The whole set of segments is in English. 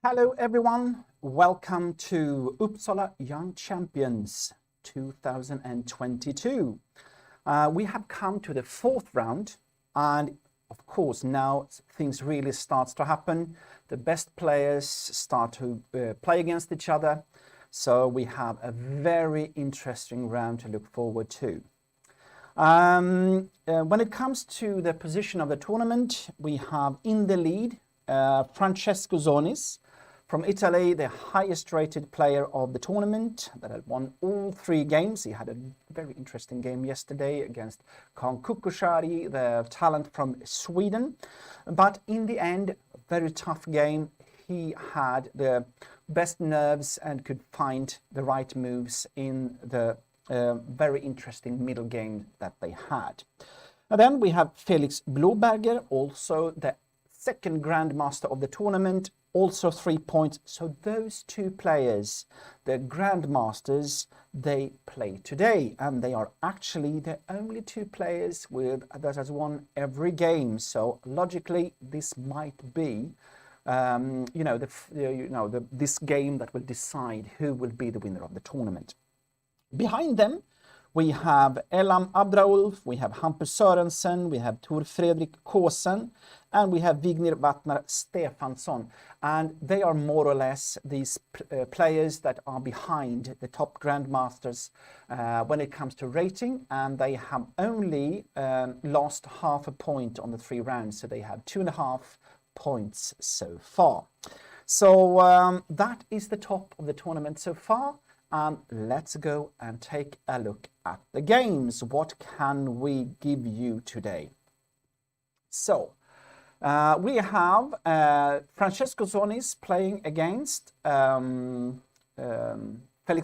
Hello everyone, welcome to Uppsala Young Champions 2022. We have come to the fourth round, and of course now things really starts to happen. The best players start to play against each other, so we have a very interesting round to look forward to. When it comes to the position of the tournament, we have in the lead Francesco Zonis from Italy, the highest rated player of the tournament, that had won all three games. He had a very interesting game yesterday against Kaan Kukushari, the talent from Sweden. But in the end, a very tough game. He had the best nerves and could find the right moves in the very interesting middle game that they had. And then we have Felix Blåberger, also the second Grandmaster of the tournament, also 3 points. So those two players, the Grandmasters, they play today, and they are actually the only two players that has won every game. So logically, this might be, this game that will decide who will be the winner of the tournament. Behind them, we have Elam Abdraulf, we have Hampus Sørensen, we have Tor Fredrik Kåsen, and we have Vignir Vatnar Stefansson. And they are more or less these players that are behind the top Grandmasters when it comes to rating, and they have only lost half a point on the 3 rounds, so they have 2.5 points so far. So that is the top of the tournament so far. Let's go and take a look at the games. What can we give you today? So we have Francesco Zonis playing against Felix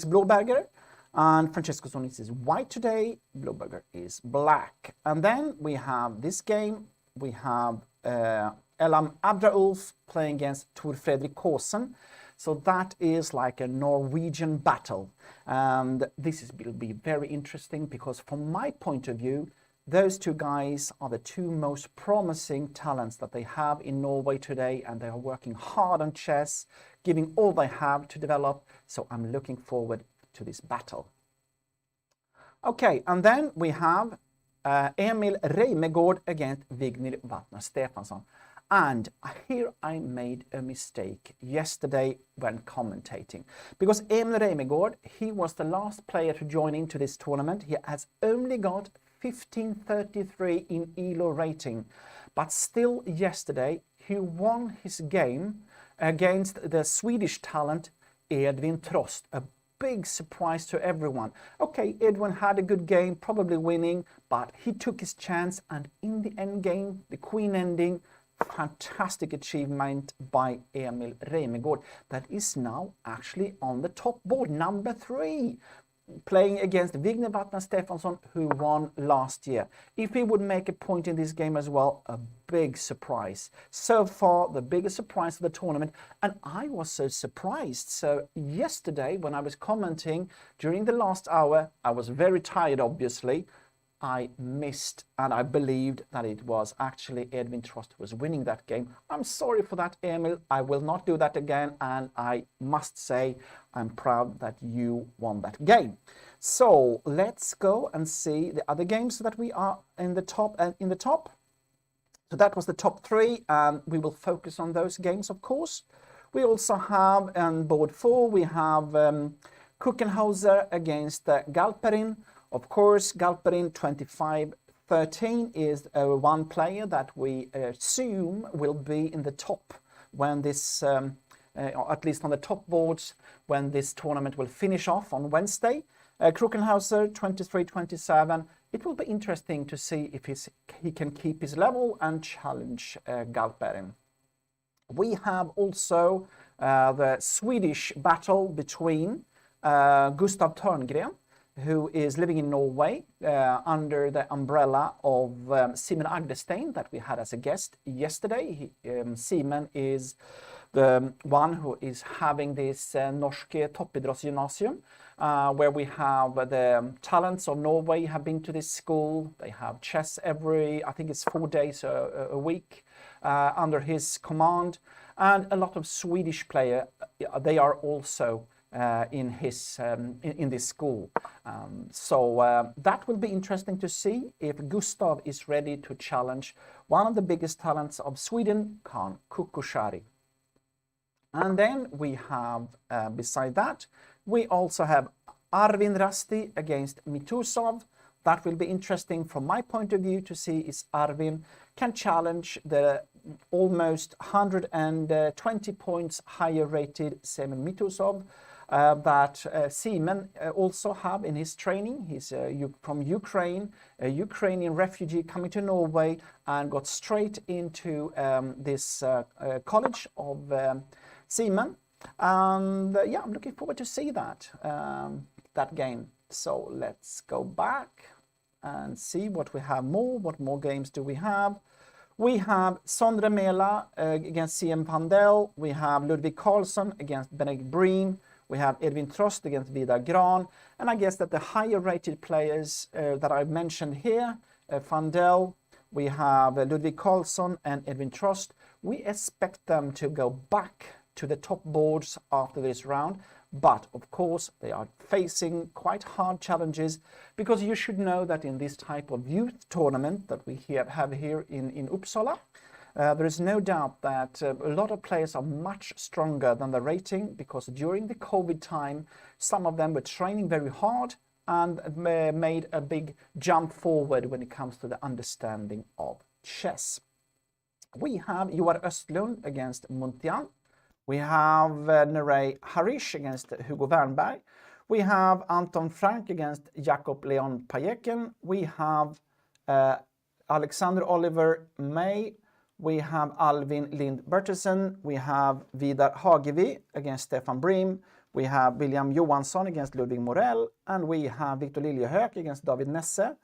Blåberger, and Francesco Zonis is white today, Blåberger is black. And then we have this game, we have Elam Abdraulf playing against Tor Fredrik Kåsen. So that is like a Norwegian battle, and this will be very interesting because from my point of view, those two guys are the two most promising talents that they have in Norway today, and they are working hard on chess, giving all they have to develop. So I'm looking forward to this battle. Okay, and then we have Emil Reimegård against Vignir Vatnar Stefansson. And here I made a mistake yesterday when commentating, because Emil Reimegård, he was the last player to join into this tournament. He has only got 1533 in ELO rating, but still yesterday he won his game against the Swedish talent Edvin Trost. A big surprise to everyone. Okay, Edwin had a good game, probably winning, but he took his chance, and in the end game, the queen ending, fantastic achievement by Emil Reimegård, that is now actually on the top board, number 3, playing against Vignir Vatnar Stefansson, who won last year. If he would make a point in this game as well, a big surprise. So far, the biggest surprise of the tournament, and I was so surprised. So yesterday, when I was commenting during the last hour, I was very tired, obviously. I missed, and I believed that it was actually Edvin Trost who was winning that game. I'm sorry for that, Emil. I will not do that again, and I must say I'm proud that you won that game. So let's go and see the other games that we are in the top. So that was the top 3, and we will focus on those games, of course. We also have on board 4, we have Kuchenhauser against Galperin. Of course, Galperin 2513 is one player that we assume will be in the top when this, at least on the top boards, when this tournament will finish off on Wednesday. Kuchenhauser 2327. It will be interesting to see if he can keep his level and challenge Galperin. We have also the Swedish battle between Gustav Törngren, who is living in Norway under the umbrella of Simen Agdestein that we had as a guest yesterday. Simen is the one who is having this Norske Toppidrottsgymnasium, where we have the talents of Norway have been to this school. They have chess every, I think it's 4 days a week under his command, and a lot of Swedish players. They are also in his in this school. So that will be interesting to see if Gustav is ready to challenge one of the biggest talents of Sweden, Khan Kukushari. And then we have, beside that, we also have Arvin Rasti against Mitusov. That will be interesting from my point of view to see if Arvin can challenge the almost 120 points higher rated Semen Mitusov that Semen also have in his training. He's from Ukraine, a Ukrainian refugee coming to Norway and got straight into this college of Semen. And yeah, I'm looking forward to see that, that game. So let's go back and see what we have more. What more games do we have? We have Sondre Mela against CM Pandel. We have Ludvig Karlsson against Benedikt Breen. We have Edvin Trost against Vidar Gran. And I guess that the higher rated players that I've mentioned here, Pandel, we have Ludvig Karlsson and Edvin Trost, we expect them to go back to the top boards after this round. But of course, they are facing quite hard challenges, because you should know that in this type of youth tournament that we have here in Uppsala, there is no doubt that a lot of players are much stronger than the rating, because during the COVID time, some of them were training very hard and made a big jump forward when it comes to the understanding of chess. We have Joar Östlund against Muntian. We have Nerey Harish against Hugo Wernberg. We have Anton Frank against Jakob Leon Pajeken. We have Alexander Oliver May. We have Alvin Lind Bertelsen. We have Vidar Hagevi against Stefan Bream. We have William Johansson against Ludvig Morell. And we have Victor Liljehöök against David Nesse.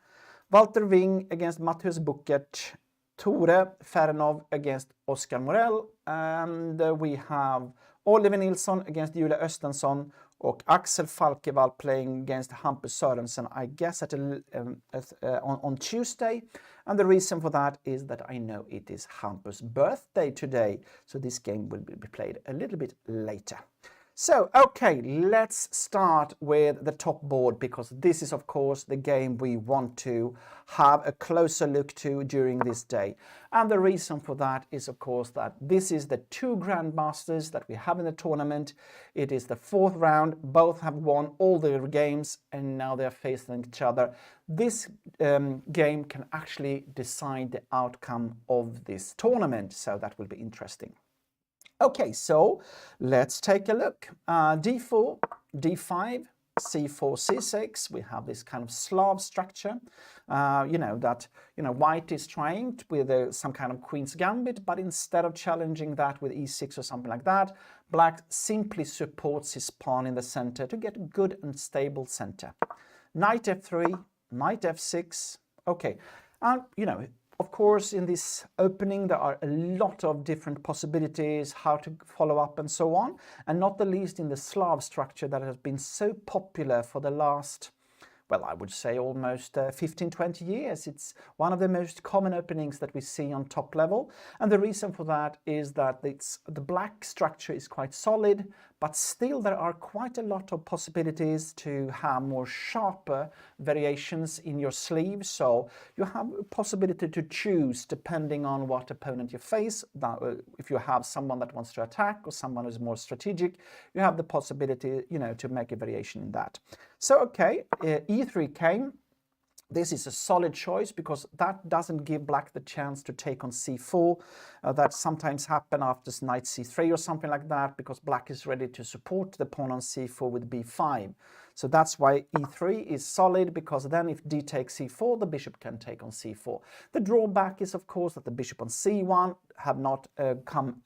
Walter Wing against Mattheus Buckert. Tore Fernov against Oskar Morell, and we have Oliver Nilsson against Julia Östensson och Axel Falkevall playing against Hampus Sörensen, I guess on Tuesday. And the reason for that is that I know it is Hampus' birthday today, so this game will be played a little bit later. So, okay, let's start with the top board, because this is, of course, the game we want to have a closer look to during this day. And the reason for that is, of course, that this is the 2 Grandmasters that we have in the tournament. It is the 4th round. Both have won all their games, and now they're facing each other. This game can actually decide the outcome of this tournament, so that will be interesting. Okay, so let's take a look. D4, D5, C4, C6. We have this kind of Slav structure. White is trying with some kind of Queen's Gambit, but instead of challenging that with E6 or something like that, Black simply supports his pawn in the center to get a good and stable center. Knight F3, Knight F6. Okay, and of course, in this opening, there are a lot of different possibilities, how to follow up and so on, and not the least in the Slav structure that has been so popular for the last, well, I would say almost 15-20 years. It's one of the most common openings that we see on top level. And the reason for that is that the black structure is quite solid, but still there are quite a lot of possibilities to have more sharper variations in your sleeve. So you have a possibility to choose depending on what opponent you face. If you have someone that wants to attack or someone who's more strategic, you have the possibility, to make a variation in that. So, okay, E3 came. This is a solid choice because that doesn't give Black the chance to take on C4. That sometimes happen after Knight C3 or something like that, because Black is ready to support the pawn on C4 with B5. So that's why E3 is solid, because then if D takes C4, the bishop can take on C4. The drawback is, of course, that the bishop on C1 have not come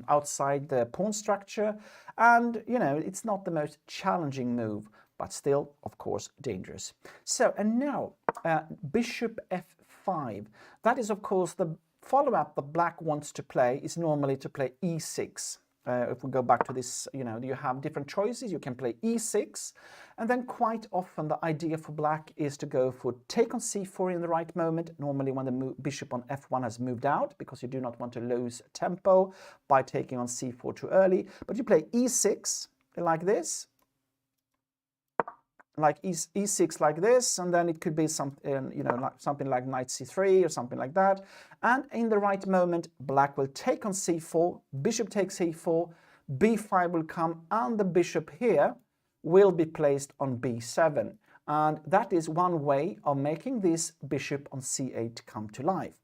outside the pawn structure. And, it's not the most challenging move, but still, of course, dangerous. So, and now, bishop f5. That is, of course, the follow-up that black wants to play is normally to play e6. If we go back to this, you know, you have different choices. You can play e6, and then quite often the idea for black is to go for take on c4 in the right moment, normally when the bishop on f1 has moved out, because you do not want to lose tempo by taking on c4 too early. But you play e6 like this, like e6 like this, and then it could be some, you know, like something like knight c3 or something like that. And in the right moment, black will take on c4, bishop takes e4, b5 will come, and the bishop here will be placed on b7. And that is one way of making this bishop on c8 come to life.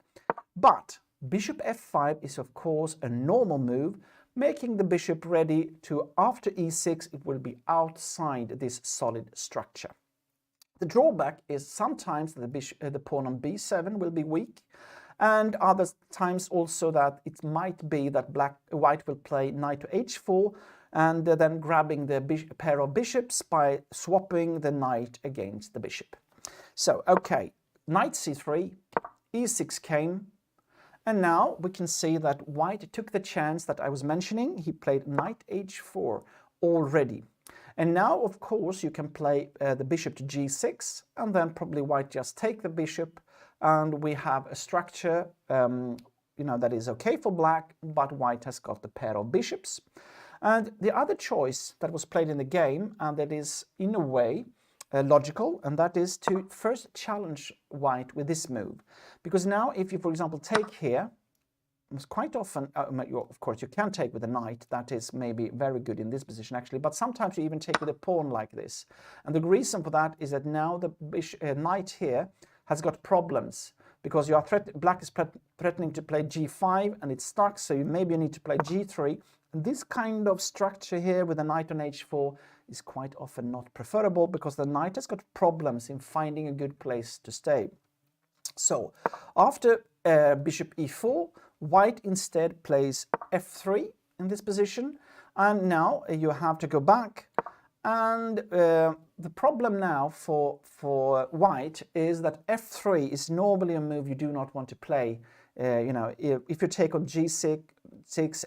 But bishop f5 is of course a normal move, making the bishop ready to, after e6, it will be outside this solid structure. The drawback is sometimes the pawn on b7 will be weak, and other times also that it might be that white will play knight to h4, and then grabbing the pair of bishops by swapping the knight against the bishop. So, okay, knight c3, e6 came, and now we can see that white took the chance that I was mentioning. He played knight h4 already. And now, of course, you can play the bishop to g6, and then probably white just take the bishop, and we have a structure you know, that is okay for black, but white has got the pair of bishops. And the other choice that was played in the game, and that is in a way logical, and that is to first challenge white with this move. Because now if you, for example, take here, it's quite often, of course, you can take with a knight. That is maybe very good in this position, actually. But sometimes you even take with a pawn like this. And the reason for that is that now the knight here has got problems. Because you are black is threatening to play g5, and it's stuck, so maybe you need to play g3. And this kind of structure here with a knight on h4 is quite often not preferable, because the knight has got problems in finding a good place to stay. So after bishop e4, white instead plays f3 in this position, and now you have to go back. And the problem now for white is that f3 is normally a move you do not want to play. You know, if you take on g6,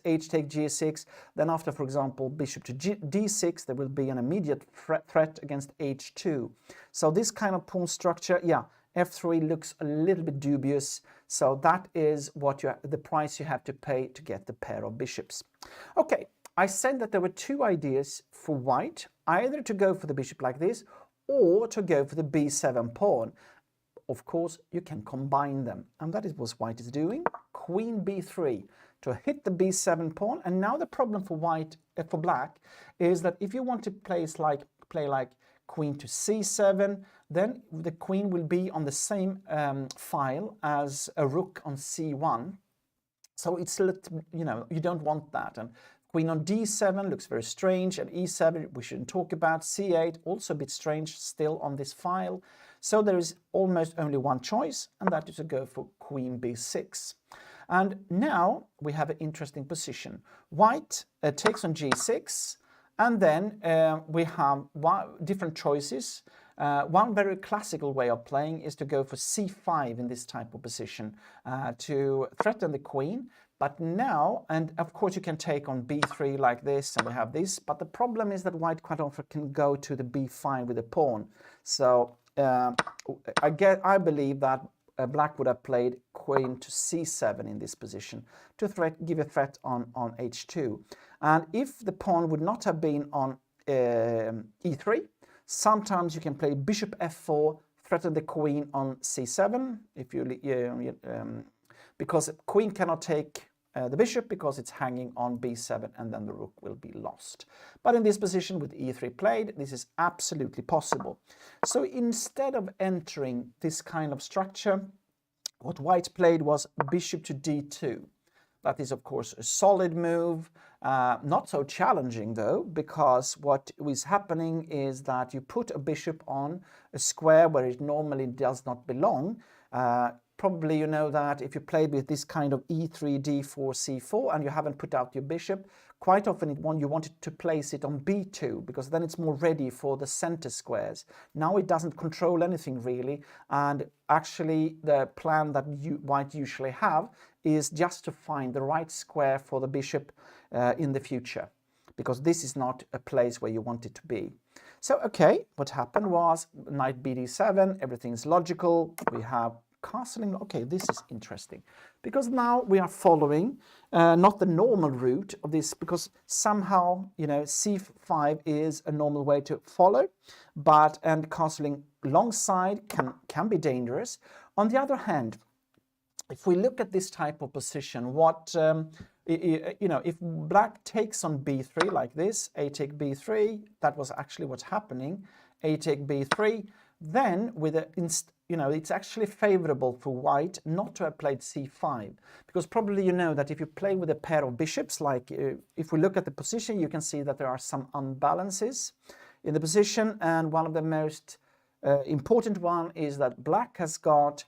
h take g6, then after, for example, bishop to d6, there will be an immediate threat against h2. So this kind of pawn structure, yeah, f3 looks a little bit dubious. So that is what the price you have to pay to get the pair of bishops. Okay, I said that there were two ideas for white, either to go for the bishop like this or to go for the b7 pawn. Of course, you can combine them, and that is what white is doing. Queen b3 to hit the b7 pawn, and now the problem for for black is that if you want to play like queen to c7, then the queen will be on the same file as a rook on c1. So it's, you know, you don't want that. And queen on d7 looks very strange, and e7 we shouldn't talk about. c8 also a bit strange still on this file. So there is almost only one choice, and that is to go for queen b6. And now we have an interesting position. White takes on g6, and then we have different choices. One very classical way of playing is to go for c5 in this type of position to threaten the queen. But now, and of course you can take on b3 like this, and we have this, but the problem is that white quite often can go to the b5 with a pawn. So I believe that black would have played queen to c7 in this position to give a threat on h2. And if the pawn would not have been on e3, sometimes you can play bishop f4, threaten the queen on c7, if because queen cannot take the bishop because it's hanging on b7, and then the rook will be lost. But in this position with e3 played, this is absolutely possible. So instead of entering this kind of structure, what white played was bishop to d2. That is, of course, a solid move, not so challenging though, because what is happening is that you put a bishop on a square where it normally does not belong. probably you know that if you play with this kind of e3, d4, c4 and you haven't put out your bishop, quite often you want it to place it on b2 because then it's more ready for the center squares. Now it doesn't control anything really, and actually the plan that white usually have is just to find the right square for the bishop in the future, because this is not a place where you want it to be. So okay, what happened was knight bd7, everything's logical, we have castling. Okay, this is interesting, because now we are following not the normal route of this, because somehow, you know, c5 is a normal way to follow, and castling long side can be dangerous. On the other hand, if we look at this type of position, what you know, if black takes on b3 like this, a take b3, that was actually what's happening, a take b3, then with a you know, it's actually favorable for white not to have played c5, because probably you know that if you play with a pair of bishops, like if we look at the position, you can see that there are some unbalances in the position, and one of the most important one is that black has got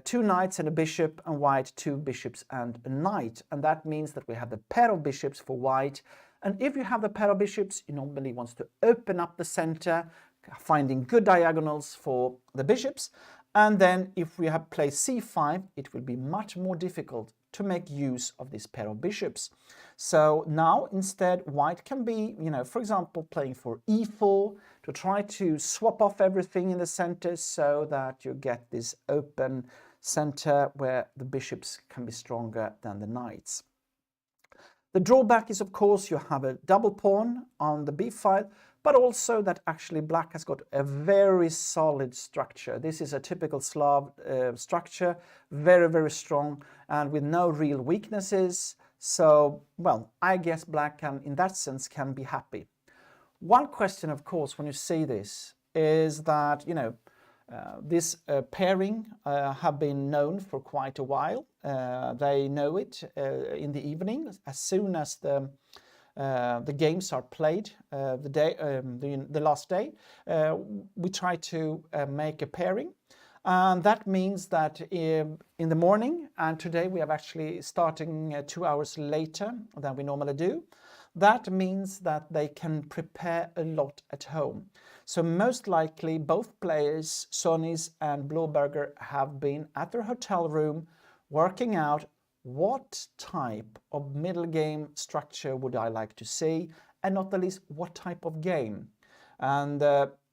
2 knights and a bishop, and white 2 bishops and a knight, and that means that we have the pair of bishops for white. And if you have the pair of bishops, you normally want to open up the center, finding good diagonals for the bishops, and then if we have played c5, it will be much more difficult to make use of this pair of bishops. So now instead white can be, you know, for example, playing for e4 to try to swap off everything in the center so that you get this open center where the bishops can be stronger than the knights. The drawback is, of course, you have a double pawn on the b file, but also that actually black has got a very solid structure. This is a typical Slav structure, very, very strong and with no real weaknesses. So, well, I guess black can, in that sense, can be happy. One question, of course, when you see this is that, you know, this pairing have been known for quite a while. They know it in the evening as soon as the games are played. The last day, we try to make a pairing, and that means that in the morning, and today we have actually starting 2 hours later than we normally do. That means that they can prepare a lot at home. So most likely both players, Sonys and Blåberger, have been at their hotel room working out what type of middle game structure would I like to see, and not the least what type of game. And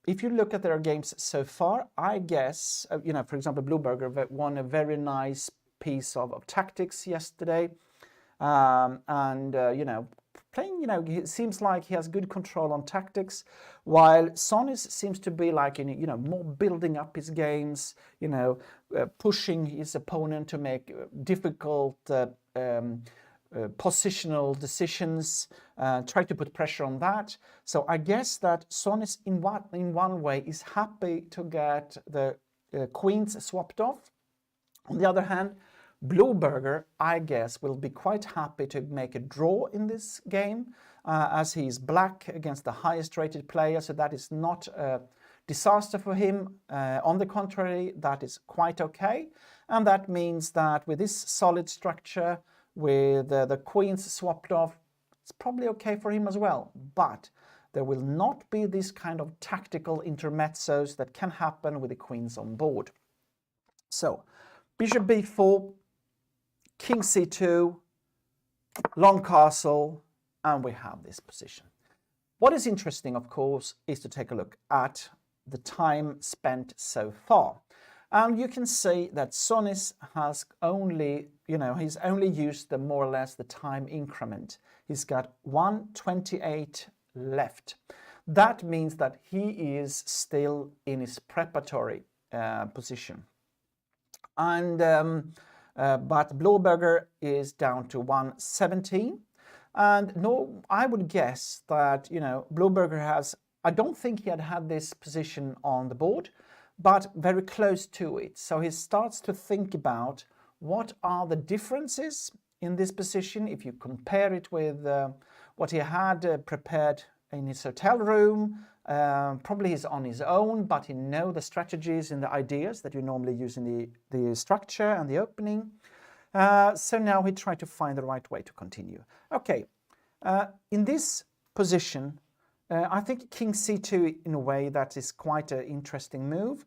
if you look at their games so far, I guess, you know, for example, Blåberger won a very nice piece of tactics yesterday, you know, playing, you know, it seems like he has good control on tactics, while Sonys seems to be like, you know, more building up his games, you know, pushing his opponent to make difficult positional decisions, try to put pressure on that. So I guess that Sonys in one way is happy to get the queens swapped off. On the other hand, Blåberger, I guess, will be quite happy to make a draw in this game, as he is black against the highest rated player, so that is not a disaster for him. On the contrary, that is quite okay, and that means that with this solid structure, with the queens swapped off, it's probably okay for him as well. But there will not be this kind of tactical intermezzos that can happen with the queens on board. So, bishop b4, king c2, long castle, and we have this position. What is interesting, of course, is to take a look at the time spent so far. And you can see that Sonys has only, you know, he's only used the more or less the time increment. He's got 1:28 left. That means that he is still in his preparatory position. And but Blåberger is down to 1:17, and no, I would guess that, you know, Blåberger has, I don't think he had this position on the board, but very close to it. So he starts to think about what are the differences in this position if you compare it with what he had prepared in his hotel room. Probably he's on his own, but he knows the strategies and the ideas that you normally use in the structure and the opening. So now he tried to find the right way to continue. Okay, in this position, I think king c2 in a way that is quite an interesting move.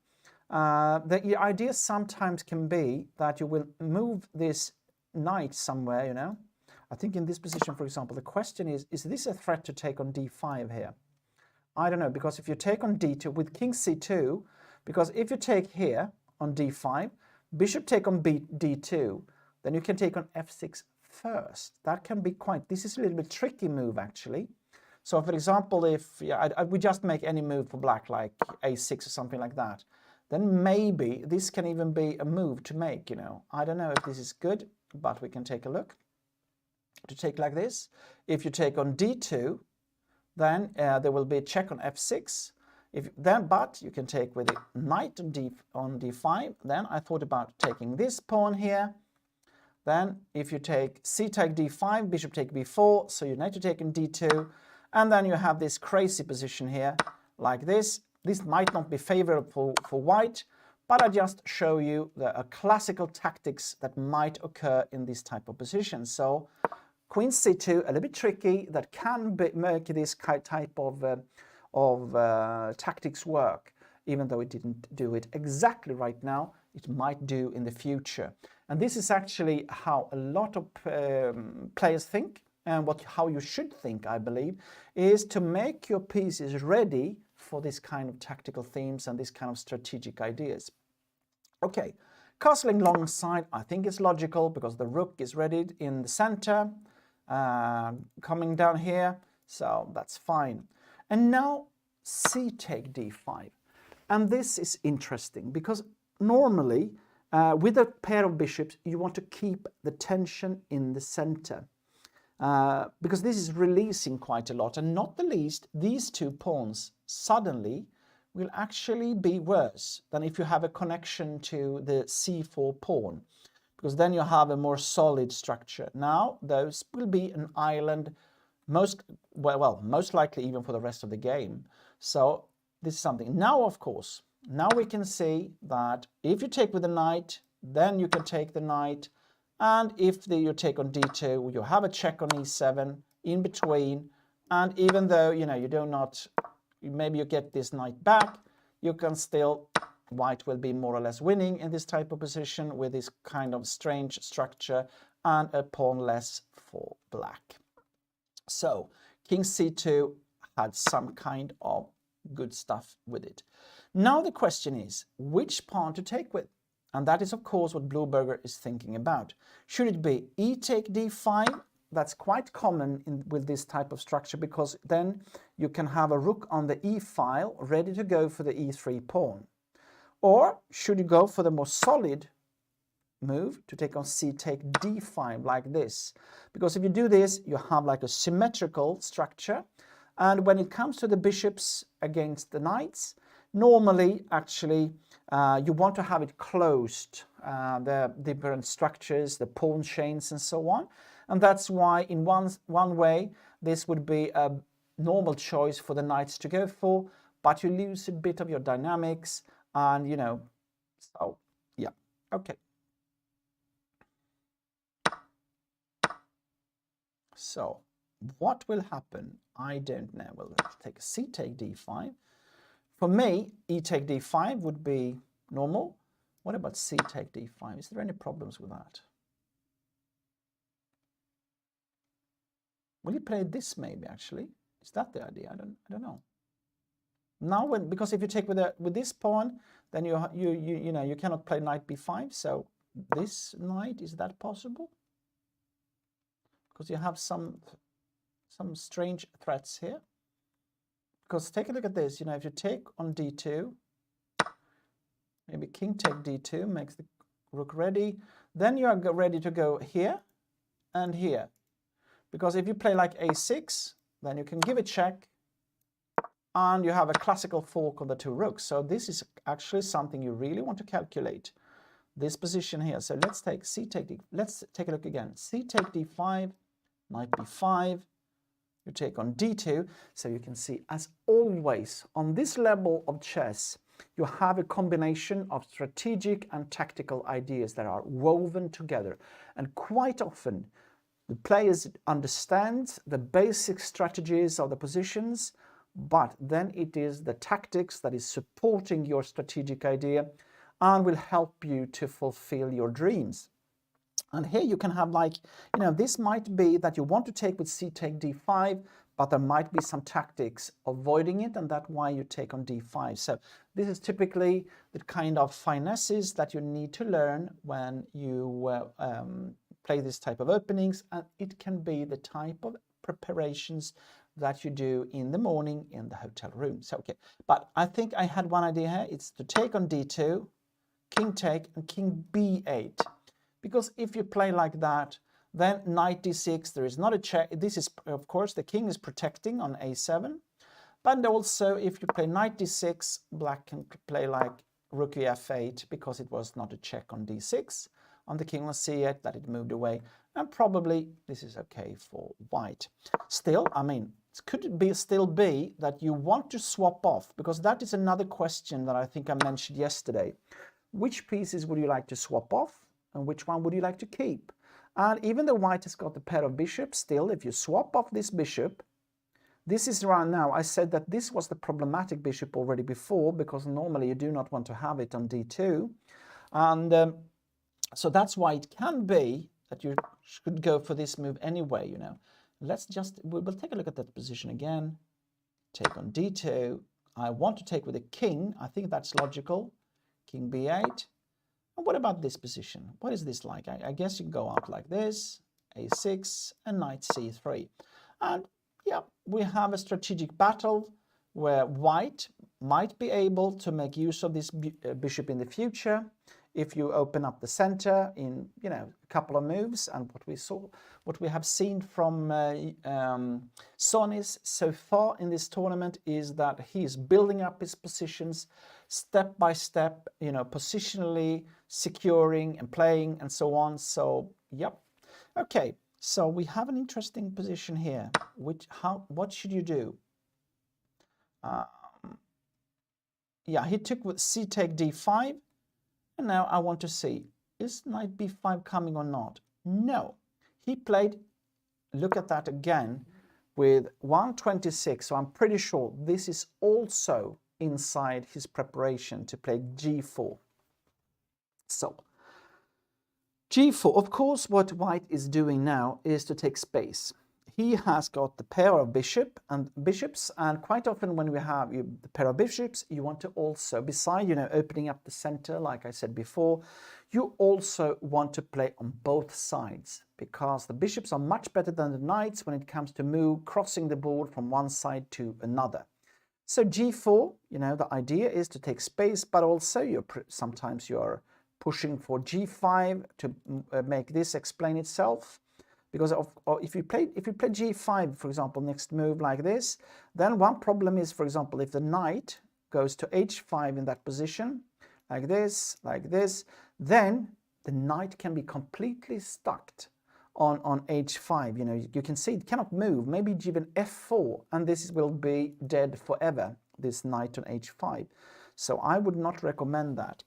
The idea sometimes can be that you will move this knight somewhere, you know. I think in this position, for example, the question is this a threat to take on d5 here? I don't know, because if you take on d2 with king c2, because if you take here on d5, bishop take on d2, then you can take on f6 first. That can be quite, this is a little bit tricky move actually. So for example, if I would just make any move for black, like a6 or something like that, then maybe this can even be a move to make, you know. I don't know if this is good, but we can take a look. To take like this, if you take on d2, then there will be a check on f6. But you can take with the knight on d5. Then I thought about taking this pawn here. Then if you take c take d5, bishop take b4, so you need to take in d2, and then you have this crazy position here, like this. This might not be favorable for white, but I just show you the classical tactics that might occur in this type of position. So queen c2, a little bit tricky, that can make this type of tactics work, even though it didn't do it exactly right now, it might do in the future. And this is actually how a lot of players think, and how you should think, I believe, is to make your pieces ready for this kind of tactical themes and this kind of strategic ideas. Okay, castling alongside, I think it's logical because the rook is ready in the center, coming down here, so that's fine. And now c take d5, and this is interesting because normally with a pair of bishops you want to keep the tension in the center, because this is releasing quite a lot, and not the least, these two pawns suddenly will actually be worse than if you have a connection to the c4 pawn, because then you have a more solid structure. Now those will be an island, most likely even for the rest of the game. So this is something. Now of course, now we can see that if you take with the knight, then you can take the knight, and if you take on d2, you have a check on e7 in between, and even though you do not, maybe you get this knight back, you can still, white will be more or less winning in this type of position with this kind of strange structure, and a pawn less for black. So king c2 had some kind of good stuff with it. Now the question is which pawn to take with, and that is of course what Blueberger is thinking about. Should it be e take d5? That's quite common with this type of structure, because then you can have a rook on the e file ready to go for the e3 pawn. Or should you go for the more solid move to take on c take d5 like this? Because if you do this, you have like a symmetrical structure, and when it comes to the bishops against the knights, normally actually you want to have it closed, the different structures, the pawn chains and so on. And that's why in one way this would be a normal choice for the knights to go for, but you lose a bit of your dynamics, and so yeah, okay. So what will happen? I don't know. Well, let's take a c take d5. For me, e take d5 would be normal. What about c take d5? Is there any problems with that? Will you play this maybe actually? Is that the idea? I don't know. Now because if you take with this pawn, then you cannot play knight b5. So this knight, is that possible? Because you have some strange threats here. Because take a look at this, if you take on d2, maybe king take d2 makes the rook ready, then you are ready to go here and here. Because if you play like a6, then you can give a check, and you have a classical fork on the two rooks. So this is actually something you really want to calculate, this position here. So let's take c take d. Let's take a look again. C take d5, knight b5, you take on d2. So you can see, as always, on this level of chess, you have a combination of strategic and tactical ideas that are woven together. And quite often, the players understand the basic strategies of the positions, but then it is the tactics that is supporting your strategic idea and will help you to fulfill your dreams. And here you can have, like, you know, this might be that you want to take with c take d5, but there might be some tactics avoiding it, and that's why you take on d5. So this is typically the kind of finesses that you need to learn when you play this type of openings, and it can be the type of preparations that you do in the morning in the hotel room. So, okay, but I think I had one idea here. It's to take on d2, king take, and king b8. Because if you play like that, then knight d6, there is not a check. This is, of course, the king is protecting on a7. But also, if you play knight d6, black can play like rook f8, because it was not a check on d6. On the king on c8, that it moved away. And probably this is okay for white. Still, I mean, could it still be that you want to swap off? Because that is another question that I think I mentioned yesterday. Which pieces would you like to swap off? And which one would you like to keep? And even though white has got the pair of bishops, still, if you swap off this bishop, this is right now, I said that this was the problematic bishop already before, because normally you do not want to have it on d2. And so that's why it can be that you should go for this move anyway, you know. We'll take a look at that position again. Take on d2. I want to take with a king. I think that's logical. King b8. And what about this position? What is this like? I guess you can go out like this, a6, and knight c3. And yeah, we have a strategic battle where white might be able to make use of this bishop in the future if you open up the center in, you know, a couple of moves. And what we have seen from Sonis so far in this tournament is that he's building up his positions step by step, you know, positionally securing and playing and so on. So, yep. Okay, so we have an interesting position here. What should you do? Yeah, he took with c take d5. And now I want to see, is knight b5 coming or not? No. He played, look at that again, with 126. So I'm pretty sure this is also inside his preparation to play g4. So g4, of course, what white is doing now is to take space. He has got the pair of bishops, and quite often when we have the pair of bishops, you want to also, beside, you know, opening up the center, like I said before, you also want to play on both sides, because the bishops are much better than the knights when it comes to crossing the board from one side to another. So g4, you know, the idea is to take space, but also sometimes you're pushing for g5 to make this explain itself. Because if you play g5, for example, next move like this, then one problem is, for example, if the knight goes to h5 in that position, like this, then the knight can be completely stuck on h5. You know, you can see it cannot move, maybe even f4, and this will be dead forever, this knight on h5. So I would not recommend that.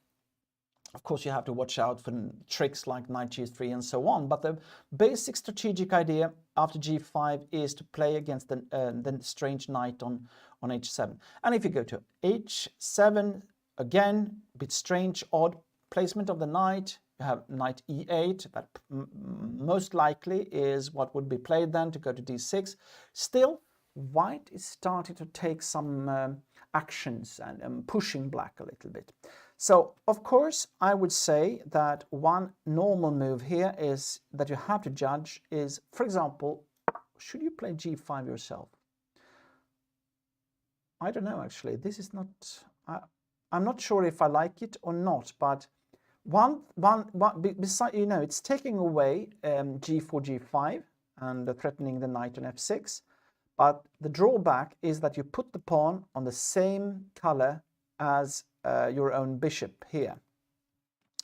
Of course, you have to watch out for tricks like knight g3 and so on, but the basic strategic idea after g5 is to play against the strange knight on h7. And if you go to h7, again, a bit strange, odd placement of the knight. You have knight e8, that most likely is what would be played then, to go to d6. Still, white is starting to take some actions and pushing black a little bit. So, of course, I would say that one normal move here is that you have to judge is, for example, should you play g5 yourself? I don't know, actually. This is not... I'm not sure if I like it or not, but besides, you know, it's taking away g4, g5 and threatening the knight on f6. But the drawback is that you put the pawn on the same color as your own bishop here.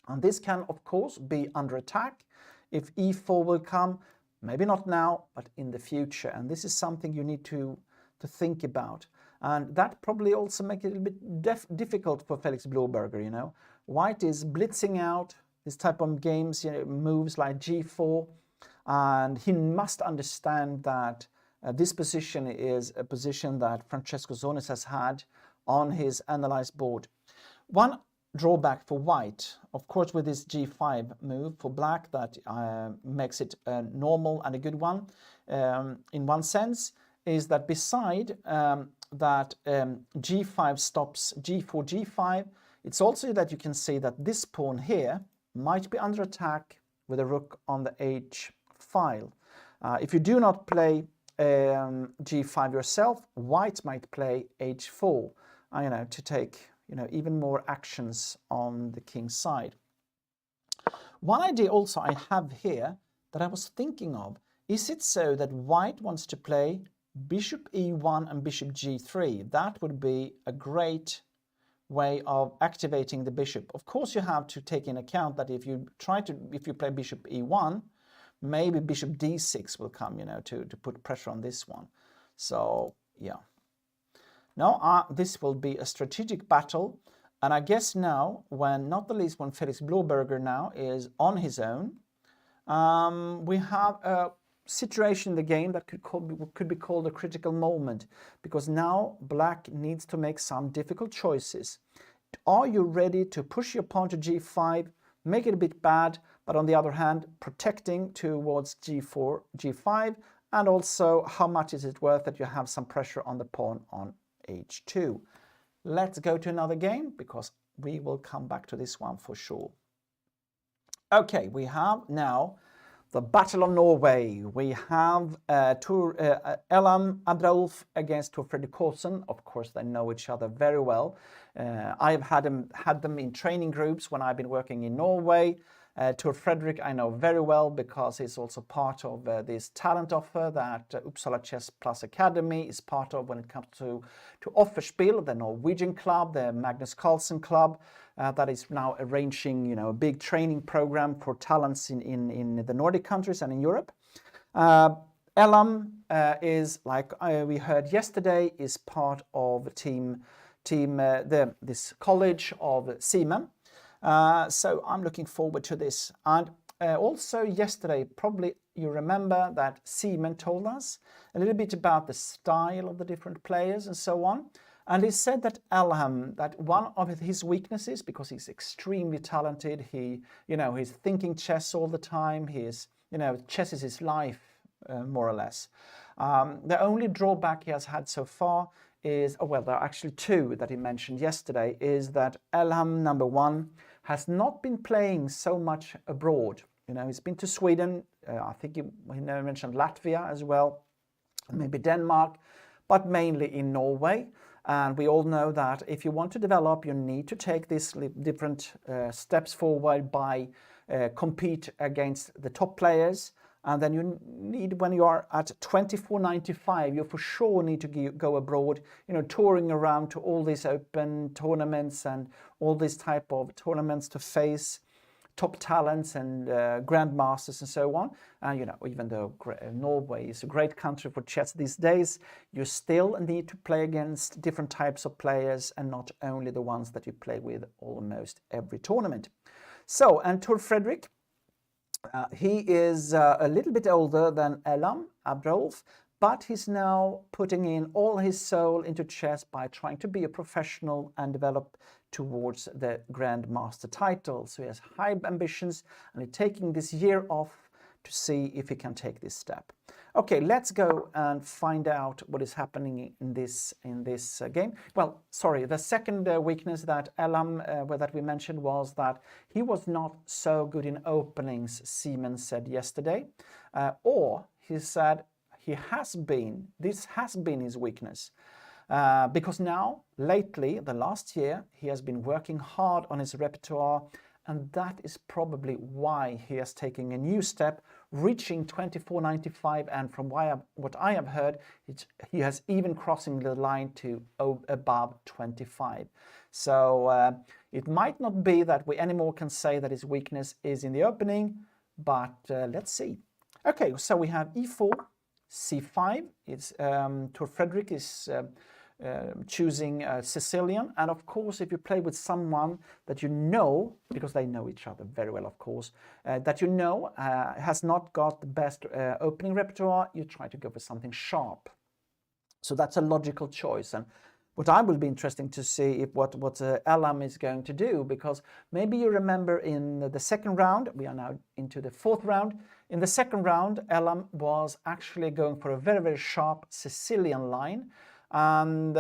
And this can, of course, be under attack if e4 will come. Maybe not now, but in the future. And this is something you need to think about. And that probably also makes it a bit difficult for Felix Bloberger, you know. White is blitzing out this type of games, you know, moves like g4. And he must understand that this position is a position that Francesco Zonis has had on his analyzed board. One drawback for white, of course, with this g5 move for black, that makes it a normal and a good one in one sense, is that beside that g5 stops g4, g5, it's also that you can see that this pawn here might be under attack with a rook on the h file. If you do not play g5 yourself, white might play h4, you know, to take, you know, even more actions on the king's side. One idea also I have here that I was thinking of, is it so that white wants to play bishop e1 and bishop g3? That would be a great way of activating the bishop. Of course, you have to take in account that if you play bishop e1, maybe bishop d6 will come, you know, to put pressure on this one. So, yeah. Now, this will be a strategic battle. And I guess now, not the least when Felix Bloberger now is on his own, we have a situation in the game that could be called a critical moment, because now black needs to make some difficult choices. Are you ready to push your pawn to g5, make it a bit bad, but on the other hand protecting towards g4, g5, and also how much is it worth that you have some pressure on the pawn on h2? Let's go to another game, because we will come back to this one for sure. Okay, we have now the Battle of Norway. We have Elam Abdraulf against Tor Fredrik Kaasen. Of course, they know each other very well. I've had them in training groups when I've been working in Norway. Tor Fredrik I know very well because he's also part of this talent offer that Uppsala Chess Plus Academy is part of when it comes to Offerspiel, the Norwegian club, the Magnus Carlsen club. That is now arranging, you know, a big training program for talents in the Nordic countries and in Europe. Elam is, like we heard yesterday, is part of this college of Seamen. So I'm looking forward to this. And also yesterday, probably you remember that Seamen told us a little bit about the style of the different players and so on. And he said that Elam, that one of his weaknesses, because he's extremely talented, he's thinking chess all the time, chess is his life, more or less. The only drawback he has had so far is, well, there are actually two that he mentioned yesterday, is that Elam, number one, has not been playing so much abroad. You know, he's been to Sweden, I think he mentioned Latvia as well, maybe Denmark, but mainly in Norway. And we all know that if you want to develop, you need to take these different steps forward by compete against the top players. And then you need, when you are at 24.95, you for sure need to go abroad, you know, touring around to all these open tournaments and all these type of tournaments to face top talents and grandmasters and so on. And, you know, even though Norway is a great country for chess these days, you still need to play against different types of players and not only the ones that you play with almost every tournament. So, and Tor Fredrik, he is a little bit older than Elam Abdraulf, but he's now putting in all his soul into chess by trying to be a professional and develop towards the Grandmaster title. So he has high ambitions and he's taking this year off to see if he can take this step. Okay, let's go and find out what is happening in this game. Well, sorry, the second weakness that Elam that we mentioned was that he was not so good in openings, Seamen said yesterday, or he said this has been his weakness. Because now, lately, the last year, he has been working hard on his repertoire, and that is probably why he is taking a new step, reaching 24.95, and from what I have heard, he has even crossing the line to above 25. So it might not be that we anymore can say that his weakness is in the opening, but let's see. Okay, so we have e4, c5. It's Tor Fredrik is choosing Sicilian, and of course if you play with someone that you know, because they know each other very well of course, that you know has not got the best opening repertoire, you try to go for something sharp. So that's a logical choice. And what I will be interesting to see if what Elam is going to do, because maybe you remember in the second round, we are now into the fourth round, in the second round Elam was actually going for a very, very sharp Sicilian line. And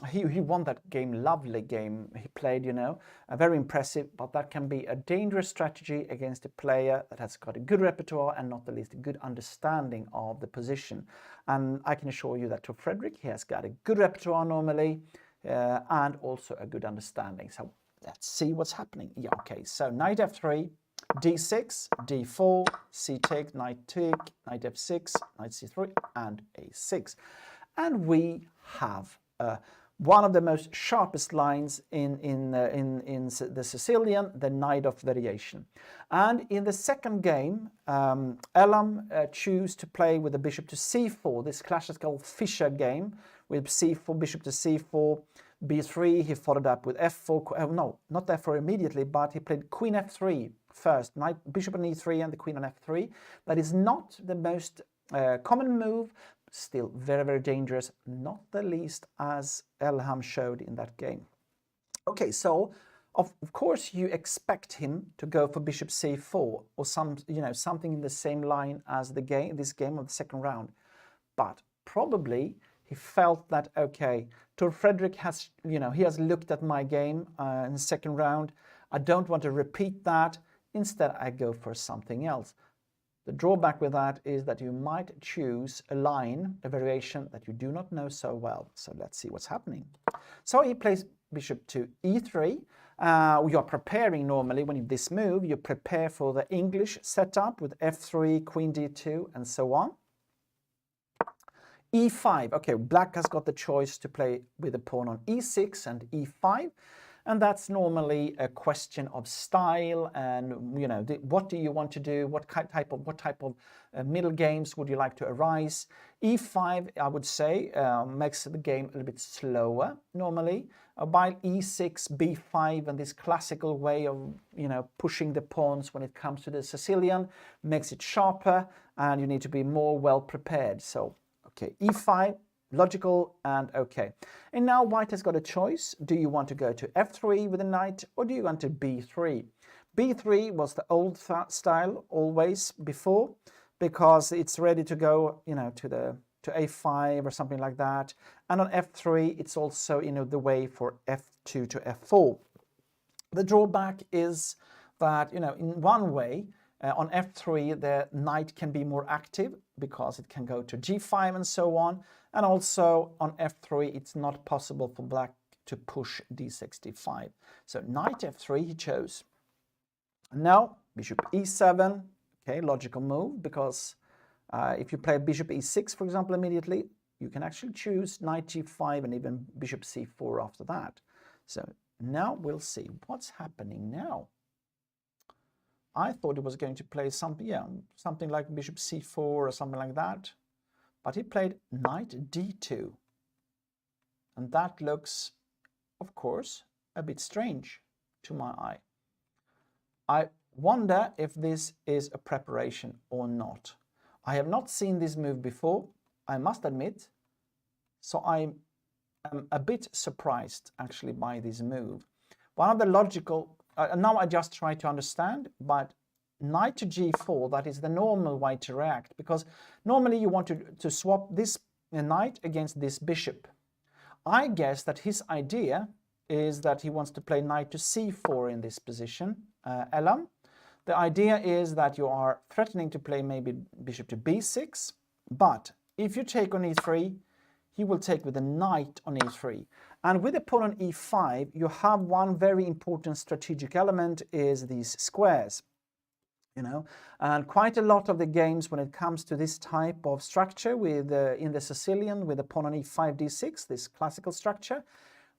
he won that game, lovely game he played, you know, very impressive, but that can be a dangerous strategy against a player that has got a good repertoire and not the least a good understanding of the position. And I can assure you that Tor Fredrik, he has got a good repertoire normally and also a good understanding. So let's see what's happening. Yeah, okay, so knight f3, d6, d4, c take, knight take, knight f6, knight c3 and a6. And we have one of the most sharpest lines in the Sicilian, the knight of variation. And in the second game, Elam chose to play with the bishop to c4, this classical Fischer game with c4, bishop to c4, b3. He followed up with f4, no, not f4 immediately, but he played queen f3 first, knight, bishop on e3 and the queen on f3. That is not the most common move, still very, very dangerous, not the least as Elham showed in that game. Okay, so of course you expect him to go for bishop c4 or something in the same line as this game of the second round, but probably he felt that, okay, Tor Fredrik has, he has looked at my game in the second round, I don't want to repeat that, instead I go for something else. The drawback with that is that you might choose a line, a variation that you do not know so well. So let's see what's happening. So he plays bishop to e3. You are preparing normally when you this move, you prepare for the English setup with f3, queen d2 and so on. e5, okay, black has got the choice to play with a pawn on e6 and e5. And that's normally a question of style and, what do you want to do? What type of middle games would you like to arise? e5, I would say, makes the game a little bit slower normally. While e6, b5 and this classical way of, pushing the pawns when it comes to the Sicilian makes it sharper and you need to be more well prepared. So, okay, e5. Logical and okay. And now white has got a choice. Do you want to go to f3 with a knight or do you want to b3? b3 was the old style always before, because it's ready to go, to a5 or something like that. And on f3 it's also, the way for f2 to f4. The drawback is that, in one way, on f3 the knight can be more active because it can go to g5 and so on. And also on f3 it's not possible for black to push d6, d5. So knight f3 he chose. Now bishop e7, okay, logical move, because if you play bishop e6 for example immediately, you can actually choose knight g5 and even bishop c4 after that. So now we'll see what's happening now. I thought it was going to play something like bishop c4 or something like that. But he played knight d2. And that looks, of course, a bit strange to my eye. I wonder if this is a preparation or not. I have not seen this move before, I must admit. So I am a bit surprised actually by this move. One of the logical, now I just try to understand, but knight to g4, that is the normal way to react, because normally you want to swap this knight against this bishop. I guess that his idea is that he wants to play knight to c4 in this position, Elam. The idea is that you are threatening to play maybe bishop to b6, but if you take on e3, he will take with a knight on e3. And with a pawn on e5, you have one very important strategic element, is these squares. And quite a lot of the games when it comes to this type of structure with in the Sicilian with the pawn on e5, d6, this classical structure,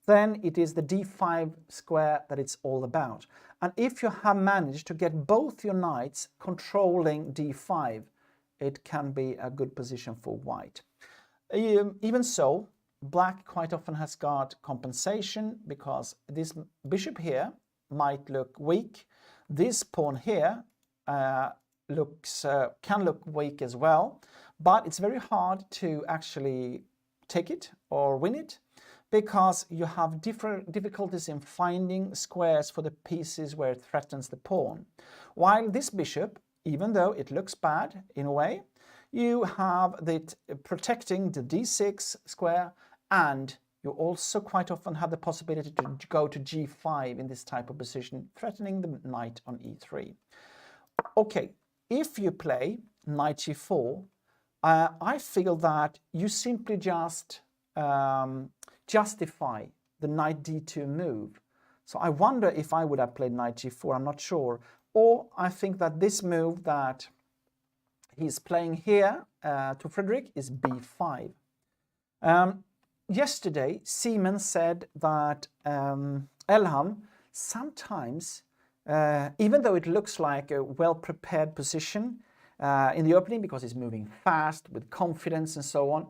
then it is the d5 square that it's all about. And if you have managed to get both your knights controlling d5, it can be a good position for white. Even so, black quite often has got compensation because this bishop here might look weak. This pawn here can look weak as well, but it's very hard to actually take it or win it because you have different difficulties in finding squares for the pieces where it threatens the pawn. While this bishop, even though it looks bad in a way, you have it protecting the d6 square, and you also quite often have the possibility to go to g5 in this type of position, threatening the knight on e3. Okay, if you play knight g4, I feel that you simply just justify the knight d2 move. So I wonder if I would have played knight g4, I'm not sure. Or I think that this move that he's playing here to Frederick is b5. Yesterday, Seaman said that Elham sometimes, even though it looks like a well-prepared position in the opening because he's moving fast with confidence and so on,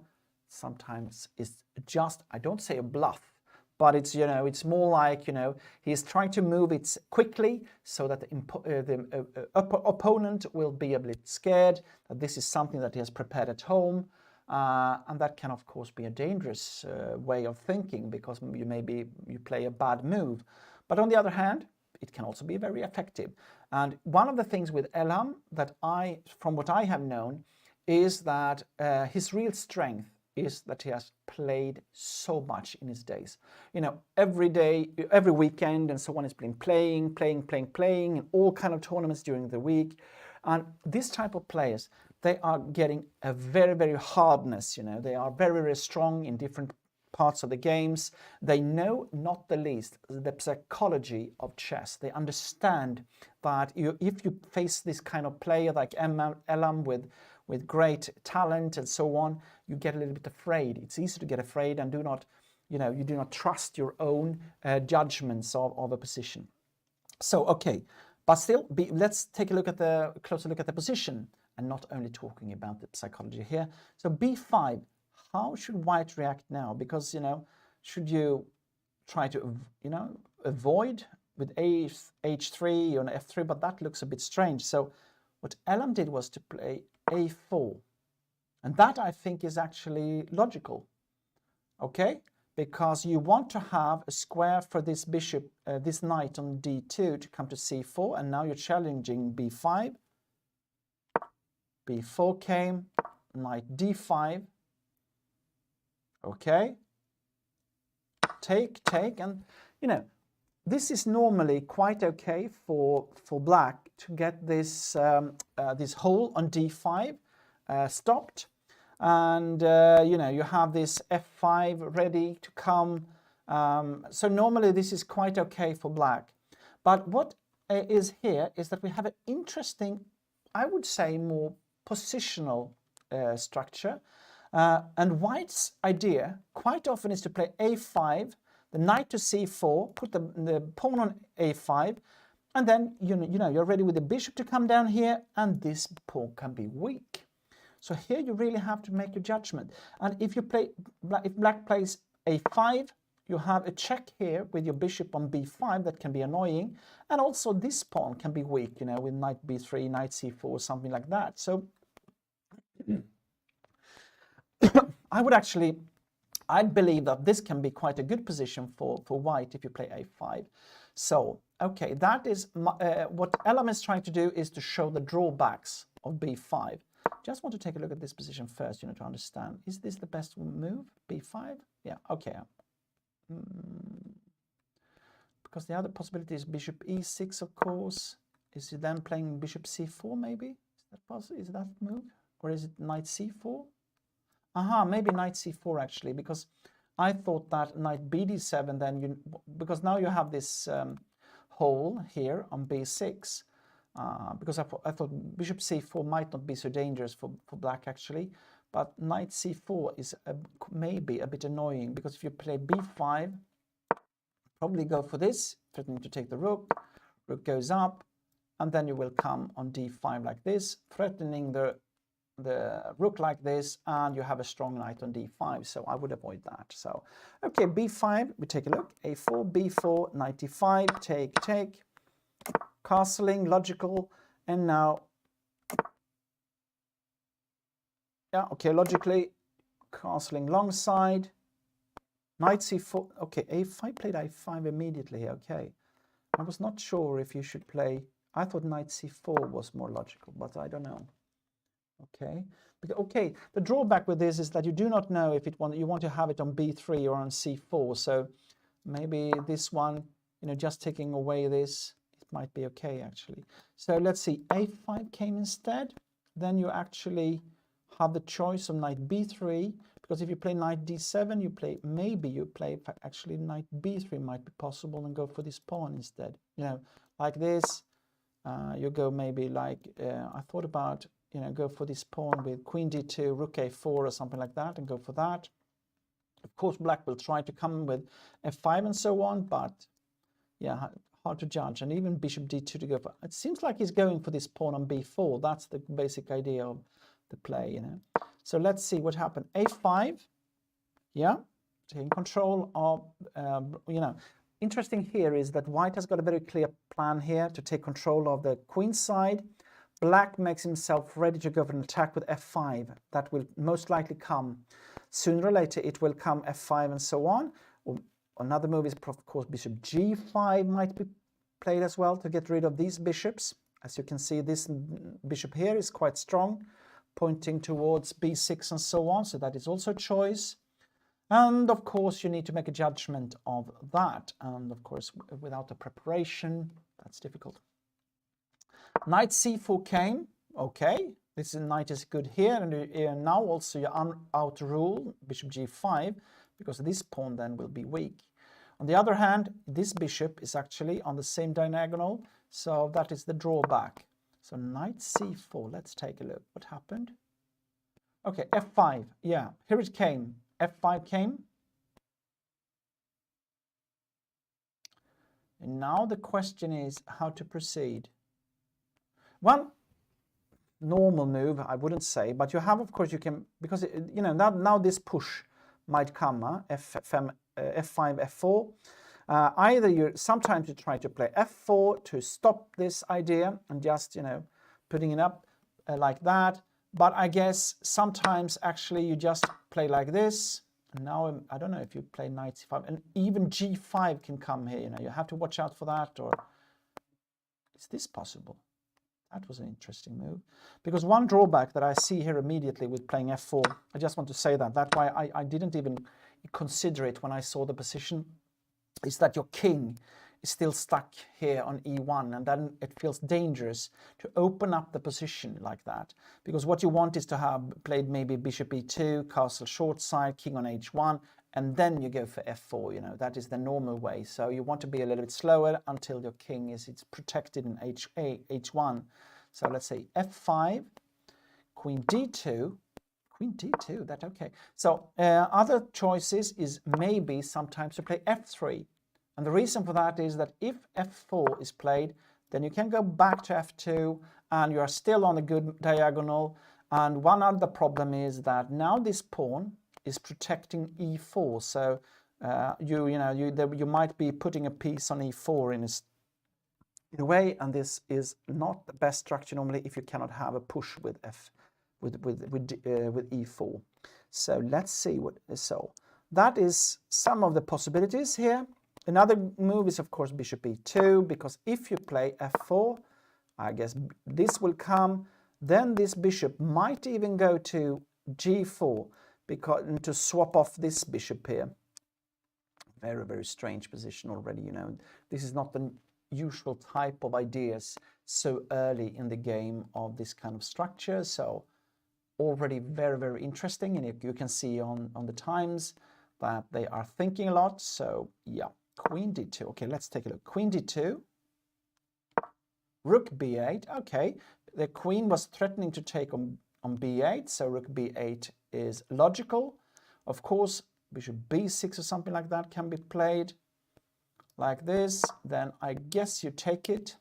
sometimes it's just, I don't say a bluff, but it's, you know, it's more like, you know, he's trying to move it quickly so that the opponent will be a bit scared that this is something that he has prepared at home. And that can of course be a dangerous way of thinking because you play a bad move. But on the other hand, it can also be very effective. And one of the things with Elham that from what I have known, is that his real strength is that he has played so much in his days. You know, every day, every weekend and so on, he's been playing in all kind of tournaments during the week. And this type of players, they are getting a very, very hardness, you know, they are very, very strong in different parts of the games. They know, not the least, the psychology of chess. They understand that if you face this kind of player like Elham with great talent and so on, you get a little bit afraid. It's easy to get afraid and you do not trust your own judgments of a position. So, okay, but still, let's take a closer look at the position and not only talking about the psychology here. So b5, how should white react now? Because, you know, should you try to, you know, avoid with h3 or f3, but that looks a bit strange. So what Elham did was to play a4. And that, I think, is actually logical, okay? Because you want to have a square for this bishop, this knight on d2 to come to c4, and now you're challenging b5. b4 came, knight d5, okay? Take, and, you know, this is normally quite okay for black to get this, this hole on d5 stopped. And, you know, you have this f5 ready to come. So normally this is quite okay for black. But what is here is that we have an interesting, I would say, more positional structure. And white's idea quite often is to play a5, the knight to c4, put the pawn on a5, and then you know you're ready with the bishop to come down here, and this pawn can be weak. So here you really have to make your judgment. And if black plays a5, you have a check here with your bishop on b5 that can be annoying, and also this pawn can be weak, you know, with knight b3, knight c4, something like that. So I'd believe that this can be quite a good position for white if you play a5. So, okay, that is what Elham is trying to do, is to show the drawbacks of b5. Just want to take a look at this position first, you know, to understand. Is this the best move, b5? Yeah, okay. Because the other possibility is bishop e6, of course. Is he then playing bishop c4, maybe? Is that possible? Is that move? Or is it knight c4? Aha, maybe knight c4 actually, because I thought that knight bd7 then, because now you have this hole here on b6, because I thought bishop c4 might not be so dangerous for black actually, but knight c4 is maybe a bit annoying, because if you play b5, probably go for this, threatening to take the rook, rook goes up, and then you will come on d5 like this, threatening the the rook like this, and you have a strong knight on d5, so I would avoid that. So, okay, b5, we take a look, a4, b4, knight d5, take, castling, logical, and now, yeah, okay, logically, castling long side, knight c4, okay, a5, played a5 immediately here, okay. I was not sure if you should play, I thought knight c4 was more logical, but I don't know. Okay, okay. The drawback with this is that you do not know if you want to have it on b3 or on c4. So maybe this one, you know, just taking away this, it might be okay actually. So let's see, a5 came instead. Then you actually have the choice of knight b3, because if you play knight d7, you play actually knight b3 might be possible, and go for this pawn instead. You know, like this. You go maybe like I thought about. You know, go for this pawn with queen d2, rook a4 or something like that, and go for that. Of course, black will try to come with f5 and so on, but yeah, hard to judge. And even bishop d2 to go for. It seems like he's going for this pawn on b4. That's the basic idea of the play, you know. So let's see what happened. a5, yeah, taking control of, you know. Interesting here is that white has got a very clear plan here to take control of the queen side. Black makes himself ready to go for an attack with f5. That will most likely come. Sooner or later it will come f5 and so on. Another move is, of course, bishop g5 might be played as well to get rid of these bishops. As you can see, this bishop here is quite strong, pointing towards b6 and so on. So that is also a choice. And of course, you need to make a judgment of that. And of course, without a preparation, that's difficult. Knight c4 came, okay, this knight is good here, and now also you outrule bishop g5, because this pawn then will be weak. On the other hand, this bishop is actually on the same diagonal, so that is the drawback. So knight c4, let's take a look. What happened? Okay, f5, yeah, here it came, f5 came. And now the question is how to proceed. Well, normal move, I wouldn't say, but you have, of course, you can, because, you know, now this push might come, f5, f4. Either sometimes you try to play f4 to stop this idea and just, you know, putting it up like that. But I guess sometimes actually you just play like this. And now, I don't know if you play knight c5, and even g5 can come here, you know, you have to watch out for that. Or is this possible? That was an interesting move. Because one drawback that I see here immediately with playing f4, I just want to say that, that's why I didn't even consider it when I saw the position, is that your king is still stuck here on e1, and then it feels dangerous to open up the position like that. Because what you want is to have played maybe bishop e2, castle short side, king on h1, and then you go for f4, you know, that is the normal way. So you want to be a little bit slower until your king it's protected in h1. So let's say f5, queen d2, that okay. So other choices is maybe sometimes to play f3. And the reason for that is that if f4 is played, then you can go back to f2 and you are still on a good diagonal. And one other problem is that now this pawn is protecting e4, so you might be putting a piece on e4 in a way, and this is not the best structure normally if you cannot have a push with e4. So let's see so that is some of the possibilities here. Another move is of course bishop e2, because if you play f4, I guess this will come, then this bishop might even go to g4, because to swap off this bishop here. Very, very strange position already, you know. This is not the usual type of ideas so early in the game of this kind of structure. So already very, very interesting. And you can see on the times that they are thinking a lot. So yeah, queen d2. Okay, let's take a look. Queen d2. Rook b8. Okay, the queen was threatening to take on b8. So rook b8 is logical. Of course, bishop b6 or something like that can be played like this. Then I guess you take it.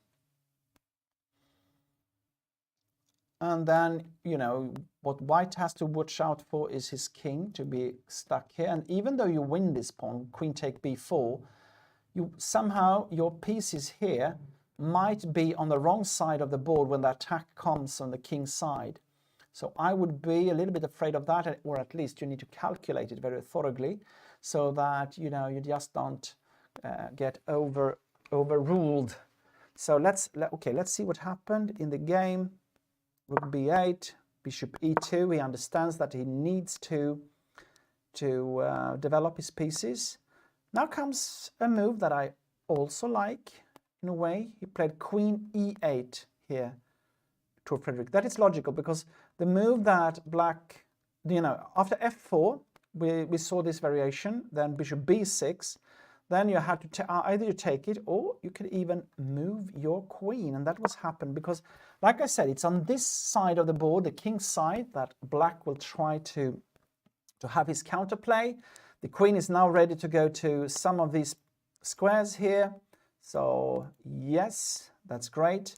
And then, you know, what white has to watch out for is his king to be stuck here. And even though you win this pawn, queen take b4, you somehow, your pieces here might be on the wrong side of the board when the attack comes on the king's side. So I would be a little bit afraid of that, or at least you need to calculate it very thoroughly so that, you know, you just don't get overruled. So let's see what happened in the game. Rook b8, bishop e2. He understands that he needs to develop his pieces. Now comes a move that I also like in a way. He played queen e8 here to Frederick. That is logical because the move that black, you know, after f4, we saw this variation, then bishop b6, then you had to either you take it or you could even move your queen, and that was happened because, like I said, it's on this side of the board, the king's side, that black will try to have his counterplay. The queen is now ready to go to some of these squares here, so yes, that's great.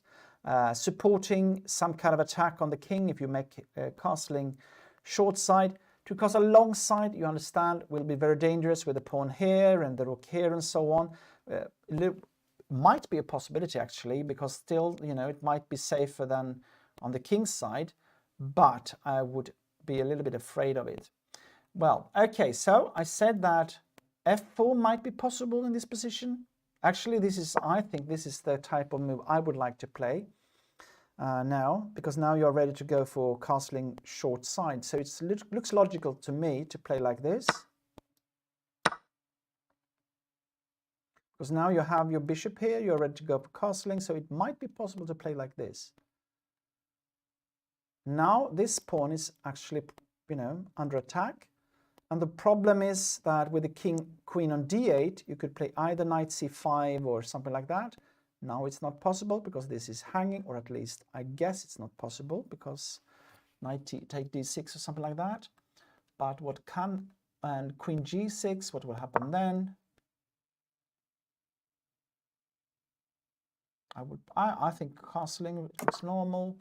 Supporting some kind of attack on the king if you make castling short side. To castle long side, you understand, will be very dangerous with the pawn here and the rook here and so on. Might be a possibility actually, because still, you know, it might be safer than on the king's side, but I would be a little bit afraid of it. Well, okay, so I said that f4 might be possible in this position. Actually, I think this is the type of move I would like to play now, because now you're ready to go for castling short side. So it looks logical to me to play like this, because now you have your bishop here, you're ready to go for castling, so it might be possible to play like this. Now this pawn is actually, you know, under attack, and the problem is that with the queen on d8, you could play either knight c5 or something like that. Now it's not possible because this is hanging, or at least I guess it's not possible because knight take d6 or something like that. But what can, and queen g6, what will happen then? I think castling is normal.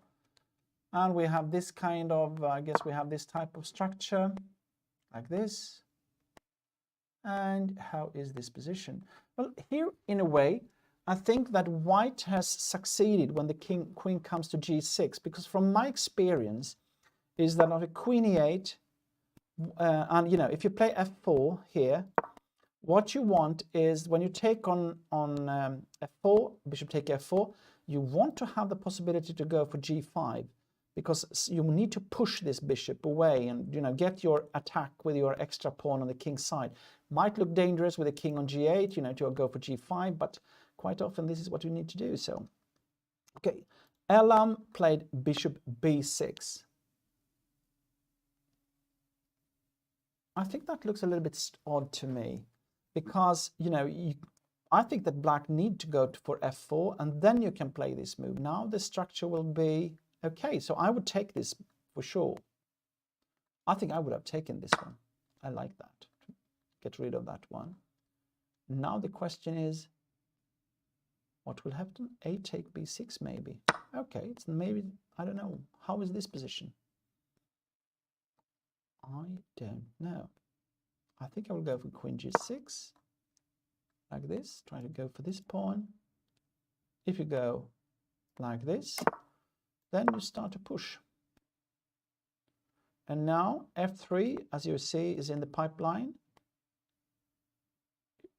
And we have this kind of, I guess we have this type of structure like this. And how is this position? Well, here in a way, I think that white has succeeded when the queen comes to g6, because from my experience is that on a queen e8, and you know, if you play f4 here, what you want is when you take on f4, bishop take f4, you want to have the possibility to go for g5, because you need to push this bishop away and, you know, get your attack with your extra pawn on the king's side. Might look dangerous with the king on g8, you know, to go for g5, but quite often this is what you need to do. So, okay, Elam played bishop b6. I think that looks a little bit odd to me, because, you know, I think that black need to go for f4, and then you can play this move. Now the structure will be okay, so I would take this for sure. I think I would have taken this one. I like that. Get rid of that one. Now the question is, what will happen? A take b6 maybe. Okay, it's maybe, I don't know. How is this position? I don't know. I think I will go for queen g6. Like this. Try to go for this pawn. If you go like this, then you start to push. And now f3, as you see, is in the pipeline.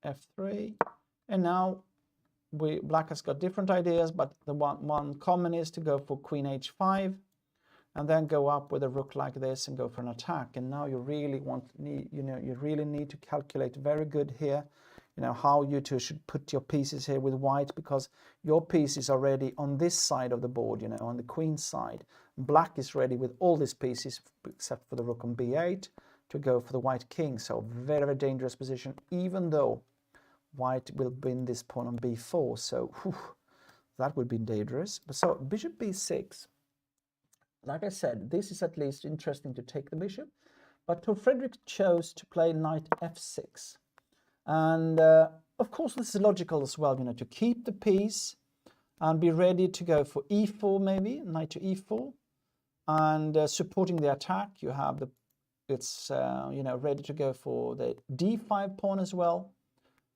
f3. And now black has got different ideas, but the one common is to go for queen h5 and then go up with a rook like this and go for an attack. And now you really you really need to calculate very good here, you know, how you two should put your pieces here with white, because your piece is already on this side of the board, you know, on the queen side. Black is ready with all these pieces except for the rook on b8 to go for the white king. So very, very dangerous position, even though white will win this pawn on b4. So that would be dangerous. So bishop b6. Like I said, this is at least interesting to take the bishop, but Tor Frederick chose to play knight f6. And of course, this is logical as well, you know, to keep the piece and be ready to go for e4 maybe, knight to e4. and supporting the attack. You have the, it's you know, ready to go for the d5 pawn as well.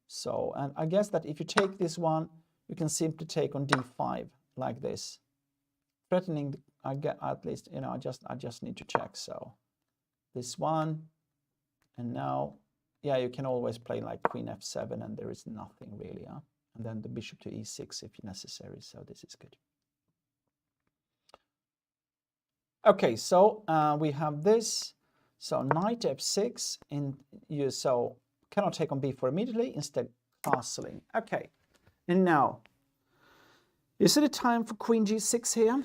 So, and I guess that if you take this one, you can simply take on d5 like this, threatening. I get, at least, you know, I just need to check. So this one, and now, yeah, you can always play like queen f7, and there is nothing really, huh? And then the bishop to e6 if necessary. So this is good. Okay, so we have this. So knight f6 in you, so cannot take on b4 immediately, instead castling. Okay, and now is it a time for queen g6 here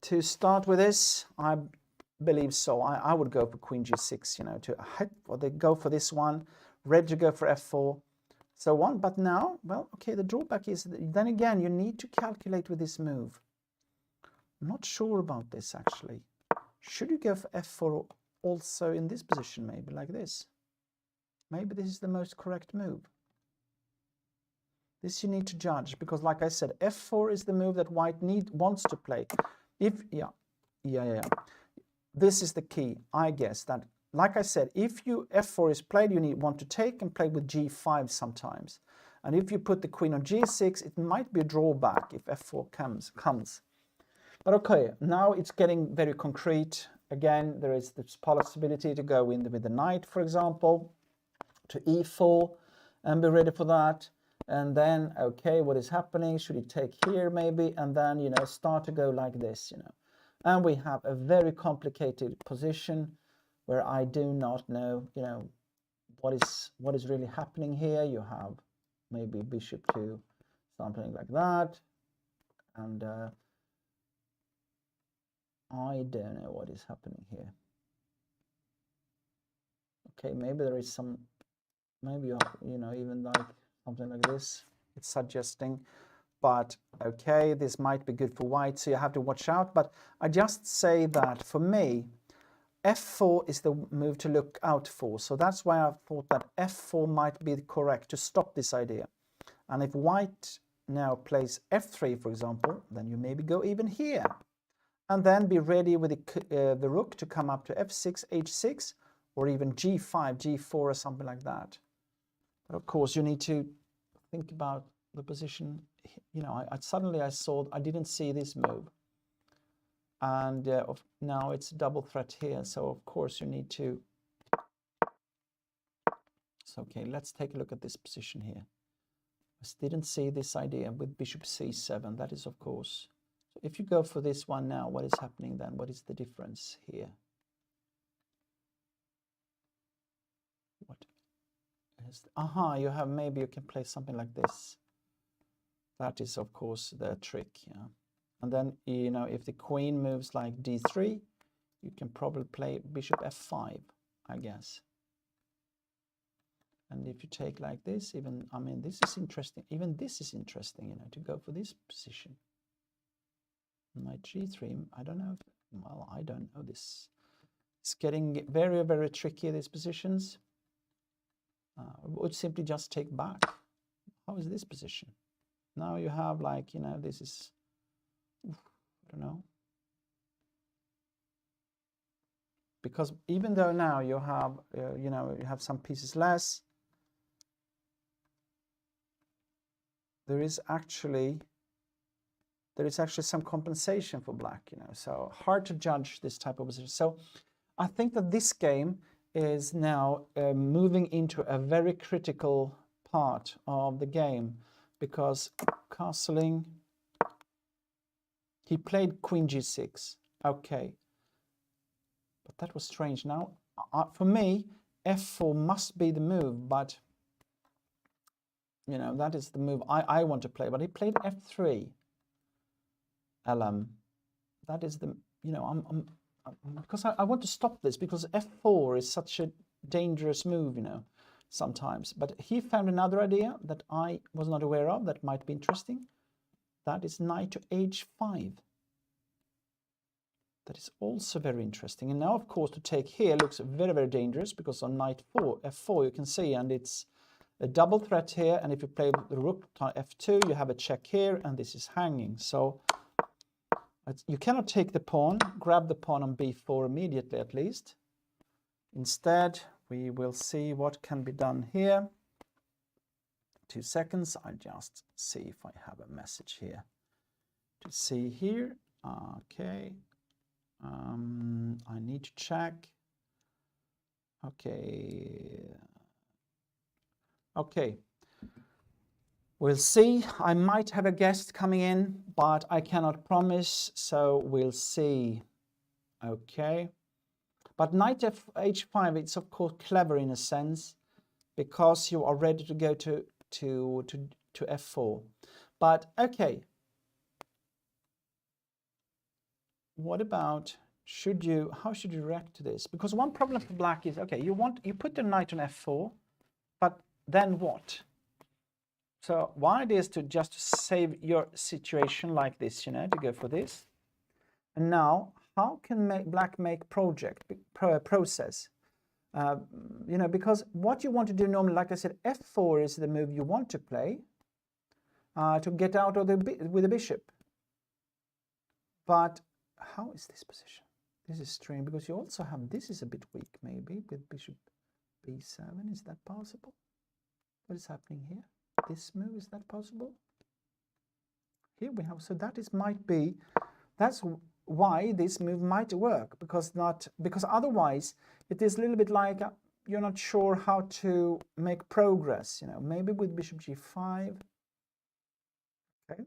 to start with this? I believe so. I would go for queen g6, you know, to or they go for this one, ready to go for f4, so on. But now, well, okay, the drawback is that then again you need to calculate with this move. I'm not sure about this actually. Should you go for f4 also in this position, maybe like this? Maybe this is the most correct move. This you need to judge, because like I said, f4 is the move that white wants to play. If this is the key, I guess, that like I said, if you f4 is played, you want to take and play with g5 sometimes. And if you put the queen on g6, it might be a drawback if f4 comes. But okay, now it's getting very concrete. Again, there is this possibility to go in with the knight, for example, to e4 and be ready for that. And then, okay, what is happening? Should he take here maybe? And then, you know, start to go like this, you know. And we have a very complicated position where I do not know, you know, what is really happening here. You have maybe bishop to something like that. And I don't know what is happening here. Okay, maybe there is some, maybe, you know, even like something like this, it's suggesting. But okay, this might be good for white, so you have to watch out. But I just say that for me, f4 is the move to look out for. So that's why I thought that f4 might be correct to stop this idea. And if white now plays f3, for example, then you maybe go even here. And then be ready with the rook to come up to f6, h6, or even g5, g4, or something like that. But of course, you need to think about the position. You know, suddenly I saw, I didn't see this move. And now it's a double threat here. So of course you need to. So okay, let's take a look at this position here. I didn't see this idea with bishop c7. That is, of course. So if you go for this one now, what is happening then? What is the difference here? What is? Aha, you have, maybe you can play something like this. That is, of course, the trick. Yeah. And then, you know, if the queen moves like d3, you can probably play bishop f5, I guess. And if you take like this, even, I mean, this is interesting. Even this is interesting, you know, to go for this position. Knight g3, I don't know. Well, I don't know this. It's getting very, very tricky, these positions. Would simply just take back. How is this position? Now you have like, you know, this is, I don't know. Because even though now you have, you know, you have some pieces less, there is actually some compensation for black, you know, so hard to judge this type of position. So I think that this game is now moving into a very critical part of the game, because castling, he played queen g6, okay, but that was strange. Now for me, f4 must be the move, but you know, that is the move I want to play. But he played f3. That is the, you know, because I want to stop this, because f4 is such a dangerous move, you know, sometimes. But he found another idea that I was not aware of that might be interesting. That is knight to h5. That is also very interesting. And now, of course, to take here looks very, very dangerous, because on knight f4 you can see, and it's a double threat here. And if you play the rook to f2, you have a check here, and this is hanging. So You cannot take the pawn, grab the pawn on b4 immediately at least. Instead, we will see what can be done here. 2 seconds, I'll just see if I have a message here to see here. Okay, I need to check. Okay, we'll see. I might have a guest coming in, but I cannot promise, so we'll see. Okay, but knight h5, it's of course clever in a sense, because you are ready to go to f4. But okay, what about, how should you react to this? Because one problem for black is, okay, you put the knight on f4, but then what? So one idea is to just save your situation like this, you know, to go for this. And now, how can black make process? You know, because what you want to do normally, like I said, f4 is the move you want to play to get out of with the bishop. But how is this position? This is strange, because you also have, this is a bit weak maybe, with bishop b7. Is that possible? What is happening here? This move, is that possible? Here we have, so that is that's why this move might work, because otherwise it is a little bit like you're not sure how to make progress, you know, maybe with bishop g5. Okay,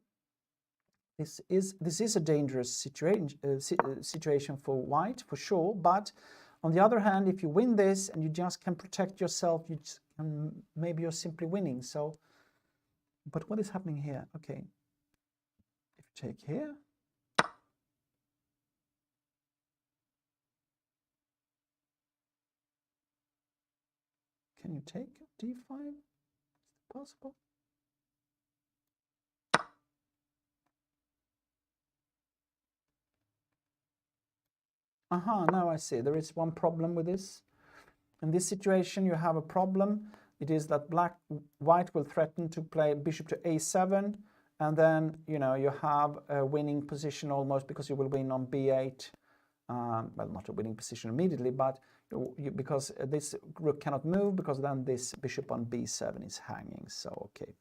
this is a dangerous situation for white for sure, but on the other hand, if you win this and you just can protect yourself, maybe you're simply winning. So, but what is happening here? Okay, if you take here, can you take d5? Is it possible? Now I see. There is one problem with this. In this situation, you have a problem. It is that white will threaten to play bishop to a7, and then, you know, you have a winning position almost, because you will win on b8. Well, not a winning position immediately, but because this rook cannot move, because then this bishop on b7 is hanging. So, okay.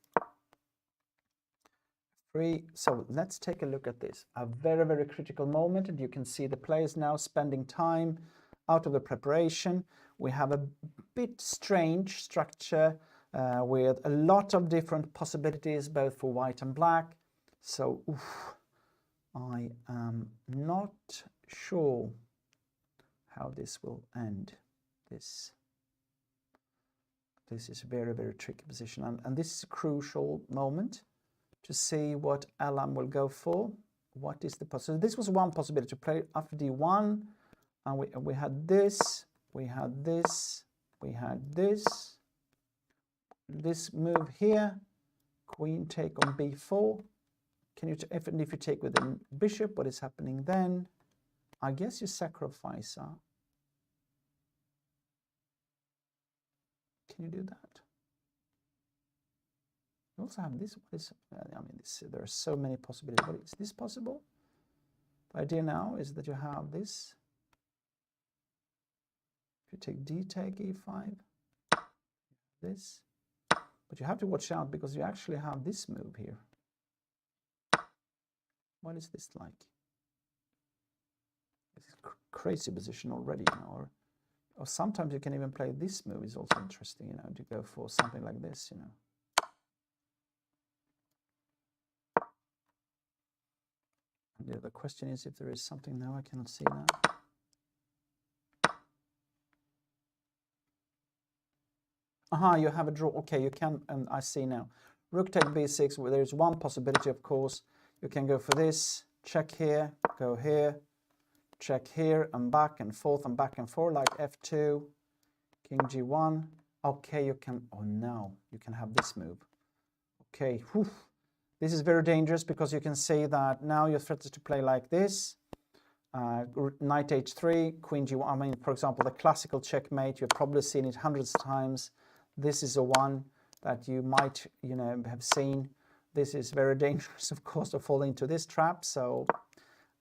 So let's take a look at this. A very, very critical moment, and you can see the players now spending time out of the preparation. We have a bit strange structure with a lot of different possibilities, both for white and black. So I am not sure how this will end. This is a very, very tricky position, and this is a crucial moment to see what Elam will go for. What is the possibility? This was one possibility, to play after d1, and we had this, we had this, we had this move here, queen take on b4. Can you, if you take with the bishop, what is happening then? I guess you sacrifice. Can you do that? You also have this. I mean, there are so many possibilities. But is this possible? The idea now is that you have this. If you take d, take e5, this. But you have to watch out, because you actually have this move here. What is this like? It's a crazy position already, you know. Or sometimes you can even play this move. Is also interesting, you know, to go for something like this, you know. Yeah, the question is if there is something now. I cannot see that. You have a draw. Okay, you can, and I see now. Rook take b6, where there is one possibility, of course. You can go for this, check here, go here, check here, and back and forth, like f2, king g1. Okay, you can, oh no, you can have this move. Okay, whew. This is very dangerous, because you can see that now you're threatened to play like this. Knight h3, queen g1. I mean, for example, the classical checkmate, you've probably seen it hundreds of times. This is the one that you might, you know, have seen. This is very dangerous, of course, to fall into this trap. So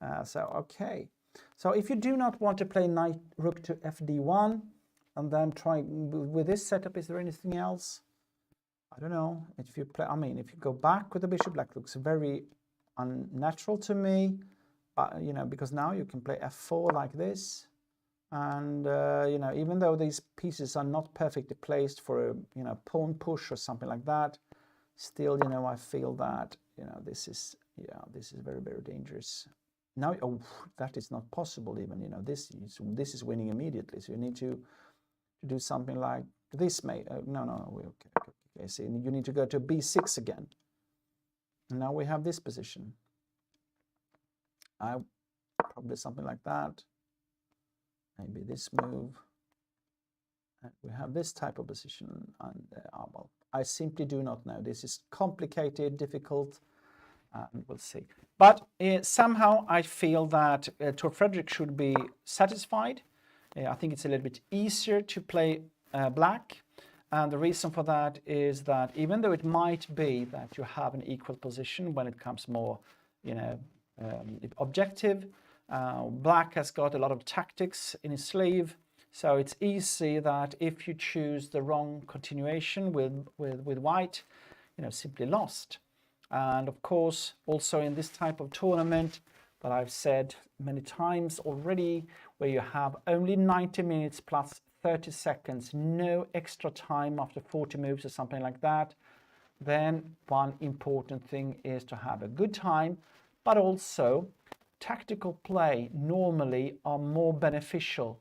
Okay. So if you do not want to play knight rook to fd1 and then try with this setup, is there anything else? I don't know. If you play, I mean, if you go back with the bishop, black looks very unnatural to me. You know, because now you can play f4 like this, and you know, even though these pieces are not perfectly placed for a, you know, pawn push or something like that, still, you know, I feel that, you know, this is, yeah, this is very, very dangerous. Now, oh, that is not possible even, you know, this is winning immediately. So you need to do something like this. Okay, so you need to go to b6 again. And now we have this position. Probably something like that. Maybe this move. And we have this type of position. And well, I simply do not know. This is complicated, difficult. And we'll see. But somehow I feel that Tor Fredrik should be satisfied. I think it's a little bit easier to play black. And the reason for that is that even though it might be that you have an equal position when it comes more, you know, objective, black has got a lot of tactics in his sleeve. So it's easy that if you choose the wrong continuation with white, you know, simply lost. And of course, also in this type of tournament that I've said many times already, where you have only 90 minutes plus 30 seconds, no extra time after 40 moves or something like that, then one important thing is to have a good time, but also tactical play normally are more beneficial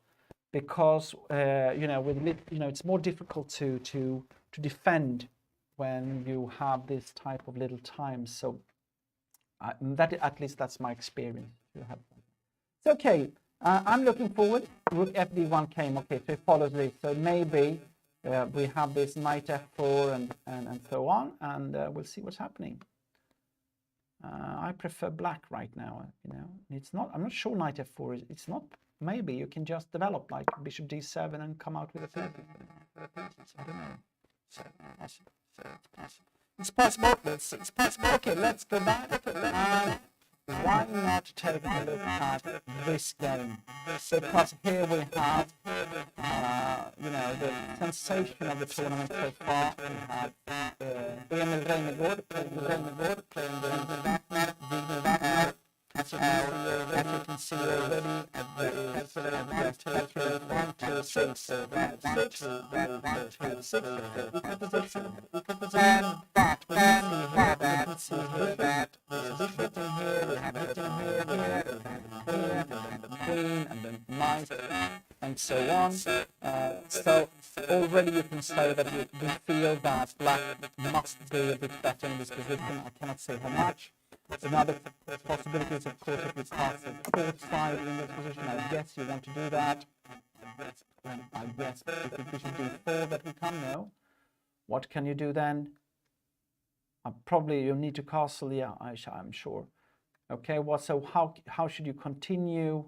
because you know, it's more difficult to defend when you have this type of little time. So that, at least that's my experience. You have it's okay. I'm looking forward. Rook fd1 came. Okay, so it follows this. So maybe we have this knight f4 and so on, and we'll see what's happening. I prefer black right now. You know, it's not. I'm not sure knight f4 is. It's not. Maybe you can just develop like bishop d7 and come out with a pieces. I don't know. So it's possible. It's possible. Okay, let's go back. Why not take a look at this game? Because here we have, you know, the sensation of the tournament so far. We have Emil Reimegård playing the Wagner. As you can see already, and so on. So already you can say that we feel that black must be a bit better in this position. I cannot say how much. Another possibility is, of course, if you start the fourth side in this position, I guess you want to do that. I guess if it bishop d4 that we come now, what can you do then? Probably you need to castle, yeah, I'm sure. Okay, well, so how should you continue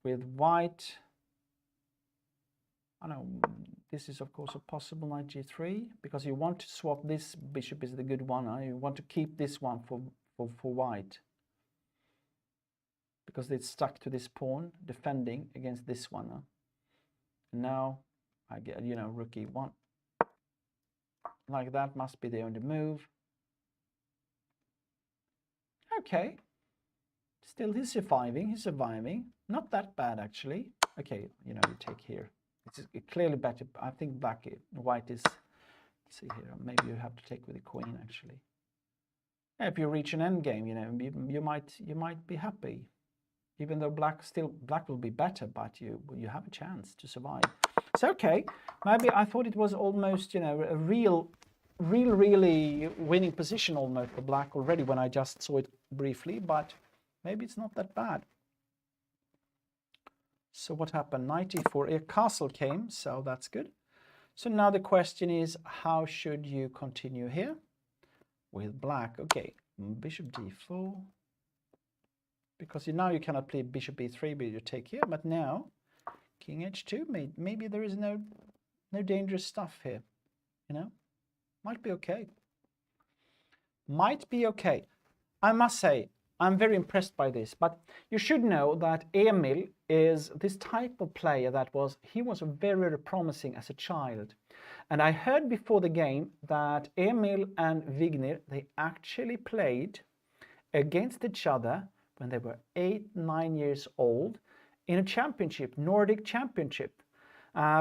with white? I know this is of course a possible knight g3 because you want to swap this bishop is the good one. You want to keep this one for white because it's stuck to this pawn defending against this one. Now I get, you know, rook e1 like that must be the only move. Okay, still he's surviving, not that bad actually. Okay, you know, you take here. It's clearly better. I think white is, let's see here, maybe you have to take with the queen actually. If you reach an end game, you know, you might be happy. Even though black will be better, but you have a chance to survive. So okay, maybe I thought it was almost, you know, a really winning position almost for black already when I just saw it briefly, but maybe it's not that bad. So what happened? Knight e4, a castle came, so that's good. So now the question is, how should you continue here with black? Okay, bishop d4, because now you cannot play bishop e3, but you take here. But now king h2, maybe there is no dangerous stuff here. You know, might be okay. Might be okay. I must say, I'm very impressed by this, but you should know that Emil is this type of player he was very, very promising as a child. And I heard before the game that Emil and Vignir, they actually played against each other when they were 8-9 years old in a championship, Nordic championship.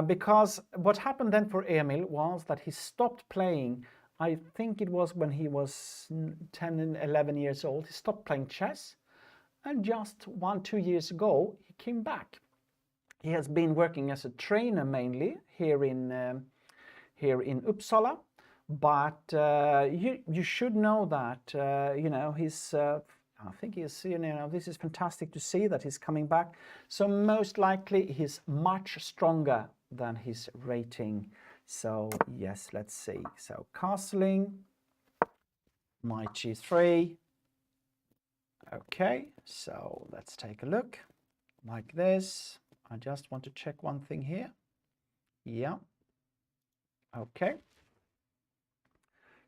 Because what happened then for Emil was that he stopped playing. I think it was when he was 10 and 11 years old. He stopped playing chess, and just 1-2 years ago he came back. He has been working as a trainer mainly here in Uppsala, but you should know that you know he's. I think he's, you know, this is fantastic to see that he's coming back. So most likely he's much stronger than his rating. So yes, let's see. So castling, knight g3. Okay, so let's take a look like this. I just want to check one thing here. Yeah. Okay.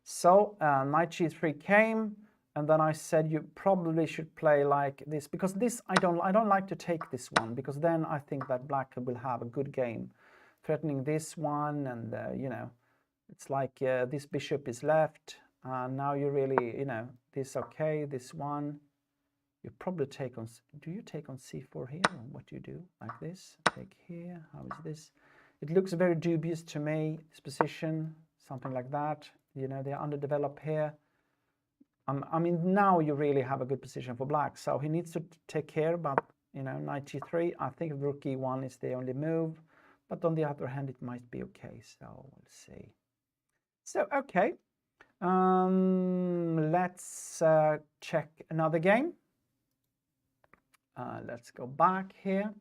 So knight g3 came, and then I said you probably should play like this, because this I don't like to take this one, because then I think that black will have a good game, threatening this one, and you know, it's like this bishop is left, and now you really, you know, this okay, this one. You probably take on. Do you take on c4 here, or what do you do? Like this? Take here. How is this? It looks very dubious to me. This position, something like that. You know, they're underdeveloped here. I mean, now you really have a good position for black. So he needs to take care about, you know, knight g3. I think rook e1 is the only move, but on the other hand, it might be okay. So we'll see. So okay, let's check another game. Let's go back here.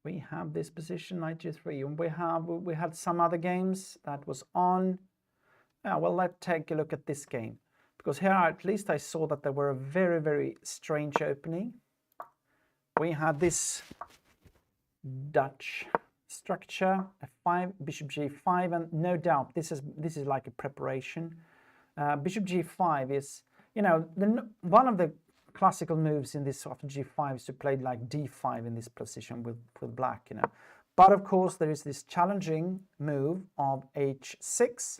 We have this position, knight g3, and we had some other games that was on. Well, let's take a look at this game, because here at least I saw that there were a very, very strange opening. We had this Dutch structure, f5, bishop g5, and no doubt this is like a preparation. Bishop g5 is, you know, one of the classical moves in this after g5 is to play like d5 in this position with black, you know. But of course there is this challenging move of h6,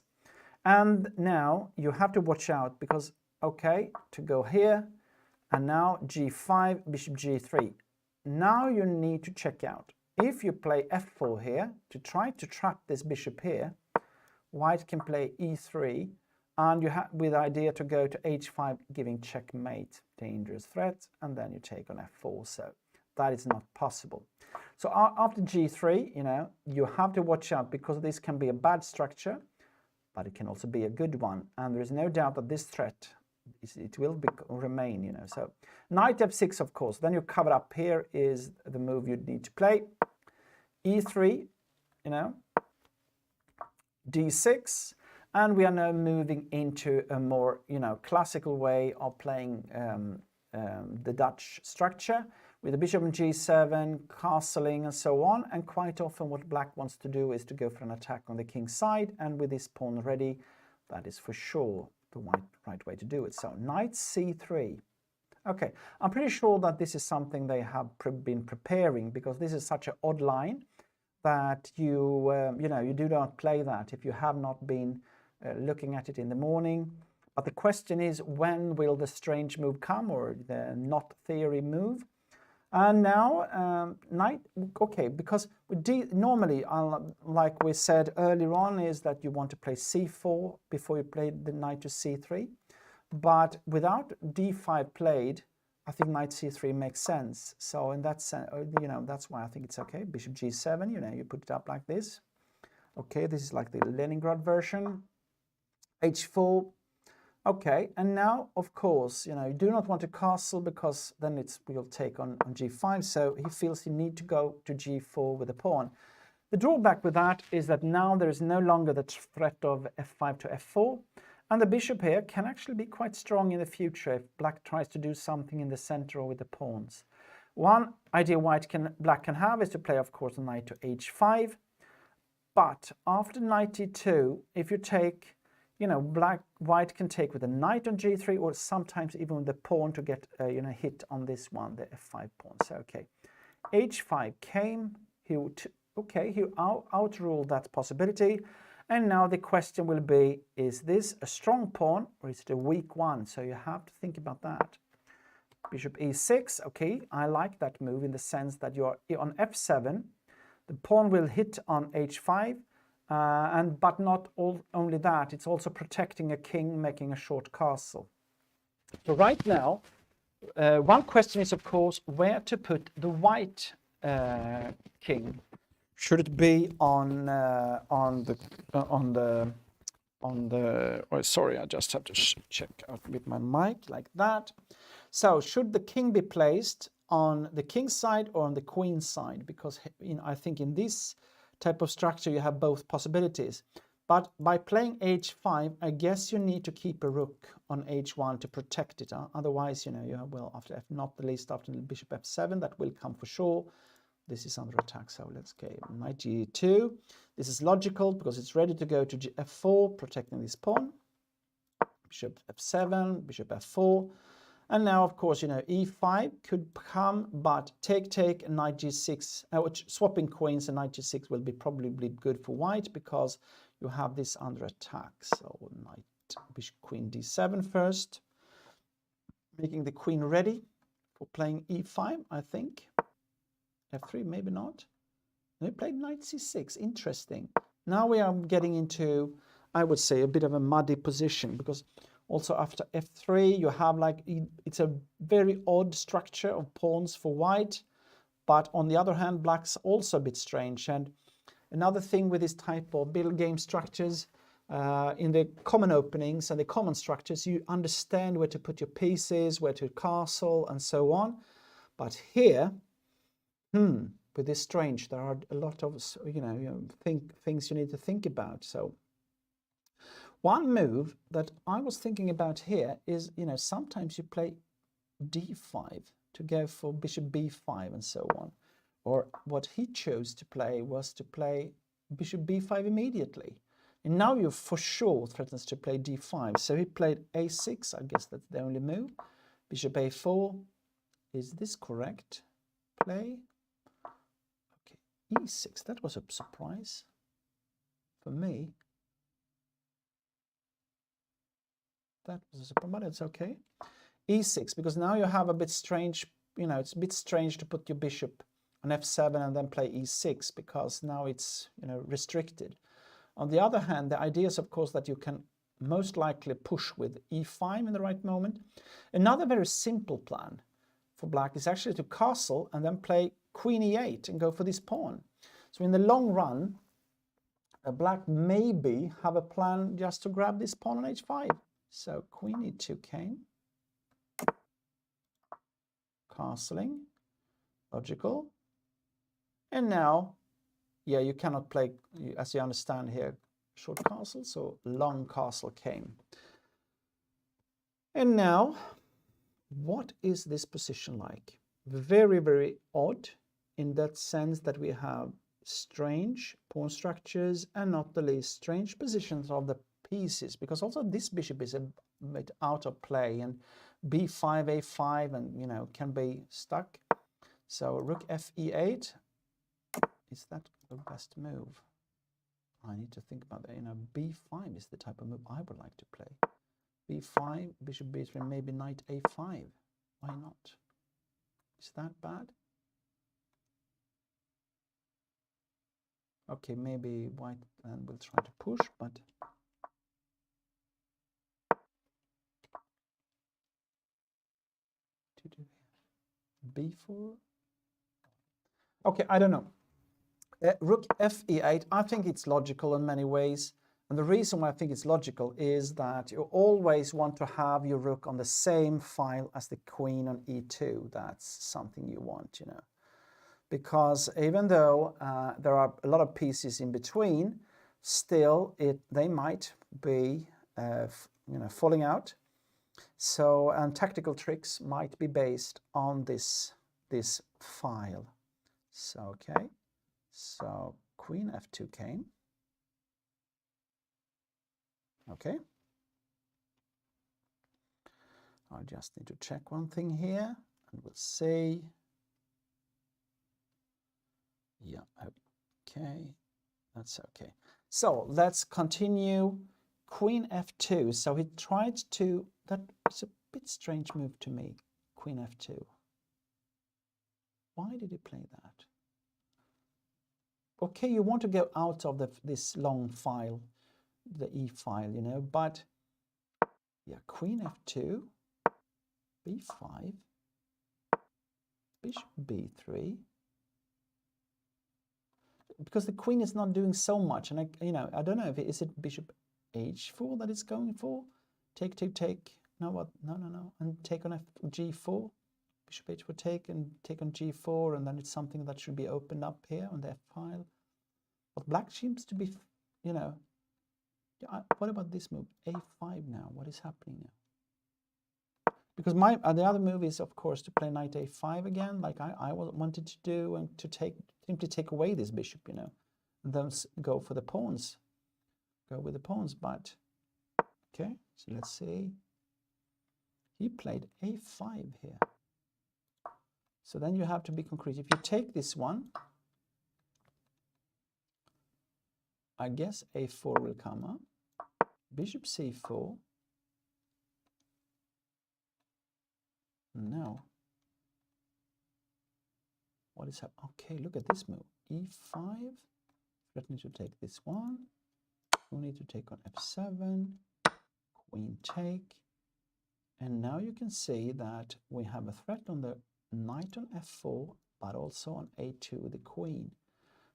and now you have to watch out, because okay, to go here, and now g5, bishop g3. Now you need to check out. If you play f4 here to try to trap this bishop here, white can play e3, and you have with the idea to go to h5, giving checkmate, dangerous threat, and then you take on f4. So that is not possible. So after g3, you know, you have to watch out, because this can be a bad structure, but it can also be a good one. And there is no doubt that this threat, it will remain, you know. So knight f6, of course, then you cover up here is the move you need to play. e3, you know, d6. And we are now moving into a more, you know, classical way of playing the Dutch structure, with the bishop on g7, castling, and so on. And quite often what black wants to do is to go for an attack on the king's side, and with this pawn ready, that is for sure the right way to do it. So knight c3. Okay, I'm pretty sure that this is something they have been preparing, because this is such an odd line that you know, you do not play that if you have not been looking at it in the morning. But the question is, when will the strange move come, or the not theory move? And now knight, okay, because normally, like we said earlier on, is that you want to play c4 before you play the knight to c3. But without d5 played, I think knight c3 makes sense. So in that sense, you know, that's why I think it's okay. Bishop g7, you know, you put it up like this. Okay, this is like the Leningrad version. h4. Okay, and now, of course, you know, you do not want to castle, because then we'll take on g5. So he feels he need to go to g4 with a pawn. The drawback with that is that now there is no longer the threat of f5 to f4. And the bishop here can actually be quite strong in the future if black tries to do something in the center or with the pawns. One idea black can have is to play, of course, a knight to h5. But after knight e2, if you take, you know, white can take with a knight on g3, or sometimes even with the pawn to get you know, hit on this one, the f5 pawn. So okay, h5 came. He outruled that possibility. And now the question will be, is this a strong pawn or is it a weak one? So you have to think about that. Bishop e6, okay, I like that move in the sense that you're on f7, the pawn will hit on h5, but not only that, it's also protecting a king, making a short castle. So right now, one question is, of course, where to put the white king. Should it be on the oh, sorry, I just have to check out with my mic like that. So should the king be placed on the king's side or on the queen's side? Because I think in this type of structure you have both possibilities. But by playing h5, I guess you need to keep a rook on h1 to protect it. Otherwise, you know, you have, well, after f, not the least after bishop f7, that will come for sure. This is under attack, so let's go knight g2. This is logical because it's ready to go to f4, protecting this pawn. Bishop f7, bishop f4. And now, of course, you know, e5 could come, but take, knight g6, swapping queens and knight g6 will be probably good for white because you have this under attack. So knight, bishop, queen d7 first, making the queen ready for playing e5, I think. f3, maybe not. They played knight c6, interesting. Now we are getting into, I would say, a bit of a muddy position because also after f3 you have like, it's a very odd structure of pawns for white, but on the other hand black's also a bit strange. And another thing with this type of build game structures, in the common openings and the common structures, you understand where to put your pieces, where to castle and so on. But here, with this strange, there are a lot of, you know, things you need to think about. So one move that I was thinking about here is, you know, sometimes you play d5 to go for bishop b5 and so on. Or what he chose to play was to play bishop b5 immediately. And now you for sure threatens to play d5. So he played a6, I guess that's the only move. Bishop a4, is this correct? Play. E6, that was a surprise for me. That was a surprise, but it's okay. E6, because now you have a bit strange, you know, it's a bit strange to put your bishop on f7 and then play e6 because now it's, you know, restricted. On the other hand, the idea is, of course, that you can most likely push with e5 in the right moment. Another very simple plan for black is actually to castle and then play queen e8 and go for this pawn. So in the long run, black maybe have a plan just to grab this pawn on h5. So queen e2 came. Castling. Logical. And now, yeah, you cannot play, as you understand here, short castle, so long castle came. And now, what is this position like? Very, very odd in that sense that we have strange pawn structures and not the least strange positions of the pieces, because also this bishop is a bit out of play and b5, a5, and, you know, can be stuck. So rook f e8, is that the best move? I need to think about that. You know, b5 is the type of move I would like to play. b5, bishop b3, maybe knight a5. Why not? Is that bad? Okay, maybe white then will try to push, but b4. Okay, I don't know. Rook f e8, I think it's logical in many ways. And the reason why I think it's logical is that you always want to have your rook on the same file as the queen on e2. That's something you want, you know. Because even though there are a lot of pieces in between, still they might be you know, falling out. So, and tactical tricks might be based on this file. So, okay. So queen f2 came. Okay. I just need to check one thing here, and we'll see. Yeah, okay, that's okay. So let's continue. Queen f2. So he tried to, that's a bit strange move to me, Queen f2. Why did he play that? Okay, you want to go out of this long file, the E file, you know, but yeah, Queen f2, b5, bishop b3. Because the queen is not doing so much, and I don't know if is it bishop h4 that it's going for. Take. No, what? No. And take on g4. Bishop h4 take, and take on g4, and then it's something that should be opened up here on the f file. But black seems to be, you know. Yeah, what about this move? a5 now. What is happening now? Because the other move is, of course, to play knight a5 again, like I wanted to do, and to simply take away this bishop, you know, and then go for the pawns. Go with the pawns, but okay, so let's see. He played a5 here. So then you have to be concrete. If you take this one, I guess a4 will come up. Bishop c4. No. What is happening? Okay, look at this move. e5. Threatening to take this one. We need to take on f7. Queen take. And now you can see that we have a threat on the knight on f4, but also on a2 with the queen.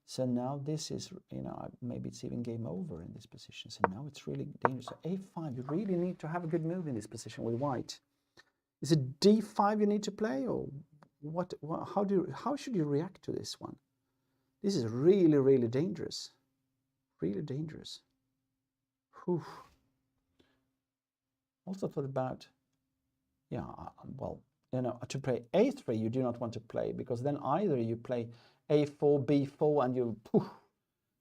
So now this is, you know, maybe it's even game over in this position. So now it's really dangerous. So a5, you really need to have a good move in this position with white. Is it d5 you need to play, or what how should you react to this one? This is really, really dangerous. Really dangerous. Whew. Also thought about, yeah, well, you know, to play a3 you do not want to play, because then either you play a4, b4, and you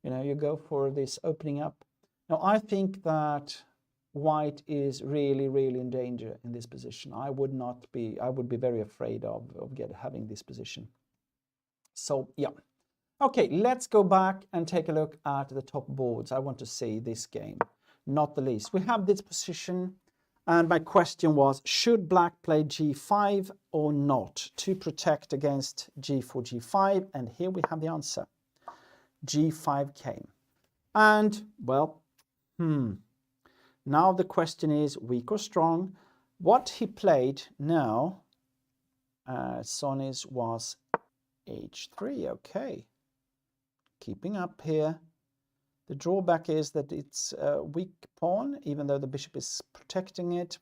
know, you go for this opening up. Now I think that white is really, really in danger in this position. I would be very afraid of having this position. So yeah. Okay, let's go back and take a look at the top boards. I want to see this game, not the least. We have this position, and my question was, should black play g5 or not to protect against g4, g5? And here we have the answer. g5 came. And, well, now the question is, weak or strong? What he played now, Sonny's, was h3, okay. Keeping up here. The drawback is that it's a weak pawn, even though the bishop is protecting it.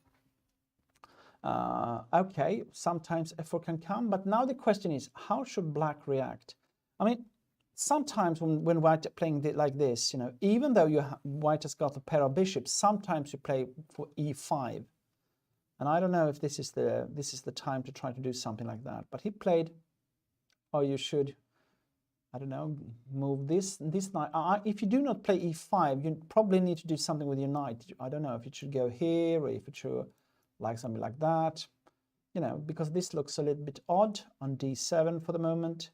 Okay, sometimes f4 can come, but now the question is, how should black react? I mean, sometimes when white are playing like this, you know, even though white has got a pair of bishops, sometimes you play for e5. And I don't know if this is the time to try to do something like that. But he played, or you should, I don't know, move this knight. If you do not play e5, you probably need to do something with your knight. I don't know if it should go here, or if it should like something like that. You know, because this looks a little bit odd on d7 for the moment.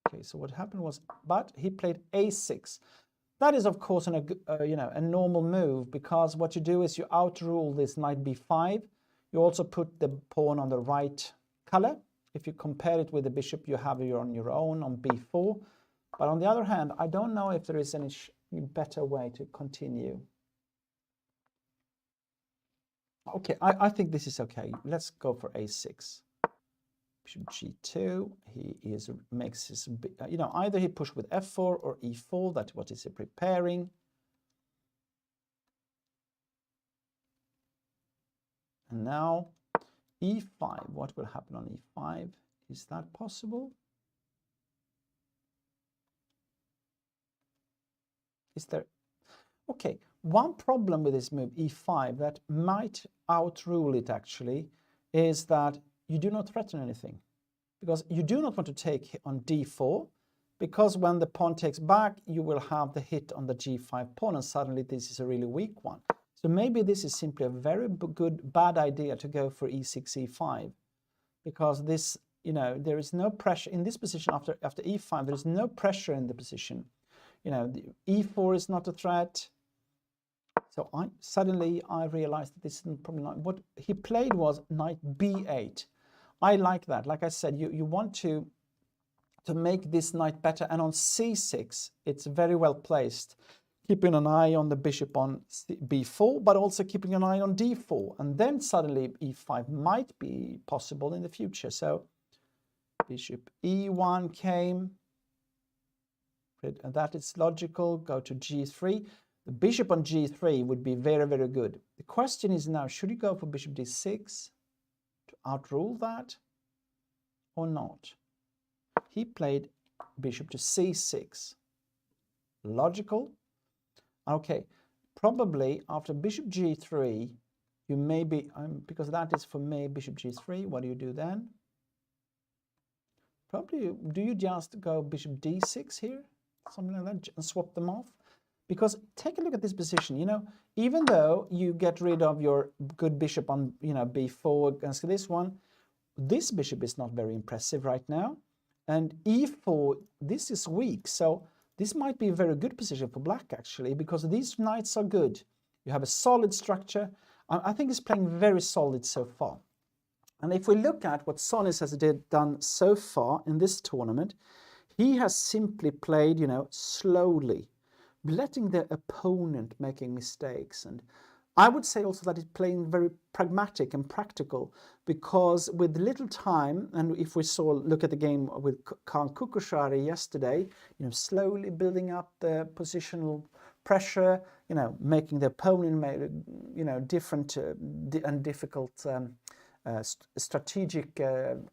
Okay, so what happened was, but he played a6. That is, of course, you know, a normal move, because what you do is you outrule this knight b5. You also put the pawn on the right color. If you compare it with the bishop you have on your own on b4. But on the other hand, I don't know if there is any better way to continue. Okay, I think this is okay. Let's go for a6. Bishop g2. He makes his, you know, either he pushed with f4 or e4. That's what is he preparing. And now e5. What will happen on e5? Is that possible? Is there? Okay, one problem with this move e5 that might outrule it actually is that you do not threaten anything, because you do not want to take on d4, because when the pawn takes back, you will have the hit on the g5 pawn, and suddenly this is a really weak one. So maybe this is simply a very bad idea to go for e6, e5, because this, you know, there is no pressure in this position after e5. There is no pressure in the position. You know, the e4 is not a threat. So suddenly I realized that this is probably not what he played. Was knight b8. I like that. Like I said, you want to make this knight better, and on c6 it's very well placed, keeping an eye on the bishop on b4, but also keeping an eye on d4, and then suddenly e5 might be possible in the future. So bishop e1 came, and that is logical. Go to g3. The bishop on g3 would be very, very good. The question is now, should you go for bishop d6 to outrule that or not? He played bishop to c6. Logical. Okay, probably after bishop g3, you may be, because that is for me, bishop g3, what do you do then? Probably, do you just go bishop d6 here? Something like that, and swap them off? Because take a look at this position, you know, even though you get rid of your good bishop on, you know, b4 against this one, this bishop is not very impressive right now. And e4, this is weak, so this might be a very good position for black, actually, because these knights are good. You have a solid structure. I think he's playing very solid so far. And if we look at what Sonis has done so far in this tournament, he has simply played, you know, slowly, letting the opponent making mistakes. And I would say also that he's playing very pragmatic and practical, because with little time, and if we look at the game with Kaan Kukushari yesterday, you know, slowly building up the positional pressure, you know, making the opponent, you know, different and difficult strategic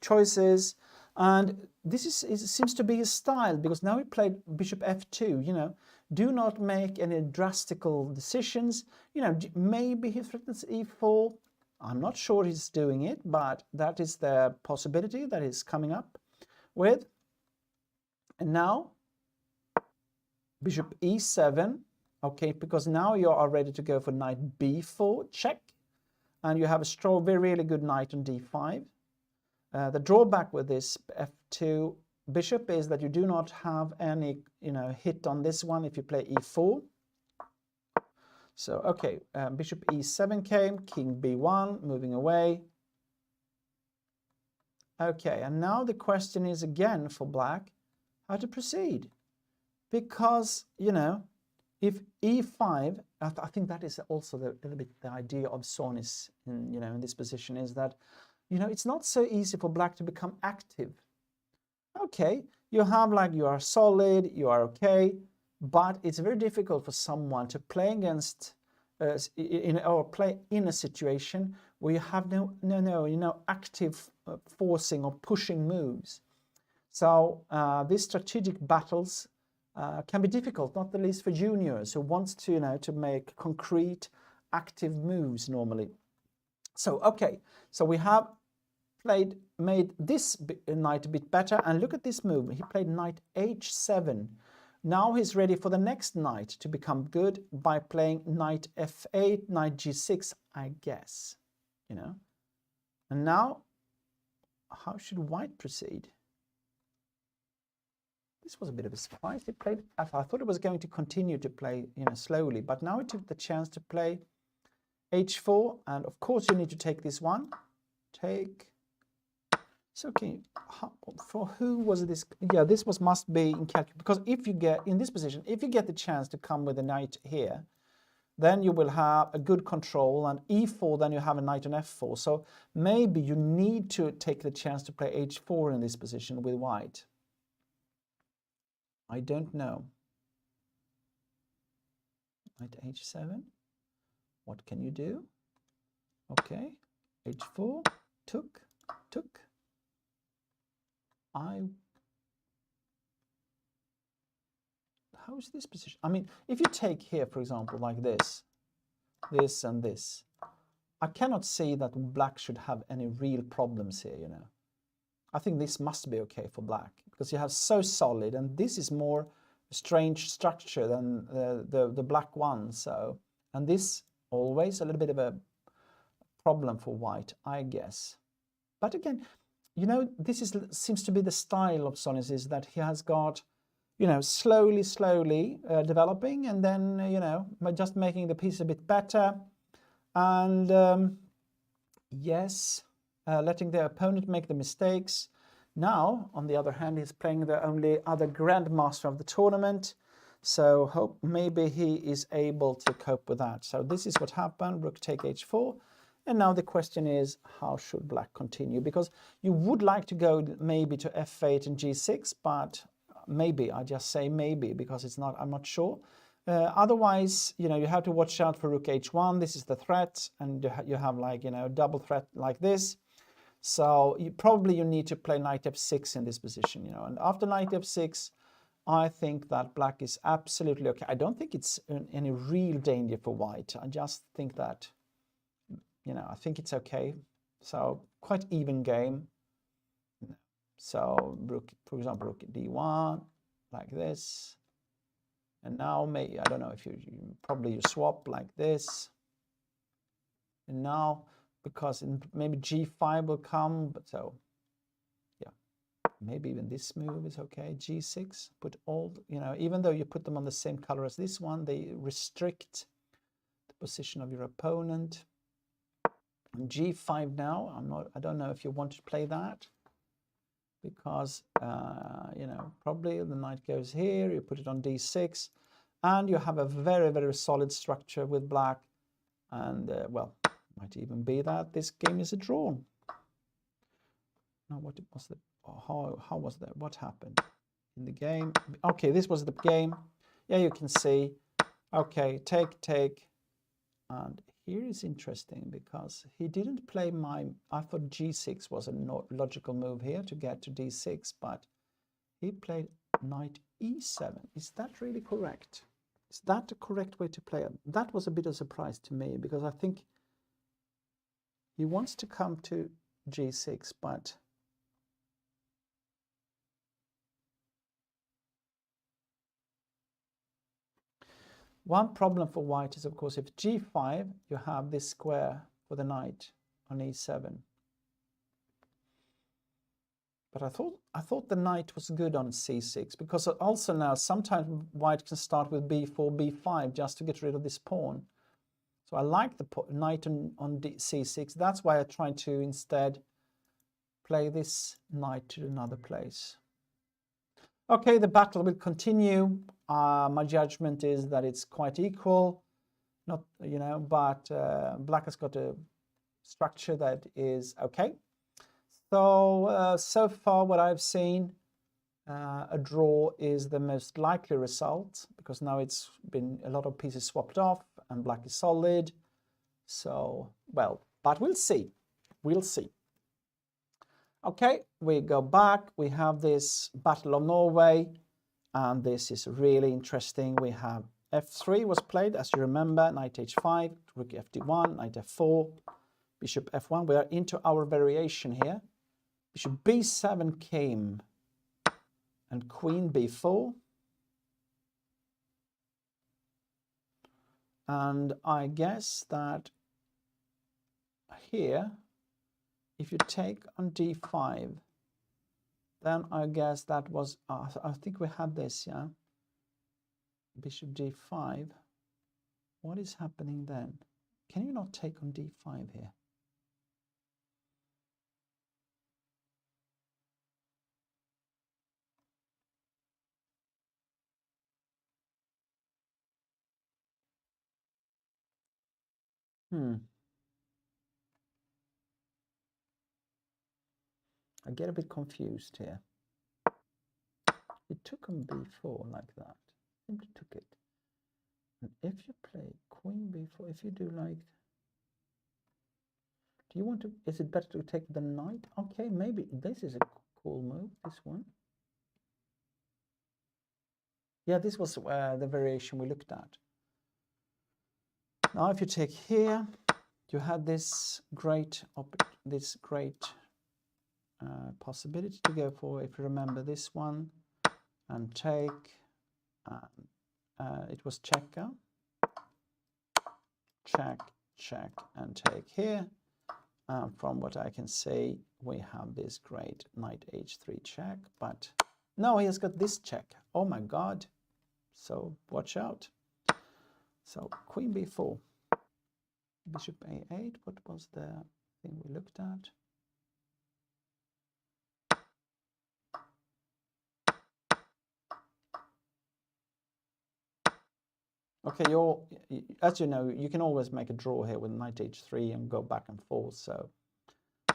choices. And this seems to be his style, because now he played bishop f2, you know, do not make any drastical decisions. You know, maybe he threatens e4. I'm not sure he's doing it, but that is the possibility that is coming up with. And now, bishop e7. Okay, because now you are ready to go for knight b4, check. And you have a strong, really good knight on d5. The drawback with this f2 bishop is that you do not have any, you know, hit on this one if you play e4. So, okay, bishop e7 came, king b1, moving away. Okay, and now the question is again for black, how to proceed. Because, you know, if e5, I think that is also a little bit the idea of Sonis in, you know, in this position, is that, you know, it's not so easy for black to become active. Okay, you have, like, you are solid, you are okay, but it's very difficult for someone to play against or play in a situation where you have no active forcing or pushing moves. So these strategic battles can be difficult, not the least for juniors who wants to, you know, to make concrete active moves normally. So okay, so we have made this knight a bit better, and look at this move. He played knight h7. Now he's ready for the next knight to become good by playing knight f8, knight g6, I guess, you know. And now, how should white proceed? This was a bit of a surprise. He played, I thought it was going to continue to play, you know, slowly, but now he took the chance to play h4, and of course you need to take this one. Take. So okay, for who was this? Yeah, this must be in calculus, because if you get in this position, if you get the chance to come with a knight here, then you will have a good control, and e4, then you have a knight on f4. So maybe you need to take the chance to play h4 in this position with white. I don't know. Knight h7. What can you do? Okay, h4, took. How is this position? I mean, if you take here, for example, like this and this, I cannot see that black should have any real problems here, you know. I think this must be okay for black. because you have so solid, and this is more strange structure than the black one. So, and this always a little bit of a problem for white, I guess. But again, you know, this seems to be the style of Sonis, is that he has got, you know, slowly developing, and then, you know, just making the piece a bit better, and yes, letting the opponent make the mistakes. Now, on the other hand, he's playing the only other Grandmaster of the tournament, so hope maybe he is able to cope with that. So this is what happened, rook take h4, and now the question is, how should black continue? Because you would like to go maybe to f8 and g6, but maybe, I just say maybe, because it's not, I'm not sure. Otherwise, you know, you have to watch out for rook h1, this is the threat, and you have like, you know, double threat like this. So you need to play knight f6 in this position, you know, and after knight f6, I think that black is absolutely okay. I don't think it's any real danger for white. I just think that, you know, I think it's okay. So quite even game. So rook, for example, rook d1 like this, and now maybe, I don't know if you probably swap like this, and now because maybe g5 will come, but so yeah, maybe even this move is okay. g6, put all, you know, even though you put them on the same color as this one, they restrict the position of your opponent. And g5 now, I don't know if you want to play that, because you know, probably the knight goes here, you put it on d6, and you have a very solid structure with black, and well, might even be that this game is a draw. Now, what was the, how was that, what happened in the game? Okay, this was the game. Yeah, you can see, okay, take, and here is interesting, because he didn't play I thought g6 was a logical move here to get to d6, but he played knight e7. Is that really correct? Is that the correct way to play it? That was a bit of a surprise to me, because I think he wants to come to g6, but one problem for white is, of course, if g5, you have this square for the knight on e7. But I thought the knight was good on c6, because also now sometimes white can start with b4, b5 just to get rid of this pawn. So I like the knight on c6. That's why I tried to instead play this knight to another place. Okay, the battle will continue. My judgment is that it's quite equal, not, you know, but black has got a structure that is okay. So so far what I've seen, a draw is the most likely result, because now it's been a lot of pieces swapped off and black is solid. So, well, but we'll see. We'll see. Okay, we go back. We have this Battle of Norway, and this is really interesting. We have f3 was played, as you remember, knight h5, rook fd1, knight f4, bishop f1. We are into our variation here. Bishop b7 came, and queen b4. And I guess that here, if you take on d5, then I guess that was, I think we had this, yeah? Bishop d5. What is happening then? Can you not take on d5 here? I get a bit confused here. It took on b4 like that. Simply took it. And if you play queen b4, if you do like, do you want to, is it better to take the knight? Okay, maybe this is a cool move, this one. Yeah, this was the variation we looked at. Now if you take here, you had this great possibility to go for, if you remember this one, and take, it was checker, check, check, and take here. From what I can see, we have this great knight h3 check, but no, he has got this check. Oh my god. So watch out. So queen b4, bishop a8. What was the thing we looked at? Okay, as you know, you can always make a draw here with knight h3 and go back and forth. So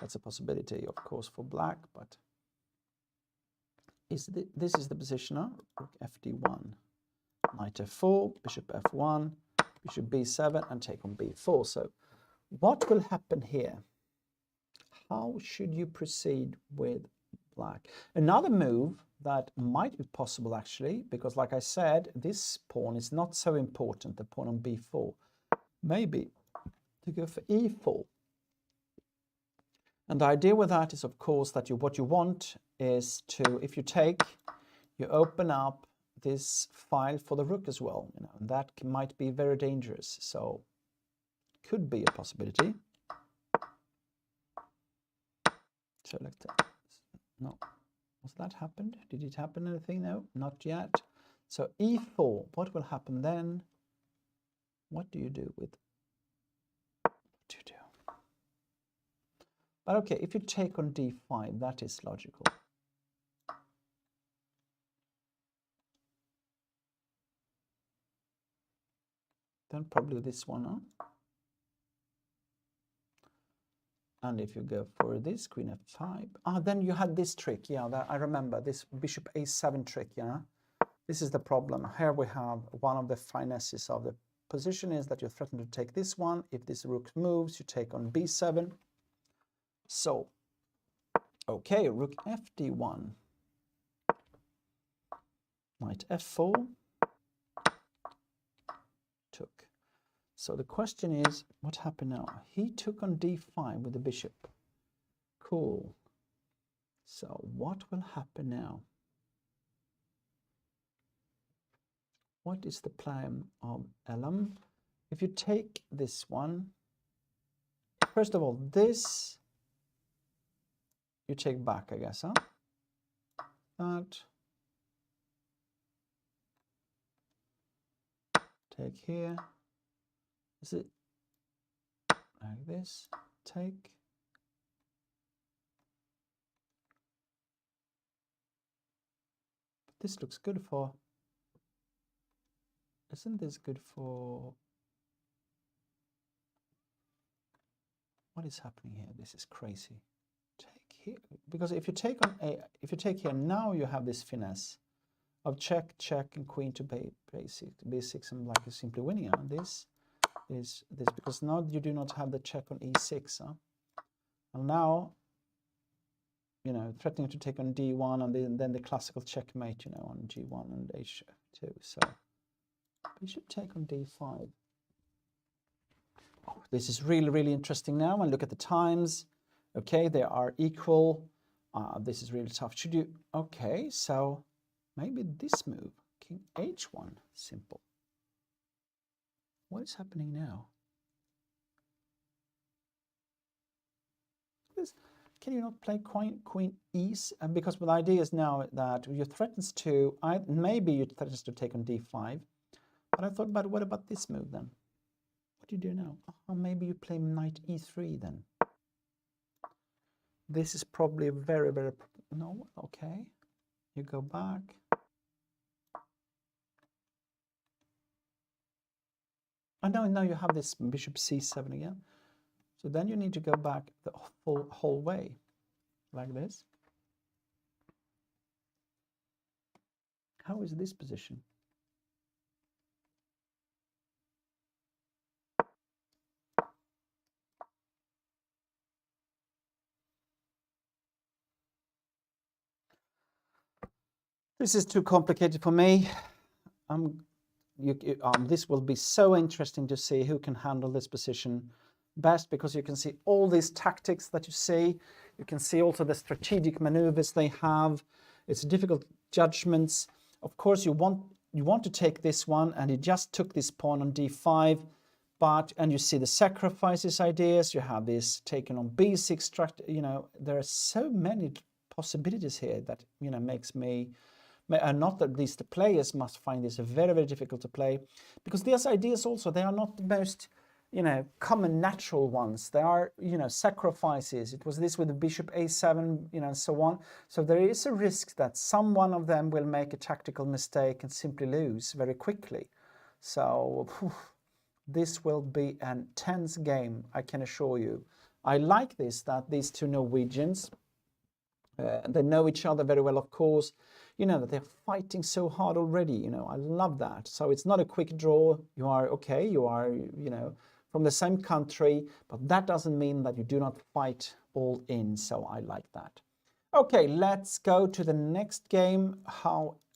that's a possibility, of course, for black. But this is the position now. Rook fd1, knight f4, bishop f1, bishop b7, and take on b4. So what will happen here? How should you proceed with black? Another move that might be possible, actually, because like I said, this pawn is not so important, the pawn on b4. Maybe to go for e4. And the idea with that is, of course, that what you want is to, if you take, you open up this file for the rook as well, you know, and that might be very dangerous. So could be a possibility. So let's no. Was that happened? Did it happen anything? No, not yet. So e4, what will happen then? What do you do with? What do you do? But okay, if you take on d5, that is logical. Then probably this one, huh? And if you go for this, queen f5, then you had this trick. Yeah, I remember this bishop a7 trick. Yeah, this is the problem. Here we have one of the finesses of the position is that you threaten to take this one. If this rook moves, you take on b7. So, okay, rook fd1, knight f4, took. So the question is, what happened now? He took on d5 with the bishop. Cool. So what will happen now? What is the plan of Elam? If you take this one, first of all, this you take back, I guess, huh? That. Take here. Is it like this? Take. This looks good for. Isn't this good for? What is happening here? This is crazy. Take here, because if you take on if you take here now, you have this finesse of check, check, and queen to b6, and black is simply winning. This is this because now you do not have the check on e6, huh? And now, you know, threatening to take on d1, and then the classical checkmate, you know, on g1 and h2. So bishop take on d5. Oh, this is really, really interesting now. And look at the times. Okay, they are equal. This is really tough. Should you? Okay, so maybe this move, king h1, simple. What is happening now? Can you not play queen e? Because the idea is now that you threatens to, maybe you threatens to take on d5. But I thought, but what about this move then? What do you do now? Oh, maybe you play knight e3 then. This is probably very, very, no, okay. You go back. And now you have this bishop c7 again. So then you need to go back the whole way, like this. How is this position? This is too complicated for me. This will be so interesting to see who can handle this position best, because you can see all these tactics that you see. You can see also the strategic maneuvers they have. It's difficult judgments. Of course, you want to take this one, and he just took this pawn on d5. And you see the sacrifices ideas. You have this taken on b6. You know, there are so many possibilities here that, you know, makes me, not that least the players must find this very, very difficult to play, because these ideas also, they are not the most, you know, common natural ones. They are, you know, sacrifices. It was this with the bishop a7, you know, and so on. So there is a risk that some one of them will make a tactical mistake and simply lose very quickly. So this will be an tense game, I can assure you. I like this, that these two Norwegians, they know each other very well, of course. You know, that they're fighting so hard already, you know, I love that. So it's not a quick draw. You are, okay, you are, you know, from the same country, but that doesn't mean that you do not fight all in. So I like that. Okay, let's go to the next game.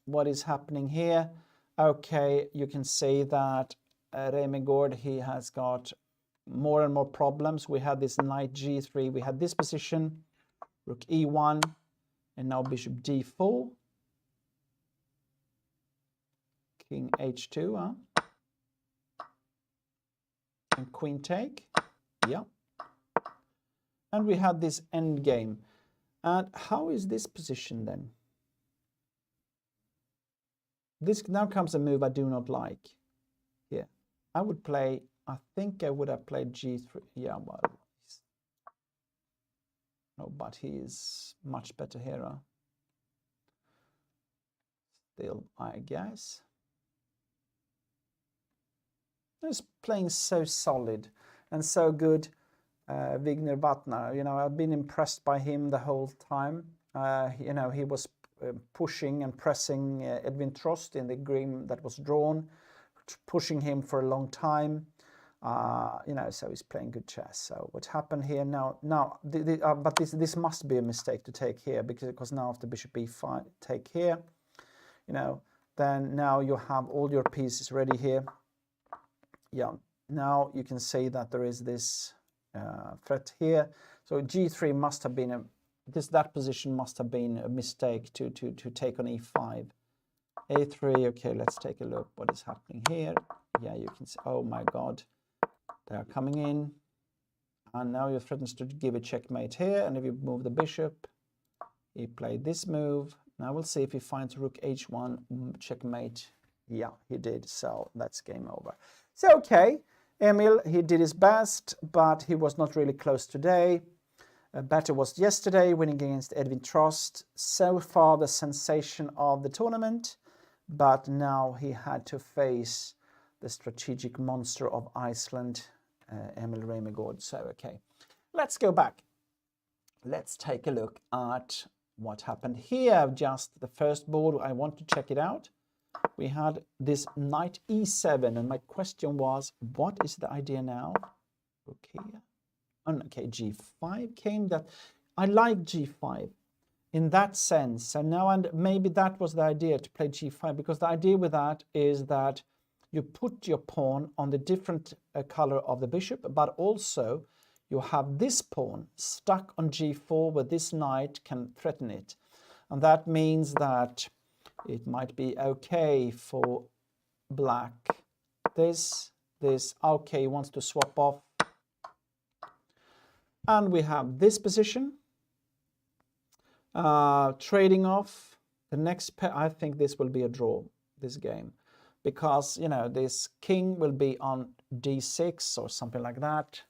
What is happening here? Okay, you can see that Remegård, he has got more and more problems. We had this knight g3, we had this position, rook e1, and now bishop d4, king h2, and queen take, yeah. And we had this end game. And how is this position then? This now comes a move I do not like here. I would play, I think I would have played g3, yeah, well, no, but he is much better here. Still, I guess. He's playing so solid and so good, Vigner Vatnar. You know, I've been impressed by him the whole time. You know, he was pushing and pressing Edwin Trost in the game that was drawn, pushing him for a long time. You know, so he's playing good chess. So what happened here now? But this must be a mistake to take here, because now after bishop e5 take here, you know, then now you have all your pieces ready here. Yeah, now you can see that there is this threat here. So g3 must have been that position must have been a mistake to take on e5. a3, okay, let's take a look what is happening here. Yeah, you can see, oh my god, they are coming in, and now you threatens to give a checkmate here, and if you move the bishop, he played this move. Now we'll see if he finds rook h1 checkmate. Yeah, he did, so that's game over. So okay, Emil, he did his best, but he was not really close today. Better was yesterday, winning against Edwin Trost. So far the sensation of the tournament, but now he had to face the strategic monster of Iceland, Emil Remegård. So okay, let's go back. Let's take a look at what happened here. Just the first board, I want to check it out. We had this knight e7, and my question was, what is the idea now? Okay, okay, g5 came. That I like g5 in that sense, and now, and maybe that was the idea, to play g5, because the idea with that is that you put your pawn on the different color of the bishop, but also you have this pawn stuck on g4 where this knight can threaten it, and that means that it might be okay for black. This, okay, wants to swap off. And we have this position. Trading off. The next pair, I think this will be a draw, this game. Because, you know, this king will be on d6 or something like that.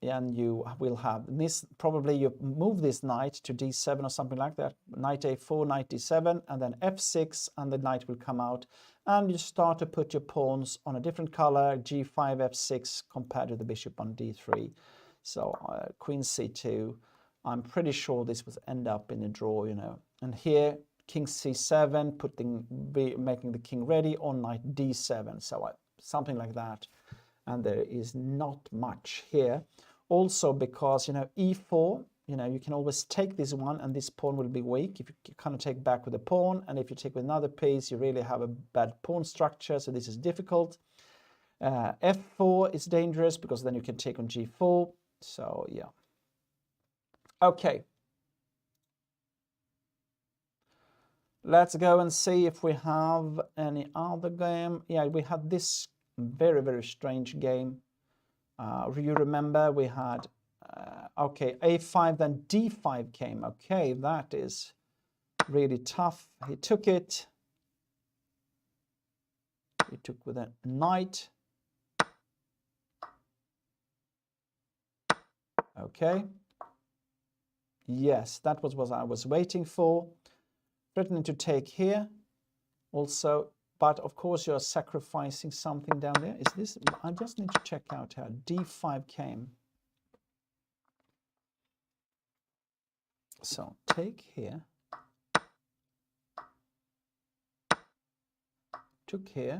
And you will have this, probably you move this knight to d7 or something like that. Knight a4, knight d7, and then f6, and the knight will come out. And you start to put your pawns on a different color, g5, f6, compared to the bishop on d3. So queen c2, I'm pretty sure this will end up in a draw, you know. And here, king c7, making the king ready, on knight d7. So something like that. And there is not much here. Also because, you know, e4, you know, you can always take this one and this pawn will be weak if you kind of take back with a pawn. And if you take with another piece, you really have a bad pawn structure. So this is difficult. F4 is dangerous because then you can take on g4. So yeah, Okay. Let's go and see if we have any other game. Yeah, we had this very, very strange game. You remember we had, okay, A5, then D5 came. Okay, that is really tough. He took it. He took with a knight. Okay. Yes, that was what I was waiting for. Threatening to take here. Also, but of course you're sacrificing something down there. Is this, I just need to check out how D5 came. So take here. Took here.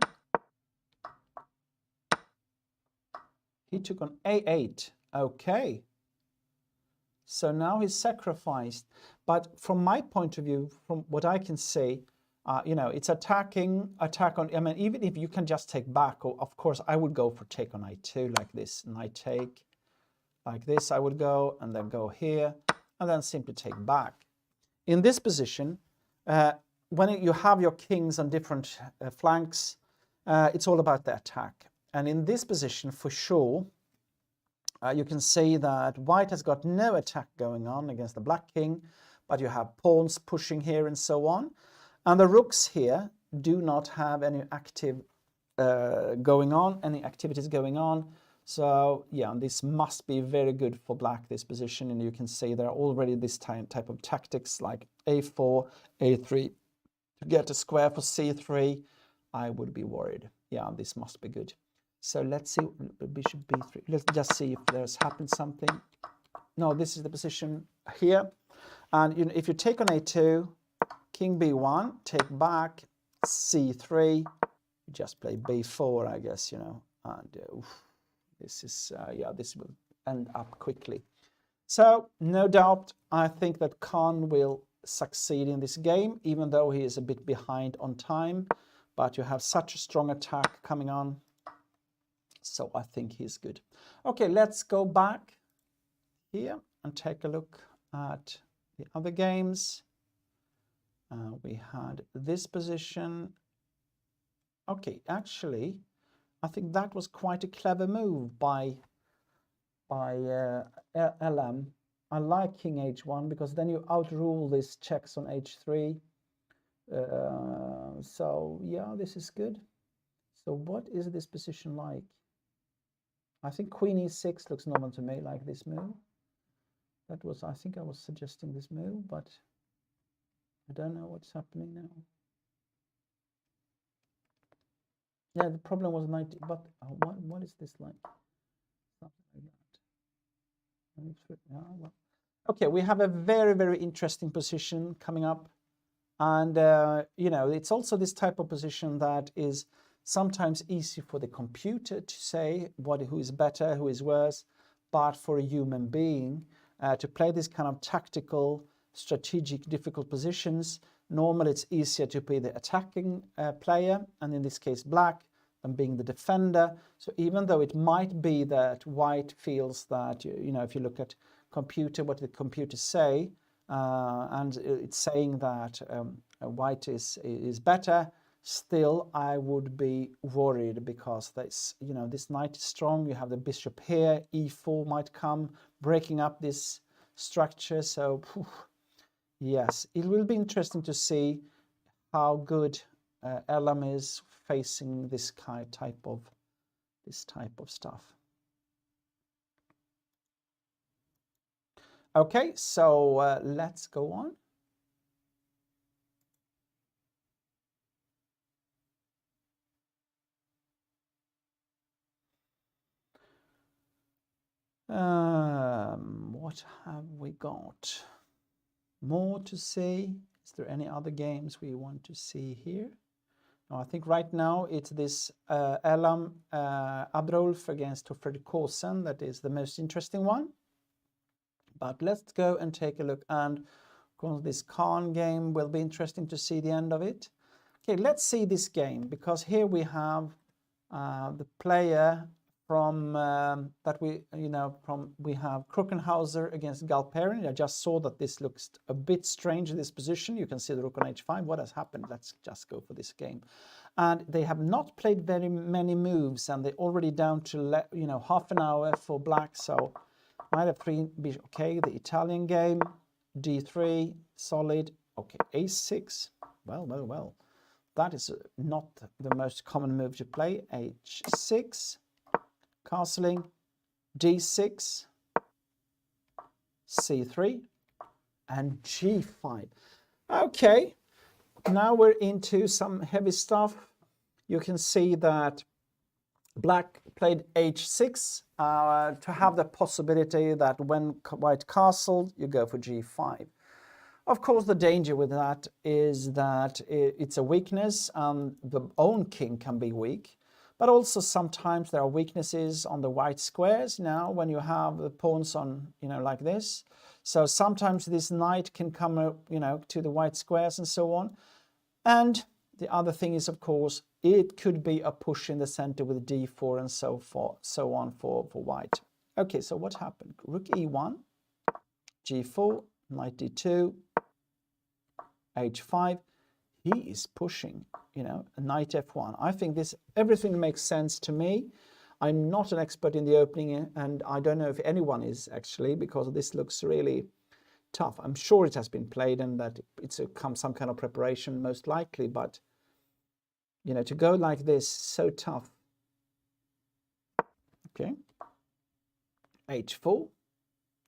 He took on A8. Okay. So now he's sacrificed. But from my point of view, from what I can see, you know, it's attack on, I mean, even if you can just take back, or of course I would go for take on I2 like this, knight take, like this I would go, and then go here, and then simply take back. In this position, when you have your kings on different flanks, it's all about the attack. And in this position, for sure, you can see that white has got no attack going on against the black king, but you have pawns pushing here and so on. And the rooks here do not have any active going on, any activities going on. So yeah, this must be very good for black, this position. And you can see there are already this type of tactics like A4, A3 to get a square for C3. I would be worried. Yeah, this must be good. So let's see, bishop B3. Let's just see if there's happened something. No, this is the position here. And you know, if you take on A2, king B1, take back, C3, you just play B4, I guess, you know. And this is, yeah, this will end up quickly. So, no doubt, I think that Khan will succeed in this game, even though he is a bit behind on time. But you have such a strong attack coming on. So I think he's good. Okay, let's go back here and take a look at the other games. We had this position. Okay, actually, I think that was quite a clever move by LM. I like king h1 because then you outrule these checks on h3. So yeah, this is good. So what is this position like? I think queen e6 looks normal to me, like this move. That was, I think I was suggesting this move, but I don't know what's happening now. Yeah, the problem was 90, but what is this like? Something like that. Yeah, well. Okay, we have a very, very interesting position coming up. And, you know, it's also this type of position that is sometimes easy for the computer to say who is better, who is worse, but for a human being to play this kind of tactical, strategic, difficult positions, normally it's easier to be the attacking player, and in this case black, than being the defender. So even though it might be that white feels that, you know, if you look at computer, what the computers say, and it's saying that white is better, still I would be worried because this, you know, this knight is strong. You have the bishop here, e4 might come, breaking up this structure. So yes, it will be interesting to see how good LM is facing this type of stuff. Okay, so let's go on. What have we got? More to see? Is there any other games we want to see here? No, I think right now it's this Elam Abdulf against Fredrik Kåsen that is the most interesting one. But let's go and take a look. And of course, this Khan game will be interesting to see the end of it. Okay, let's see this game, because here we have the player from that we have Kruckenhauser against Galperin. I just saw that this looks a bit strange in this position. You can see the rook on h5. What has happened? Let's just go for this game. And they have not played very many moves, and they're already down to half an hour for black. So knight f3, bishop. Okay, the Italian game, d3, solid. Okay, a6. Well. That is not the most common move to play. h6, castling, d6, c3, and g5. Okay, now we're into some heavy stuff. You can see that black played h6 to have the possibility that when white castled, you go for g5. Of course, the danger with that is that it's a weakness, and the own king can be weak. But also sometimes there are weaknesses on the white squares now when you have the pawns on, like this. So sometimes this knight can come, to the white squares and so on. And the other thing is, of course, it could be a push in the center with d4 and so on for white. Okay, so what happened? Rook e1, g4, knight d2, h5. He is pushing, knight f1. I think everything makes sense to me. I'm not an expert in the opening, and I don't know if anyone is actually, because this looks really tough. I'm sure it has been played and that it's some kind of preparation most likely, but to go like this, so tough. Okay, h4.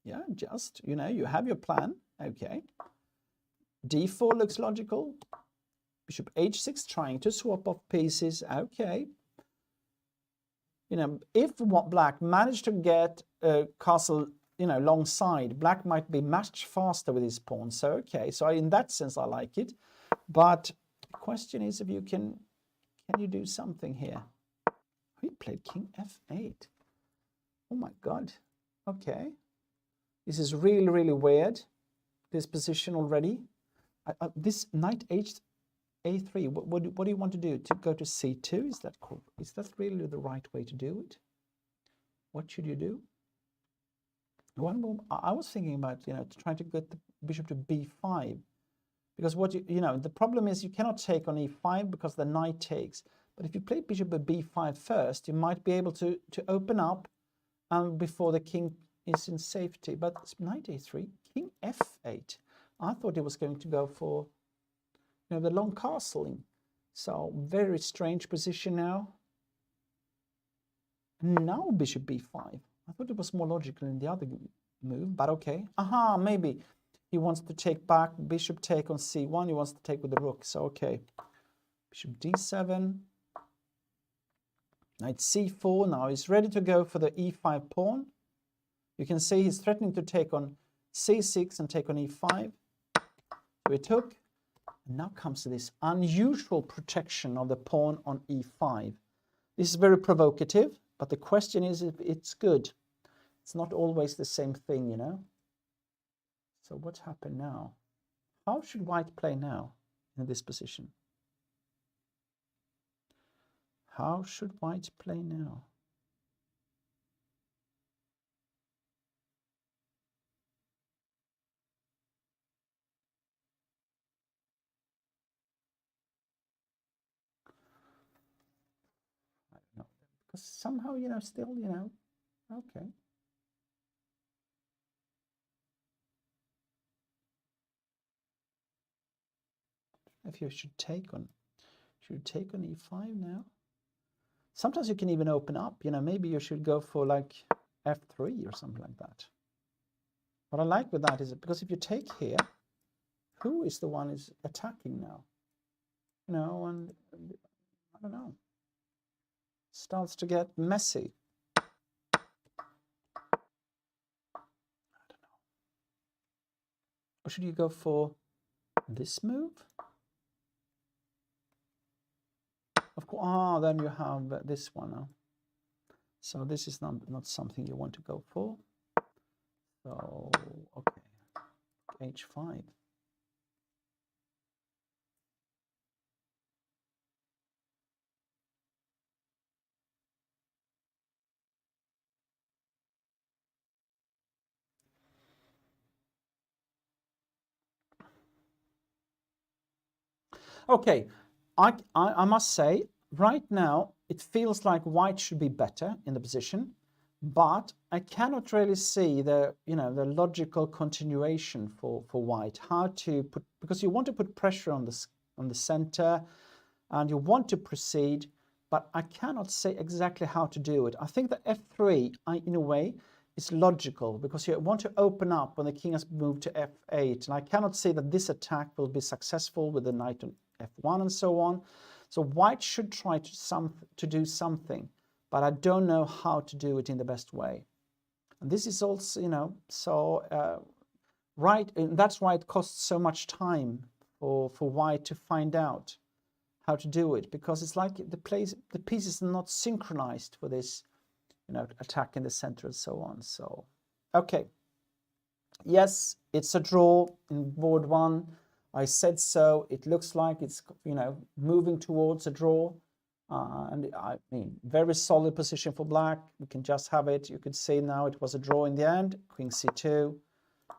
Yeah, just you have your plan. Okay, d4 looks logical. Bishop h6, trying to swap off pieces. Okay. If black managed to get a castle, long side, black might be much faster with his pawn. So, okay. So in that sense, I like it. But the question is if you can you do something here? He played king f8. Oh my God. Okay. This is really, really weird. This position already. This knight a3, what do you want to do? To go to c2? Is that really the right way to do it? What should you do? I was thinking about to try to get the bishop to b5, because the problem is you cannot take on e5 because the knight takes. But if you play bishop at b5 first, you might be able to open up before the king is in safety. But it's knight a3, king f8. I thought it was going to go for the long castling. So very strange position now. Now bishop b5. I thought it was more logical in the other move, but okay. Aha, maybe he wants to take back, bishop take on c1. He wants to take with the rook. So okay, bishop d7, knight c4. Now he's ready to go for the e5 pawn. You can see he's threatening to take on c6 and take on e5. So he took. And now comes this unusual protection of the pawn on e5. This is very provocative, but the question is if it's good. It's not always the same thing, So what happened now? How should white play now in this position? How should white play now? Because somehow, still, okay. If you should take on e5 now. Sometimes you can even open up, maybe you should go for like f3 or something like that. What I like with that is because if you take here, who is the one is attacking now? And I don't know. Starts to get messy. I don't know. Or should you go for this move? Of course, then you have this one. So this is not something you want to go for. So, okay, h5. Okay, I must say, right now, it feels like white should be better in the position, but I cannot really see the, the logical continuation for white. How to put, because you want to put pressure on the center, and you want to proceed, but I cannot say exactly how to do it. I think the f3, in a way, is logical, because you want to open up when the king has moved to f8, and I cannot see that this attack will be successful with the knight on f1 and so on. So white should try to do something, but I don't know how to do it in the best way. And this is also, right, and that's why it costs so much time for white to find out how to do it, because it's like the pieces are not synchronized for this, attack in the center and so on. So, okay. Yes, it's a draw in board 1. I said so. It looks like it's, moving towards a draw. And I mean, very solid position for black. We can just have it. You could see now it was a draw in the end. Queen c2,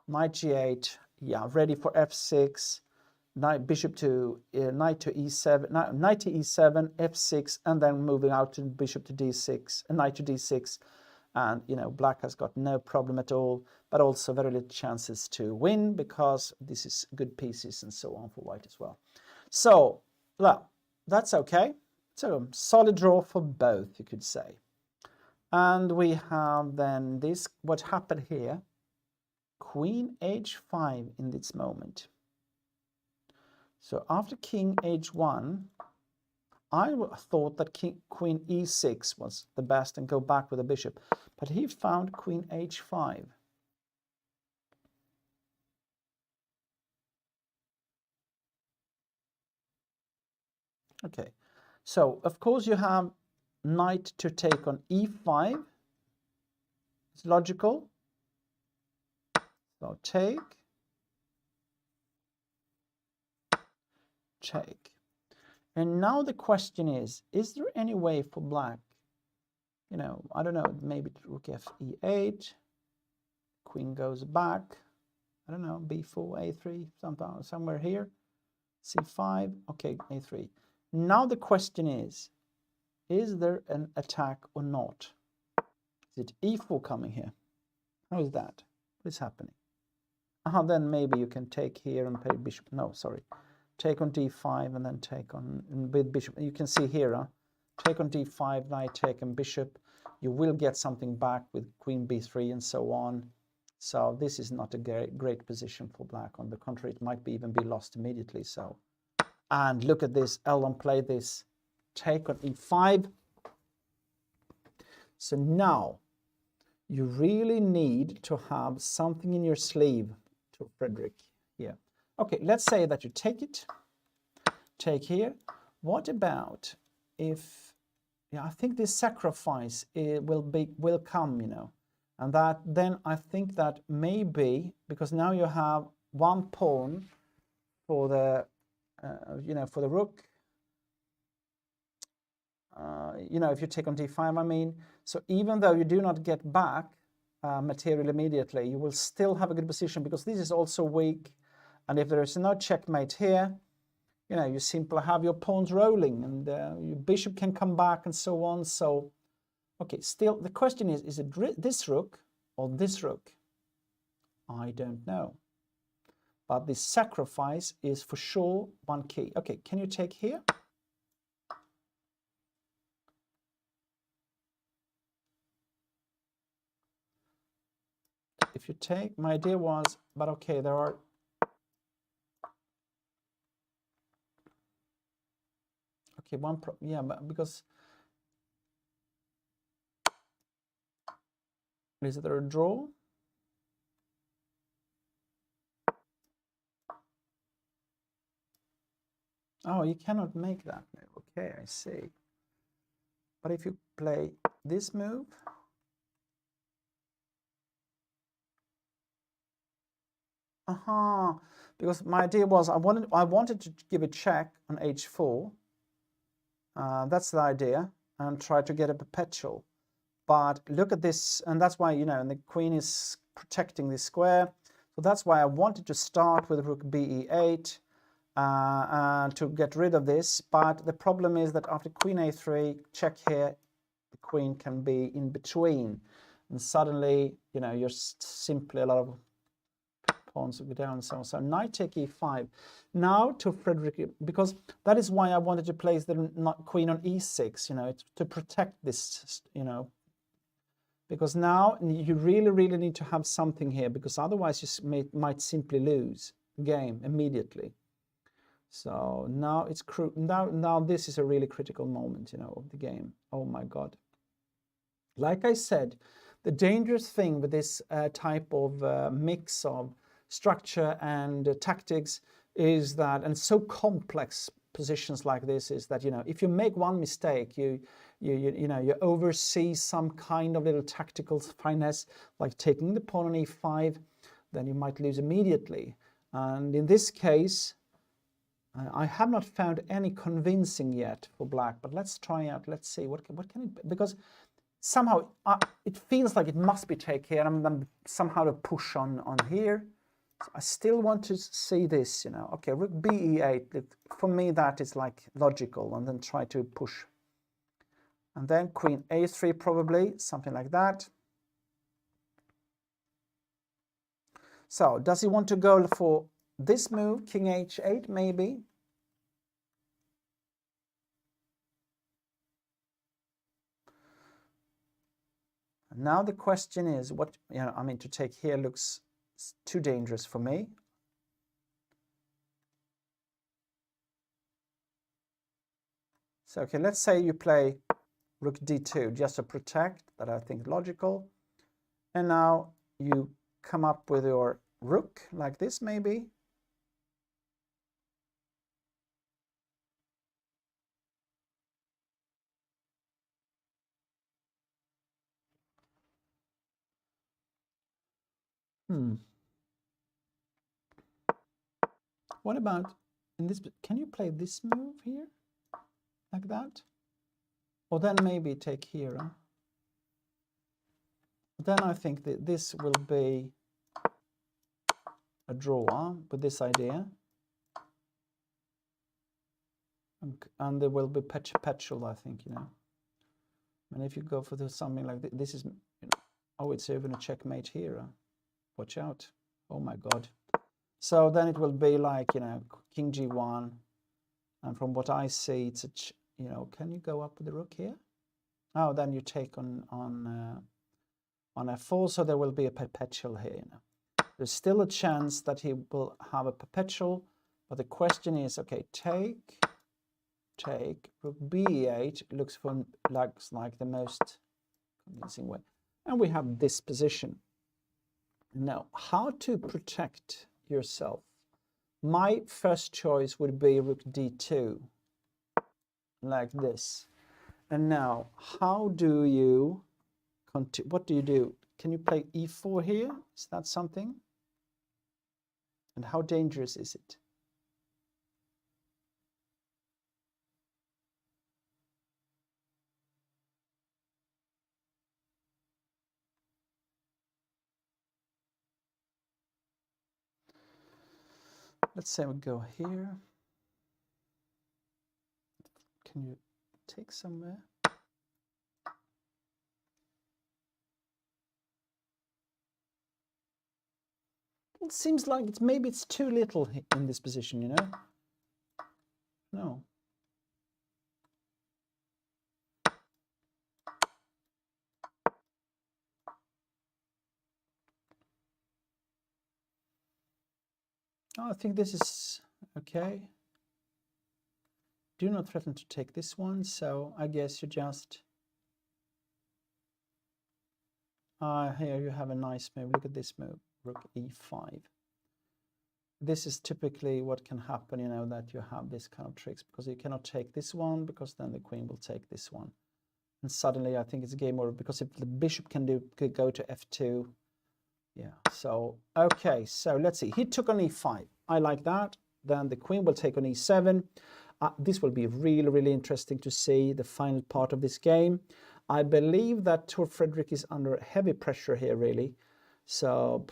knight g8. Yeah, ready for f6. Knight to e7, knight to e7, f6, and then moving out to bishop to d6, and knight to d6. And, black has got no problem at all, but also very little chances to win, because this is good pieces and so on for white as well. So, well, that's okay. So, a solid draw for both, you could say. And we have then this, what happened here, queen h5 in this moment. So after king h1, I thought that queen e6 was the best and go back with the bishop, but he found queen h5. Okay, so of course you have knight to take on e5. It's logical. So take. And now the question is there any way for black, I don't know, maybe rook f e8, queen goes back, I don't know, b4, a3, somewhere here, c5, okay, a3. Now the question is there an attack or not? Is it e4 coming here? How is that? What is happening? Then maybe you can take here and play bishop, no, sorry. Take on d5 and then take on with bishop. You can see here, take on d5, knight take on bishop. You will get something back with queen b3 and so on. So this is not a great position for black. On the contrary, it might even be lost immediately. So, and look at this, Elon played this, take on e5. So now you really need to have something in your sleeve to Frederick here. Okay, let's say that you take it, take here. What about if, I think this sacrifice will come, and that then I think that maybe, because now you have one pawn for the, for the rook, if you take on d5, I mean, so even though you do not get back material immediately, you will still have a good position, because this is also weak. And if there is no checkmate here, you simply have your pawns rolling, and your bishop can come back and so on. So, okay, still the question is it this rook or this rook? I don't know. But this sacrifice is for sure one key. Okay, can you take here? If you take, my idea was, but okay, there are, okay, but because, is there a draw? Oh, you cannot make that move. Okay, I see. But if you play this move, because my idea was I wanted to give a check on h4. That's the idea, and try to get a perpetual. But look at this, and that's why, and the queen is protecting this square. So that's why I wanted to start with rook be8, to get rid of this. But the problem is that after queen a3, check here, the queen can be in between. And suddenly, you know, you're simply a lot of pawns go down. So knight take e5. Now to Frederick, because that is why I wanted to place the queen on e6, you know, to protect this, you know, because now you really need to have something here, because otherwise you might simply lose the game immediately. So now it's now this is a really critical moment, you know, of the game. Oh my God. Like I said, the dangerous thing with this type of mix of structure and tactics is that, and so complex positions like this, is that, you know, if you make one mistake, you oversee some kind of little tactical finesse, like taking the pawn on e5, then you might lose immediately. And in this case, I have not found any convincing yet for black, but let's try out. Let's see what can it, because somehow it feels like it must be take here, and then somehow to push on here. So I still want to see this, you know. Okay, rook b e8. For me, that is like logical, and then try to push. And then queen a3 probably, something like that. So does he want to go for this move, king h8 maybe? Now the question is, what, you know, I mean, to take here looks too dangerous for me. So okay, let's say you play rook d2 just to protect, that I think logical. And now you come up with your rook like this maybe. What about in this? Can you play this move here like that? Or then maybe take here. Huh? Then I think that this will be a draw with this idea. And there will be perpetual, I think, you know. And if you go for something like this is, you know, oh, it's even a checkmate here. Huh? Watch out. Oh my God. So then it will be like, you know, king g1. And from what I see, it's a, you know, can you go up with the rook here? Oh, then you take on f4, so there will be a perpetual here, you know. There's still a chance that he will have a perpetual, but the question is, okay, take, rook b8 looks like the most convincing way. And we have this position. Now, how to protect yourself? My first choice would be rook d2, like this. And now, how do you continue? What do you do? Can you play e4 here? Is that something? And how dangerous is it? Let's say we go here. Can you take somewhere? It seems like maybe it's too little in this position, you know? No. Oh, I think this is okay. Do not threaten to take this one, so I guess you just... here you have a nice move. Look at this move, rook e5. This is typically what can happen, you know, that you have this kind of tricks, because you cannot take this one, because then the queen will take this one. And suddenly I think it's a game over, because if the bishop could go to f2. Yeah, so, okay, so let's see. He took on e5. I like that. Then the queen will take on e7. This will be really interesting to see the final part of this game. I believe that Tor Frederick is under heavy pressure here, really. So,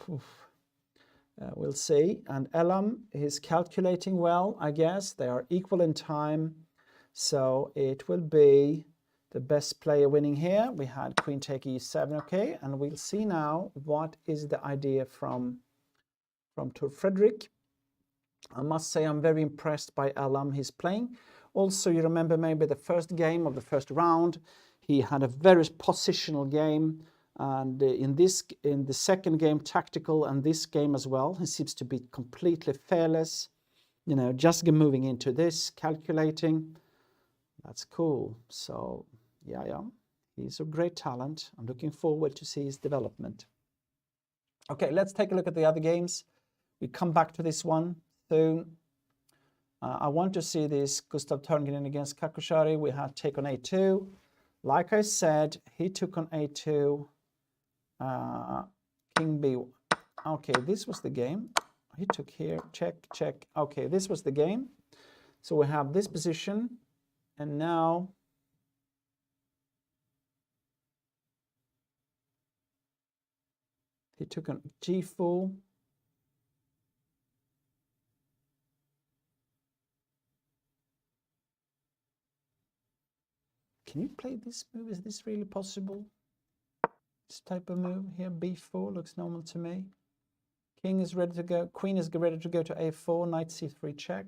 We'll see. And Elam is calculating well, I guess. They are equal in time. So it will be the best player winning here. We had queen take e7, okay. And we'll see now what is the idea from Tor Fredrik. I must say I'm very impressed by Elam he's playing. Also, you remember maybe the first game of the first round, he had a very positional game. And in the second game, tactical, and this game as well, he seems to be completely fearless. You know, just moving into this, calculating. That's cool. So, yeah, he's a great talent. I'm looking forward to see his development. Okay, let's take a look at the other games. We come back to this one soon. I want to see this Gustav Törngren against Kakushari. We had take on a2. Like I said, he took on a2. King b1. Okay, this was the game. He took here, check, check. Okay, this was the game. So we have this position, and now he took on g4. Can you play this move? Is this really possible? This type of move here, b4 looks normal to me. King is ready to go. Queen is ready to go to a4. Knight c3 check.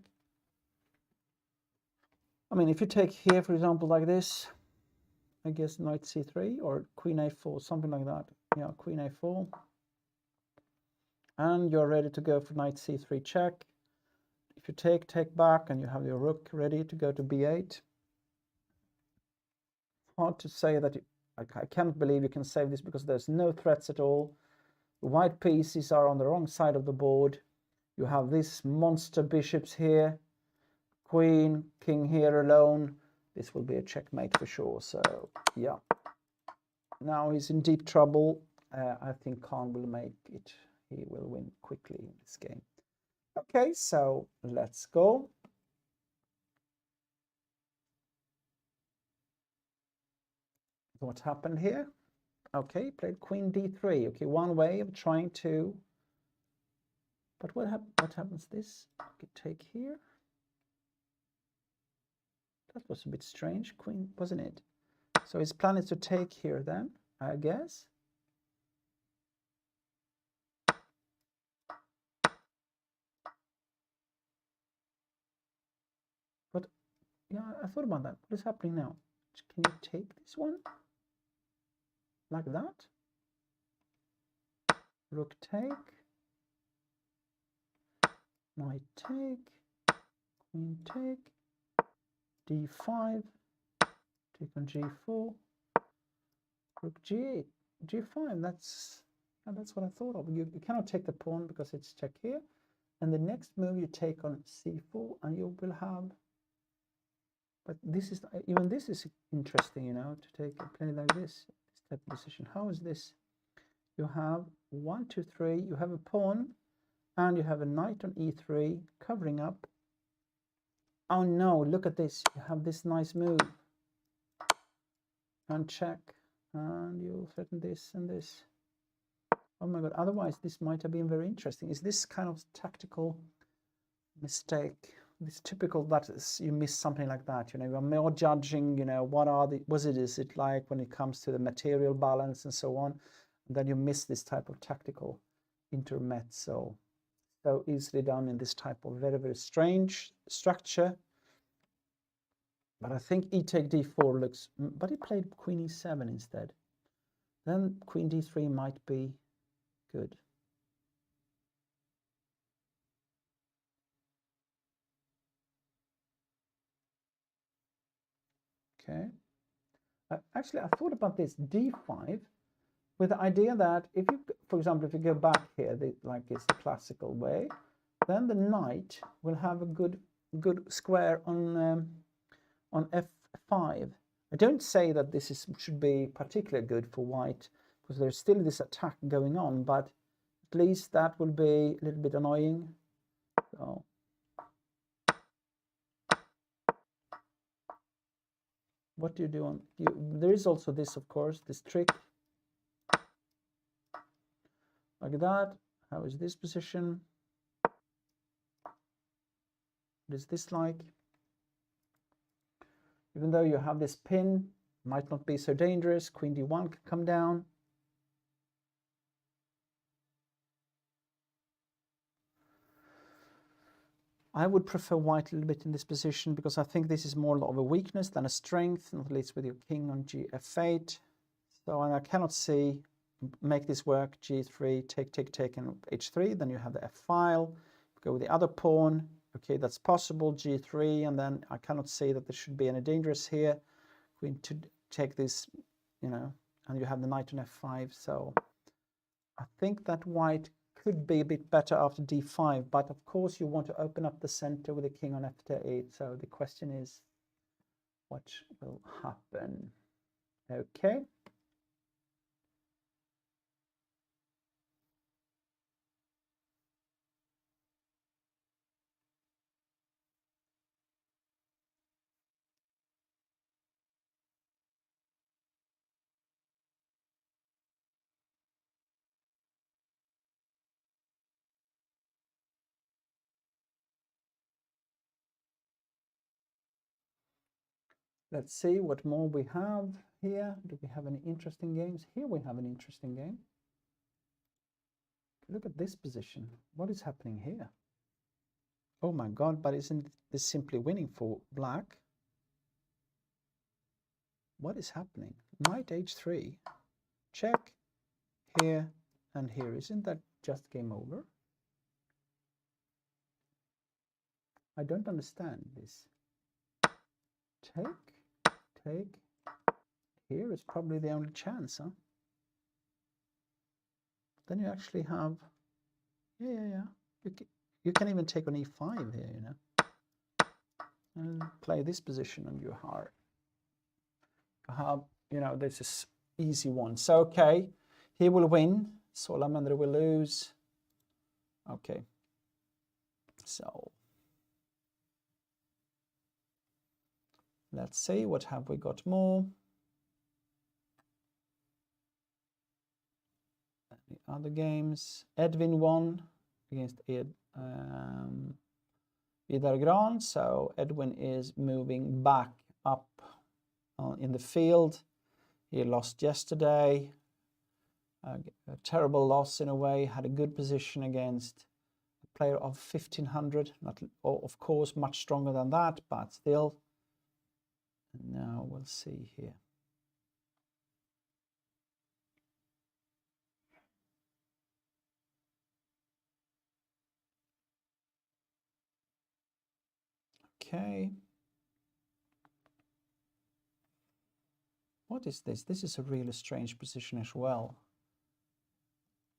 I mean, if you take here, for example, like this, I guess knight c3 or queen a4, something like that. Yeah, queen a4. And you're ready to go for knight c3 check. If you take back, and you have your rook ready to go to b8. Hard to say that I can't believe you can save this because there's no threats at all. The white pieces are on the wrong side of the board. You have these monster bishops here. Queen, king here alone. This will be a checkmate for sure. So, yeah. Now he's in deep trouble. I think Khan will make it. He will win quickly in this game. Okay, so let's go. What happened here? Okay, played queen d3. Okay, one way of trying to... But what happens this? Okay, take here. That was a bit strange, queen, wasn't it? So his plan is to take here then, I guess. But yeah, I thought about that. What is happening now? Can you take this one? Like that? Rook take. Knight take. Queen take. d5. Take on g4. Rook g8. g5. That's what I thought of. You cannot take the pawn because it's check here. And the next move you take on c4, and you will have... But this is, even this is interesting, you know, to take a play like this type of decision. How is this? You have 1, 2, 3, you have a pawn, and you have a knight on e3 covering up. Oh no, look at this. You have this nice move. And check, and you threaten this and this. Oh my god, otherwise this might have been very interesting. Is this kind of tactical mistake? It's typical that you miss something like that, you know. You're more judging, you know, is it like when it comes to the material balance and so on, and then you miss this type of tactical intermezzo. So easily done in this type of very, very strange structure. But I think e take d4 looks, but he played queen e7 instead. Then queen d3 might be good. Okay. Actually, I thought about this d5 with the idea that if you, for example, if you go back here, like it's the classical way, then the knight will have a good square on f5. I don't say that this should be particularly good for white because there's still this attack going on, but at least that will be a little bit annoying. So. What do you do on there is also this, of course, this trick like that, How is this position? What is this like? Even though you have this pin, might not be so dangerous. Queen d1 can come down. I would prefer white a little bit in this position because I think this is more of a weakness than a strength, not least with your king on gf8. So I cannot see make this work. g3, take, and h3. Then you have the f file. Go with the other pawn. Okay, that's possible. g3, and then I cannot see that there should be any dangerous here. Queen to take this, you know, and you have the knight on f5. So I think that white could be a bit better after d5, but of course you want to open up the center with the king on f8. So the question is, what will happen? Okay. Let's see what more we have here. Do we have any interesting games? Here we have an interesting game. Look at this position. What is happening here? Oh my God, but isn't this simply winning for black? What is happening? Knight h3. Check here and here. Isn't that just game over? I don't understand this. Take. Here is probably the only chance, huh? Then you actually have, yeah. You can even take on e5 here, you know. And play this position on your heart. You know, this is easy one. So, okay, he will win. Solomon will lose. Okay. So, let's see, what have we got more? The other games. Edwin won against Vidar Gran. So Edwin is moving back up in the field. He lost yesterday. A terrible loss in a way. Had a good position against a player of 1500. Not, of course, much stronger than that, but still. And now we'll see here. Okay. What is this? This is a really strange position as well.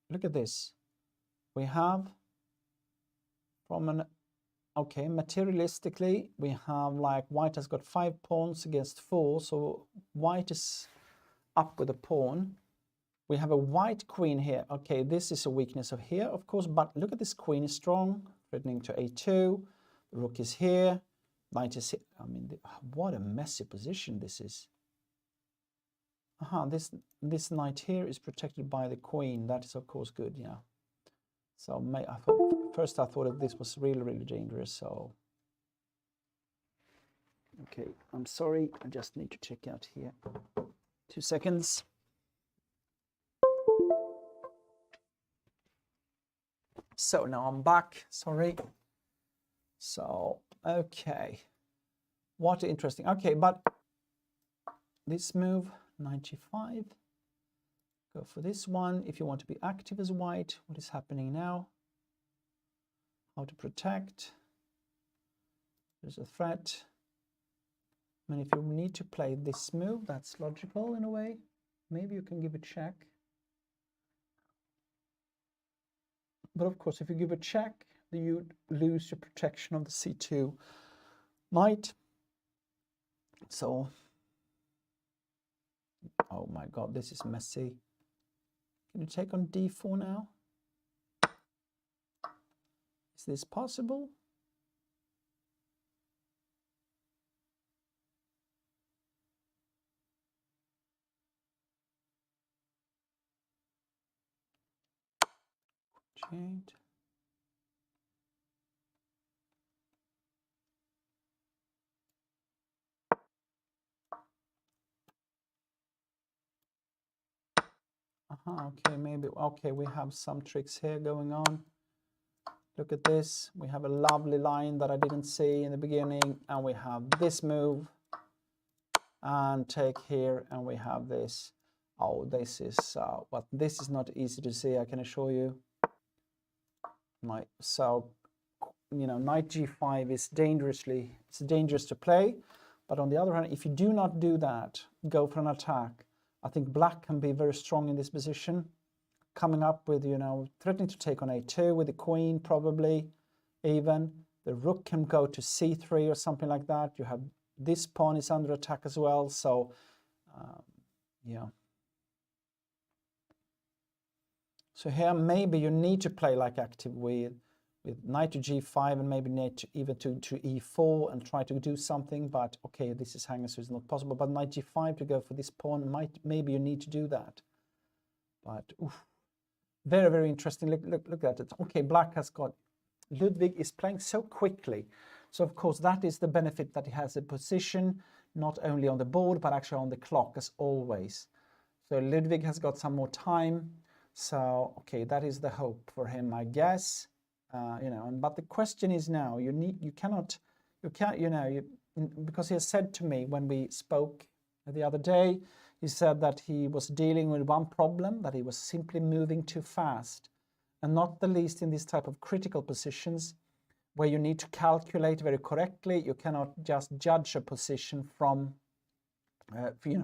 Look at this. We have from an, okay, materialistically, we have like white has got 5 pawns against 4. So white is up with a pawn. We have a white queen here. Okay, this is a weakness of here, of course, but look at this queen is strong, threatening to a2. The rook is here. Knight is here. I mean, what a messy position this is. This knight here is protected by the queen. That is, of course, good, yeah. So first I thought that this was really, really dangerous. So, okay, I'm sorry. I just need to check out here. 2 seconds. So now I'm back. Sorry. So, okay. What interesting. Okay, but this move, 95. Go for this one. If you want to be active as white, what is happening now? How to protect. There's a threat. I mean, if you need to play this move, that's logical in a way. Maybe you can give a check. But of course, if you give a check, you lose your protection of the c2 knight. So, oh my God, this is messy. Can you take on d4 now? Is this possible? negotiate. Okay, maybe, okay, we have some tricks here going on. Look at this, we have a lovely line that I didn't see in the beginning, and we have this move, and take here, and we have this. Oh, this is, but this is not easy to see, I can assure you. So, you know, knight g5 is it's dangerous to play, but on the other hand, if you do not do that, go for an attack, I think black can be very strong in this position, coming up with, you know, threatening to take on a2 with the queen, probably even. The rook can go to c3 or something like that. You have this pawn is under attack as well, so yeah. So here maybe you need to play like active with knight to g5 and maybe knight even to e4 and try to do something, but okay, this is hanging, so it's not possible. But knight g5 to go for this pawn, maybe you need to do that. But oof, very, very interesting. Look at it. Okay, black has got, Ludwig is playing so quickly. So of course that is the benefit, that he has a position not only on the board but actually on the clock as always. So Ludwig has got some more time. So okay, that is the hope for him, I guess. You know, but the question is now, because he has said to me when we spoke the other day, he said that he was dealing with one problem, that he was simply moving too fast, and not the least in this type of critical positions where you need to calculate very correctly. You cannot just judge a position from,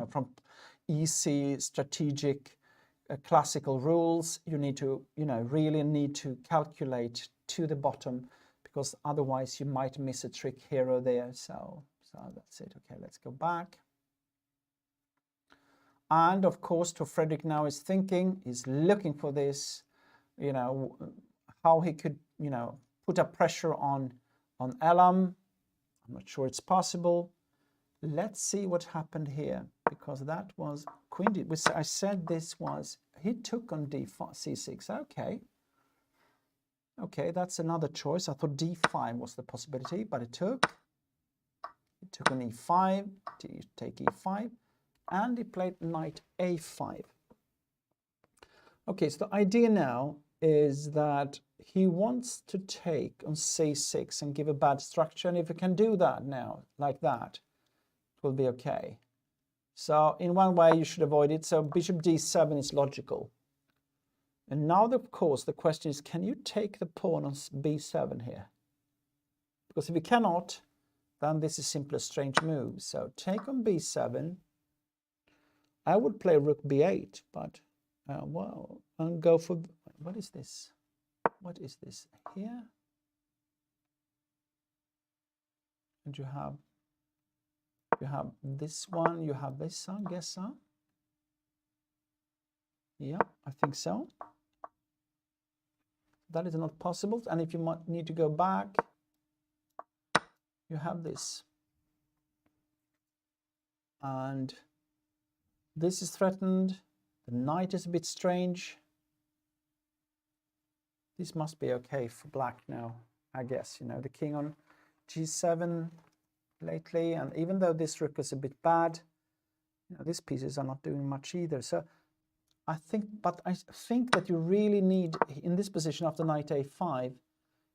from easy strategic classical rules. You need to, really need to calculate to the bottom, because otherwise you might miss a trick here or there. So that's it. Okay, let's go back. And of course, Tor Fredrik now is thinking, he's looking for this, how he could, put a pressure on Elam. I'm not sure it's possible. Let's see what happened here, because that was queen. I said this was, he took on c6. Okay, that's another choice. I thought d5 was the possibility, but it took on e5, to take e5, and he played knight a5. Okay, so the idea now is that he wants to take on c6 and give a bad structure, and if he can do that now, like that, it will be okay. So in one way you should avoid it. So bishop d7 is logical. And now, of course, the question is, can you take the pawn on b7 here? Because if you cannot, then this is simply a strange move. So take on b7. I would play rook b8, but well, and go for, what is this? What is this here? And you have this one, you have this, I guess so. Yeah, I think so. That is not possible. And if you might need to go back, you have this. And this is threatened. The knight is a bit strange. This must be okay for black now, I guess. The king on g7 lately, and even though this rook is a bit bad, these pieces are not doing much either. So I think that you really need, in this position after knight a5,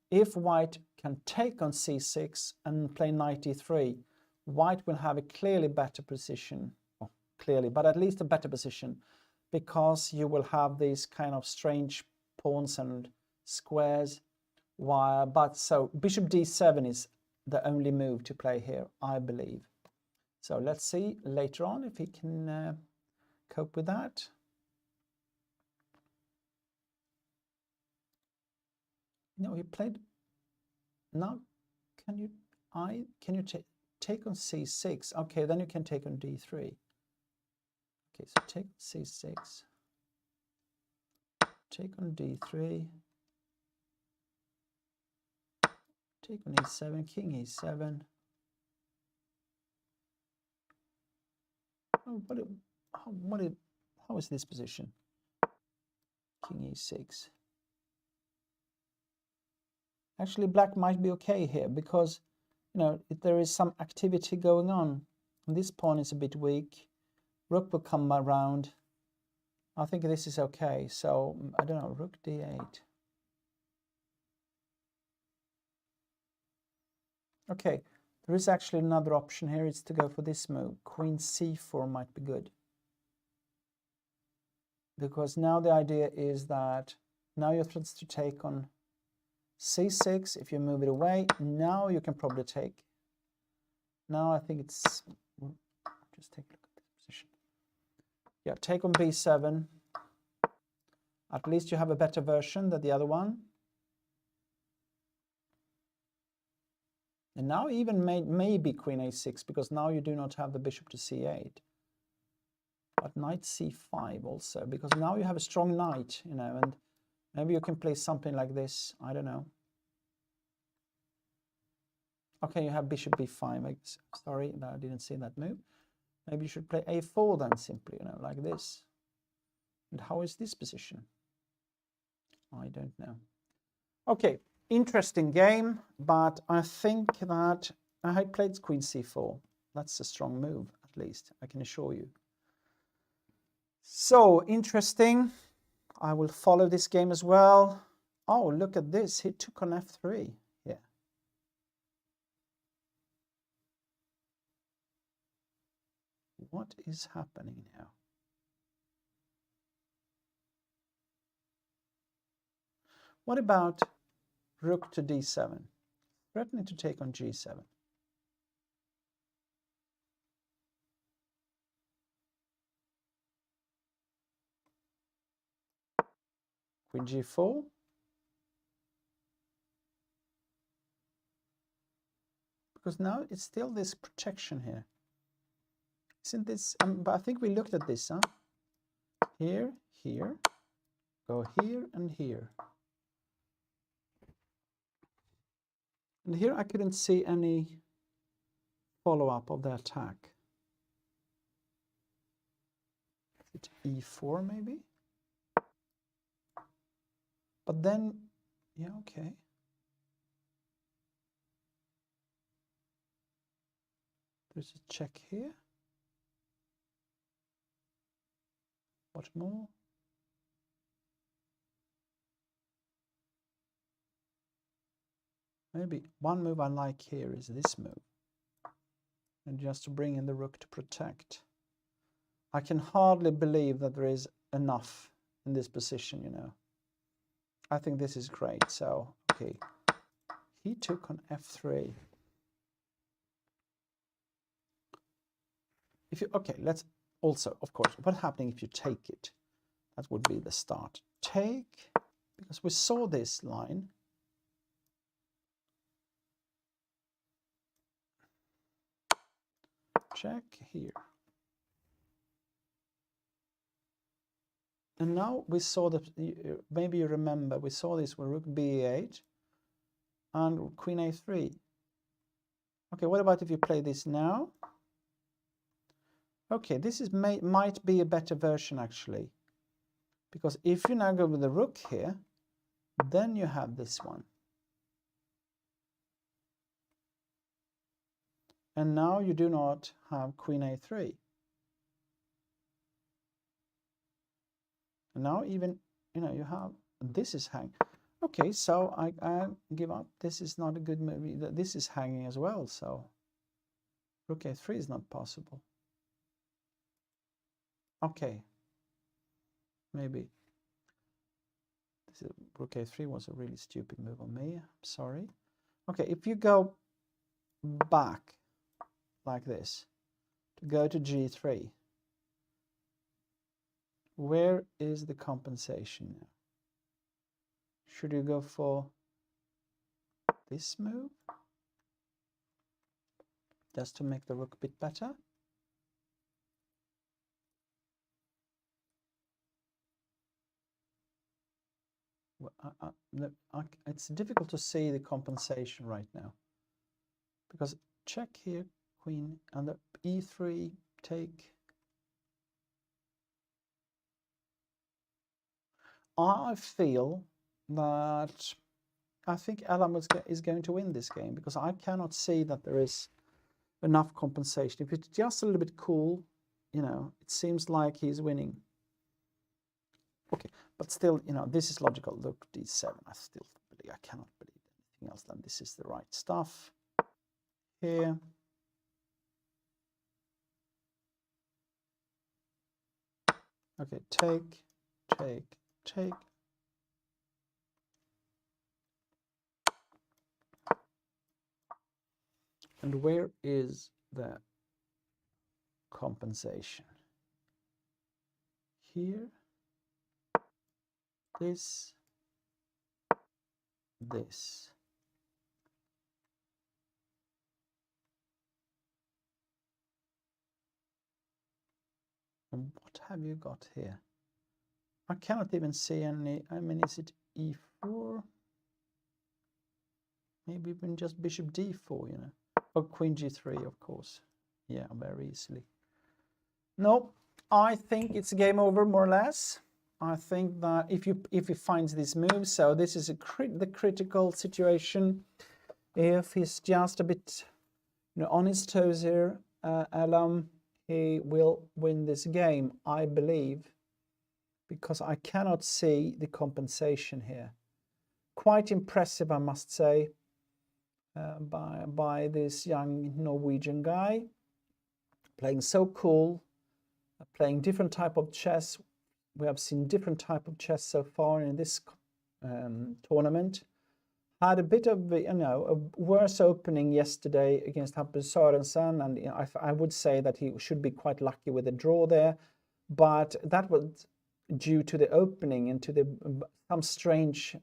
if white can take on c6 and play knight e3, white will have a clearly better position. Well, clearly, but at least a better position, because you will have these kind of strange pawns and squares. So bishop d7 is the only move to play here, I believe. So let's see later on if he can cope with that. No, he played. Now, can you take on c6? Okay, then you can take on d3. Okay, so take c6, take on d3, take on e7, king e7. Oh, how is this position? King e6. Actually, black might be okay here because, you know, if there is some activity going on. And this pawn is a bit weak. Rook will come around. I think this is okay. So, I don't know, rook d8. Okay, there is actually another option here. It's to go for this move. Queen c4 might be good. Because now the idea is that now you're supposed to take on c6. If you move it away, now you can probably take. Now I think it's, just take a look at this position. Yeah, take on b7. At least you have a better version than the other one. And now even maybe queen a6, because now you do not have the bishop to c8. But knight c5 also, because now you have a strong knight, you know, and maybe you can play something like this. I don't know. Okay, you have bishop b5. Sorry, I didn't see that move. Maybe you should play a4 then, simply, you know, like this. And how is this position? I don't know. Okay, interesting game, but I think that I played queen c4. That's a strong move, at least, I can assure you. So, interesting. I will follow this game as well. Oh, look at this. He took on f3. Yeah. What is happening now? What about rook to d7? Threatening to take on g7. Queen g4. Because now it's still this protection here. Isn't this, but I think we looked at this, huh? Here, here, go here and here. And here I couldn't see any follow-up of the attack. Is it e4 maybe? But then, yeah, okay. There's a check here. What more? Maybe one move I like here is this move. And just to bring in the rook to protect. I can hardly believe that there is enough in this position, you know. I think this is great. So, okay. He took on f3. If you, okay, let's also, of course, what's happening if you take it? That would be the start. Take, because we saw this line. Check here. And now we saw that, maybe you remember, we saw this with rook b8 and queen a3. Okay, what about if you play this now? Okay, this is might be a better version actually. Because if you now go with the rook here, then you have this one. And now you do not have queen a3. And now even, you know, you have, this is hang. Okay, so I give up. This is not a good move. This is hanging as well, so rook a3 is not possible. Okay, maybe. Rook a3 was a really stupid move on me. I'm sorry. Okay, if you go back like this to go to g3, where is the compensation now? Should you go for this move just to make the rook a bit better? It's difficult to see the compensation right now, because check here, queen, and the e3 take. I feel that I think Elam is going to win this game, because I cannot see that there is enough compensation. If it's just a little bit cool, you know, it seems like he's winning. Okay, but still, you know, this is logical. Look, d7. I cannot believe anything else than this is the right stuff. Here. Okay, take, take, take. And where is the compensation? Here, this. And what have you got here? I cannot even see any. I mean, is it e4? Maybe even just bishop d4, you know. Or queen g3, of course. Yeah, very easily. No, I think it's game over, more or less. I think that if he finds this move, so this is the critical situation. If he's just a bit, you know, on his toes here, Elam, he will win this game, I believe, because I cannot see the compensation here. Quite impressive, I must say, by this young Norwegian guy, playing so cool, playing different type of chess. We have seen different type of chess so far in this tournament. Had a bit of, you know, a worse opening yesterday against Hampus Sørensen, and you know, I would say that he should be quite lucky with a draw there, but that was due to the opening and to some strange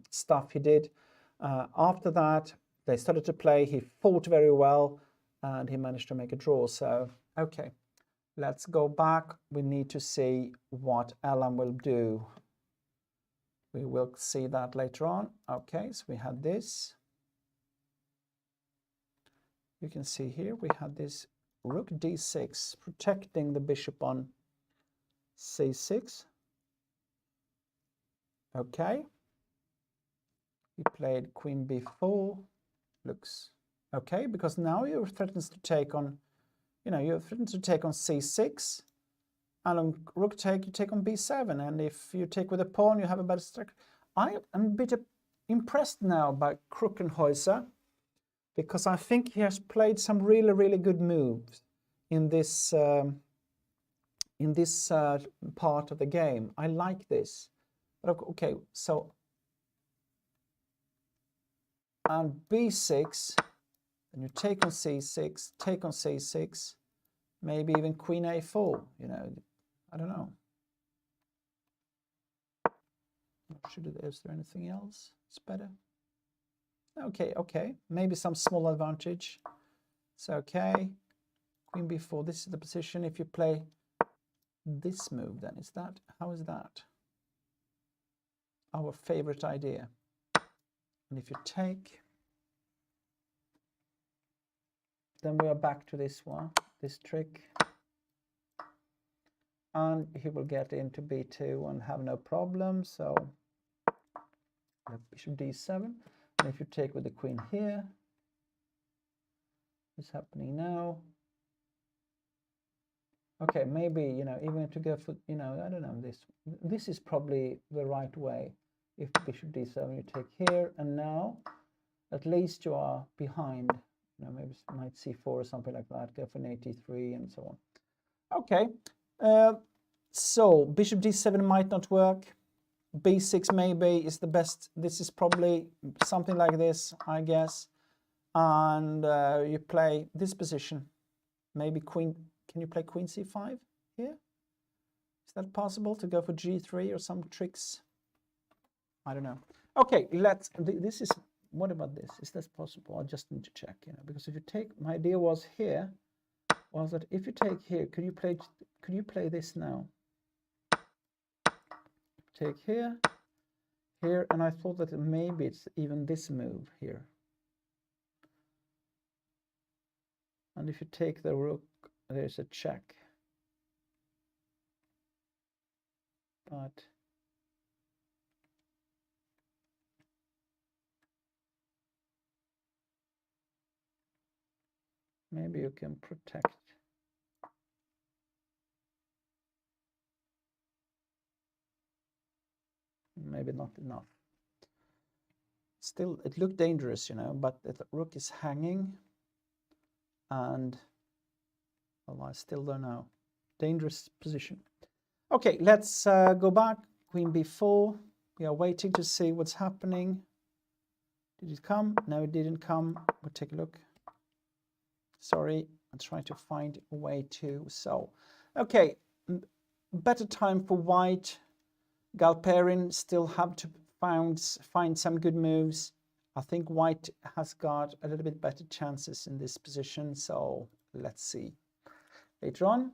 stuff he did. After that, they started to play. He fought very well, and he managed to make a draw. So, okay, let's go back. We need to see what Elam will do. We will see that later on. Okay, so we had this. You can see here we had this rook d6, protecting the bishop on c6. Okay. He played queen b4. Looks okay, because now you're threatened to take on, you know, you're threatened to take on c6, and on rook take, you take on b7, and if you take with a pawn, you have a better structure. I am a bit impressed now by Krukenhäuser, because I think he has played some really, really good moves in this part of the game. I like this. But okay, so and b6, and you take on c6, take on c6, maybe even queen a4, you know, I don't know. Is there anything else? It's better. Okay, okay, maybe some small advantage. It's okay. Queen b4, this is the position. If you play this move, then is that, how is that? Our favorite idea. And if you take, then we are back to this one, this trick. And he will get into b2 and have no problem. So bishop d7. And if you take with the queen here, what's happening now? Okay, maybe, you know, even to go for, you know, I don't know, this is probably the right way. If bishop d7, you take here, and now at least you are behind, you know, maybe knight c4 or something like that, go for an at3 and so on. Okay, so bishop d7 might not work. b6 maybe is the best. This is probably something like this, I guess. And you play this position. Maybe queen, can you play queen c5 here? Is that possible to go for g3 or some tricks? I don't know. Okay, this is, what about this? Is this possible? I just need to check, you know, because if you take, my idea was here, was that if you take here, could you play this now? Take here, here, and I thought that maybe it's even this move here. And if you take the rook, there's a check. But Maybe you can protect. Maybe not enough. Still, it looked dangerous, you know, but the rook is hanging. And, well, I still don't know. Dangerous position. Okay, let's go back. Queen b4. We are waiting to see what's happening. Did it come? No, it didn't come. We'll take a look. Sorry, I'm trying to find a way to. So, okay, better time for white. Galperin still have to find some good moves. I think white has got a little bit better chances in this position. So let's see later on.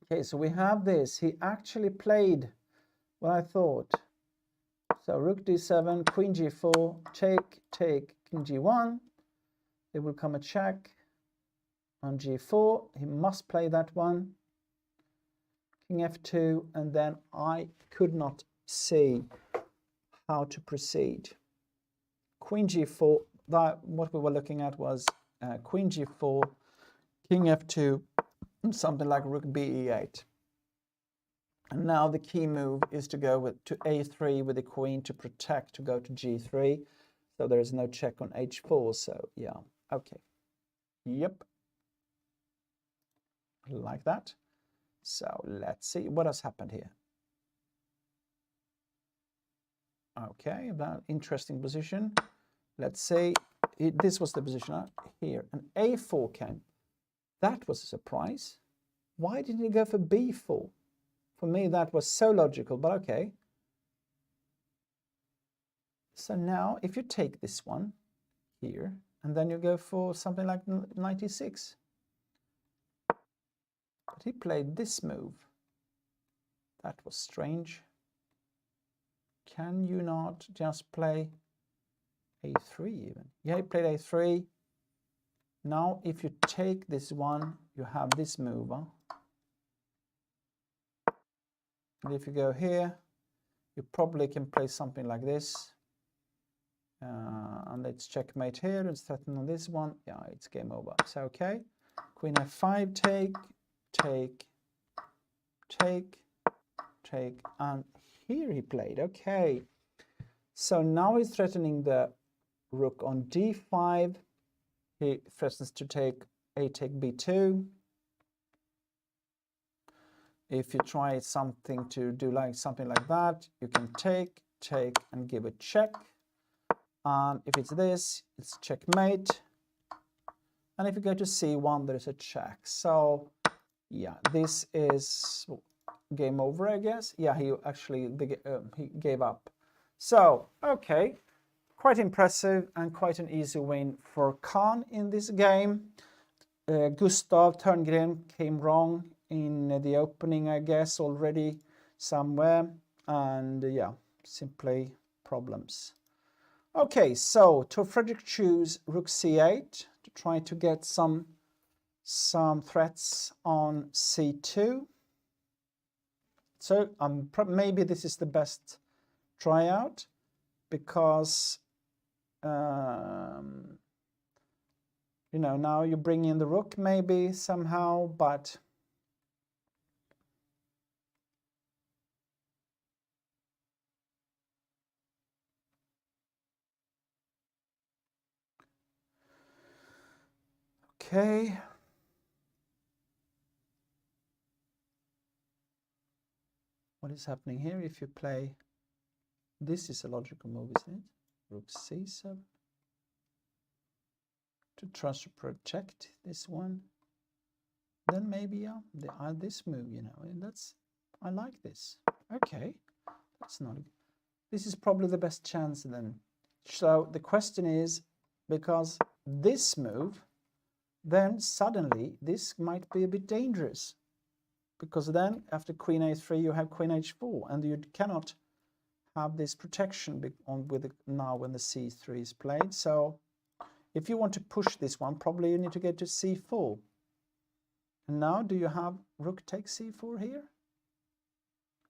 Okay, so we have this. He actually played what I thought. So rook d7, queen g4, take, king g1. There will come a check on g4. He must play that one. King f2, and then I could not see how to proceed. Queen g4, that what we were looking at was queen g4, king f2, something like rook be8. And now the key move is to go to a3 with the queen to protect, to go to g3. So there is no check on h4. So yeah, okay. Yep. Like that. So let's see what has happened here. Okay, that interesting position. Let's say this was the position here. And a4 came. That was a surprise. Why didn't he go for b4? For me, that was so logical, but okay. So now, if you take this one here, and then you go for something like 96. But he played this move. That was strange. Can you not just play a3 even? Yeah, he played a3. Now, if you take this one, you have this move. Huh? And if you go here, you probably can play something like this. And let's checkmate here and threaten on this one. Yeah, it's game over. So, okay. Queen f5, take, and here he played. Okay. So now he's threatening the rook on d5. He threatens to take a take b2. If you try something to do like something like that, you can take, and give a check. And if it's this, it's checkmate. And if you go to c1, there's a check. So yeah, this is game over, I guess. Yeah, he actually he gave up. So okay, quite impressive and quite an easy win for Khan in this game. Gustav Törngren came wrong in the opening, I guess, already somewhere, and yeah, simply problems. Okay, so Tor Fredrik choose rook c8 to try to get some threats on c2. So maybe this is the best tryout, because you know, now you bring in the rook maybe somehow, but okay. What is happening here? If you play, this is a logical move, isn't it? Rook c7 to try to protect this one. Then maybe yeah, this move, you know, and I like this. Okay, that's not. This is probably the best chance then. So the question is, because this move, then suddenly this might be a bit dangerous, because then after queen a3 you have queen h4, and you cannot have this protection now when the c3 is played. So if you want to push this one, probably you need to get to c4. And now, do you have rook takes c4 here?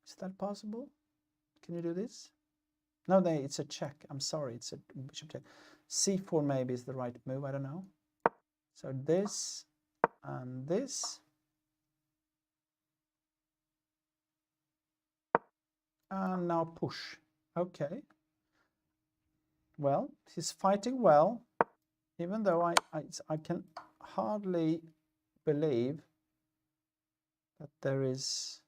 Is that possible? Can you do this? No, it's a check. I'm sorry, it's a bishop check. c4 maybe is the right move, I don't know. So this and this. And now push. Okay. Well, he's fighting well, even though I can hardly believe that there is...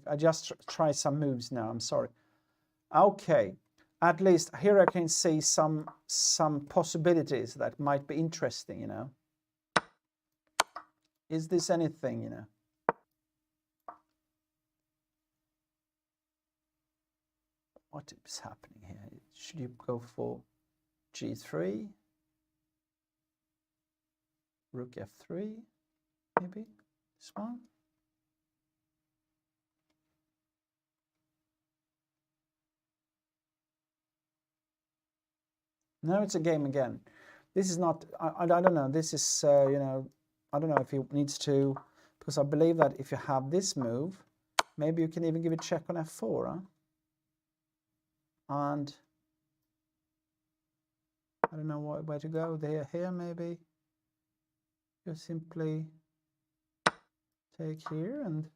I just try some moves now, I'm sorry. Okay, at least here I can see some possibilities that might be interesting, you know. Is this anything, you know? What is happening here? Should you go for G3? Rook F3, maybe? This one? No, it's a game again. This is not, I don't know, this is, you know, I don't know if he needs to, because I believe that if you have this move, maybe you can even give a check on F4, huh? And I don't know where to go, here maybe. You simply take here, and,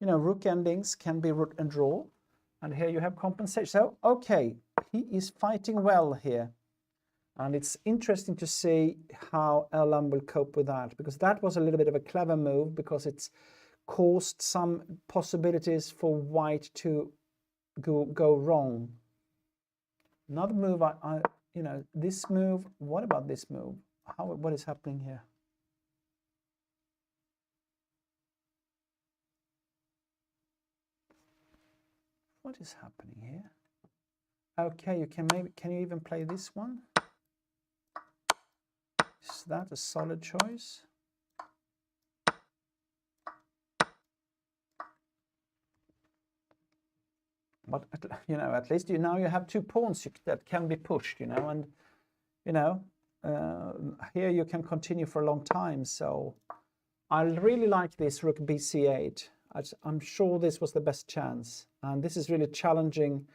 you know, rook endings can be rook and draw. And here you have compensation. So, okay, he is fighting well here. And it's interesting to see how Elam will cope with that, because that was a little bit of a clever move, because it's caused some possibilities for white to go wrong. Another move, you know, this move, what about this move? What is happening here? What is happening here? Okay, you can you even play this one? Is that a solid choice? But, you know, at least now you have 2 pawns that can be pushed, you know, and, you know, here you can continue for a long time. So I really like this rook bc8. I'm sure this was the best chance. And this is really challenging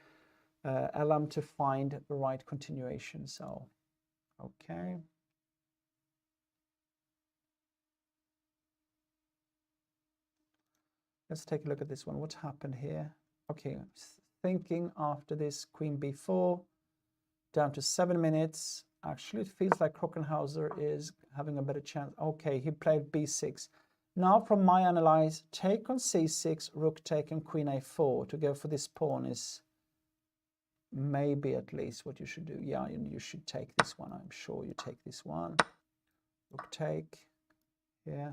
Elam to find the right continuation. So, okay. Let's take a look at this one. What happened here? Okay, thinking after this queen b4, down to 7 minutes. Actually, it feels like Krockenhauser is having a better chance. Okay, he played b6. Now, from my analyze, take on c6, rook take on queen a4 to go for this pawn is maybe at least what you should do. Yeah, you should take this one. I'm sure you take this one. Rook take. Yeah.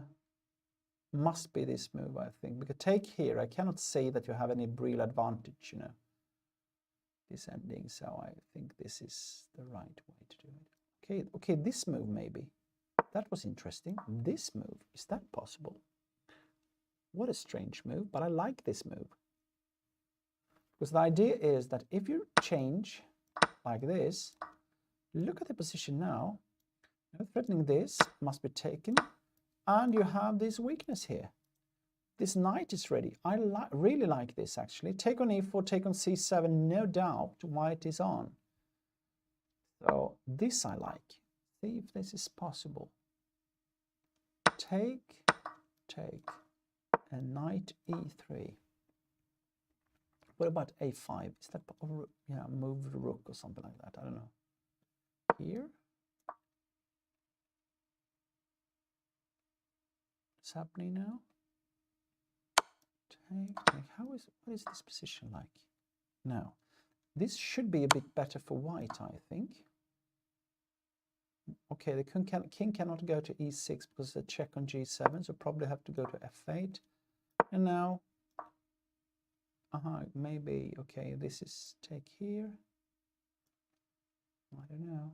Must be this move, I think. Because take here, I cannot say that you have any real advantage, you know, this ending. So I think this is the right way to do it. Okay, this move maybe. That was interesting. This move, is that possible? What a strange move, but I like this move. Because the idea is that if you change like this, look at the position now. Threatening this must be taken. And you have this weakness here. This knight is ready. I really like this, actually. Take on e4, take on c7, no doubt white is on. So this I like. See if this is possible. Take, and knight e3. What about a5? Is that, yeah, move the rook or something like that? I don't know. Here. What's happening now? Take. What is this position like? Now, this should be a bit better for white, I think. Okay, the king cannot go to e6 because it's a check on g7, so probably have to go to f8. And now, maybe, okay, this is take here. I don't know.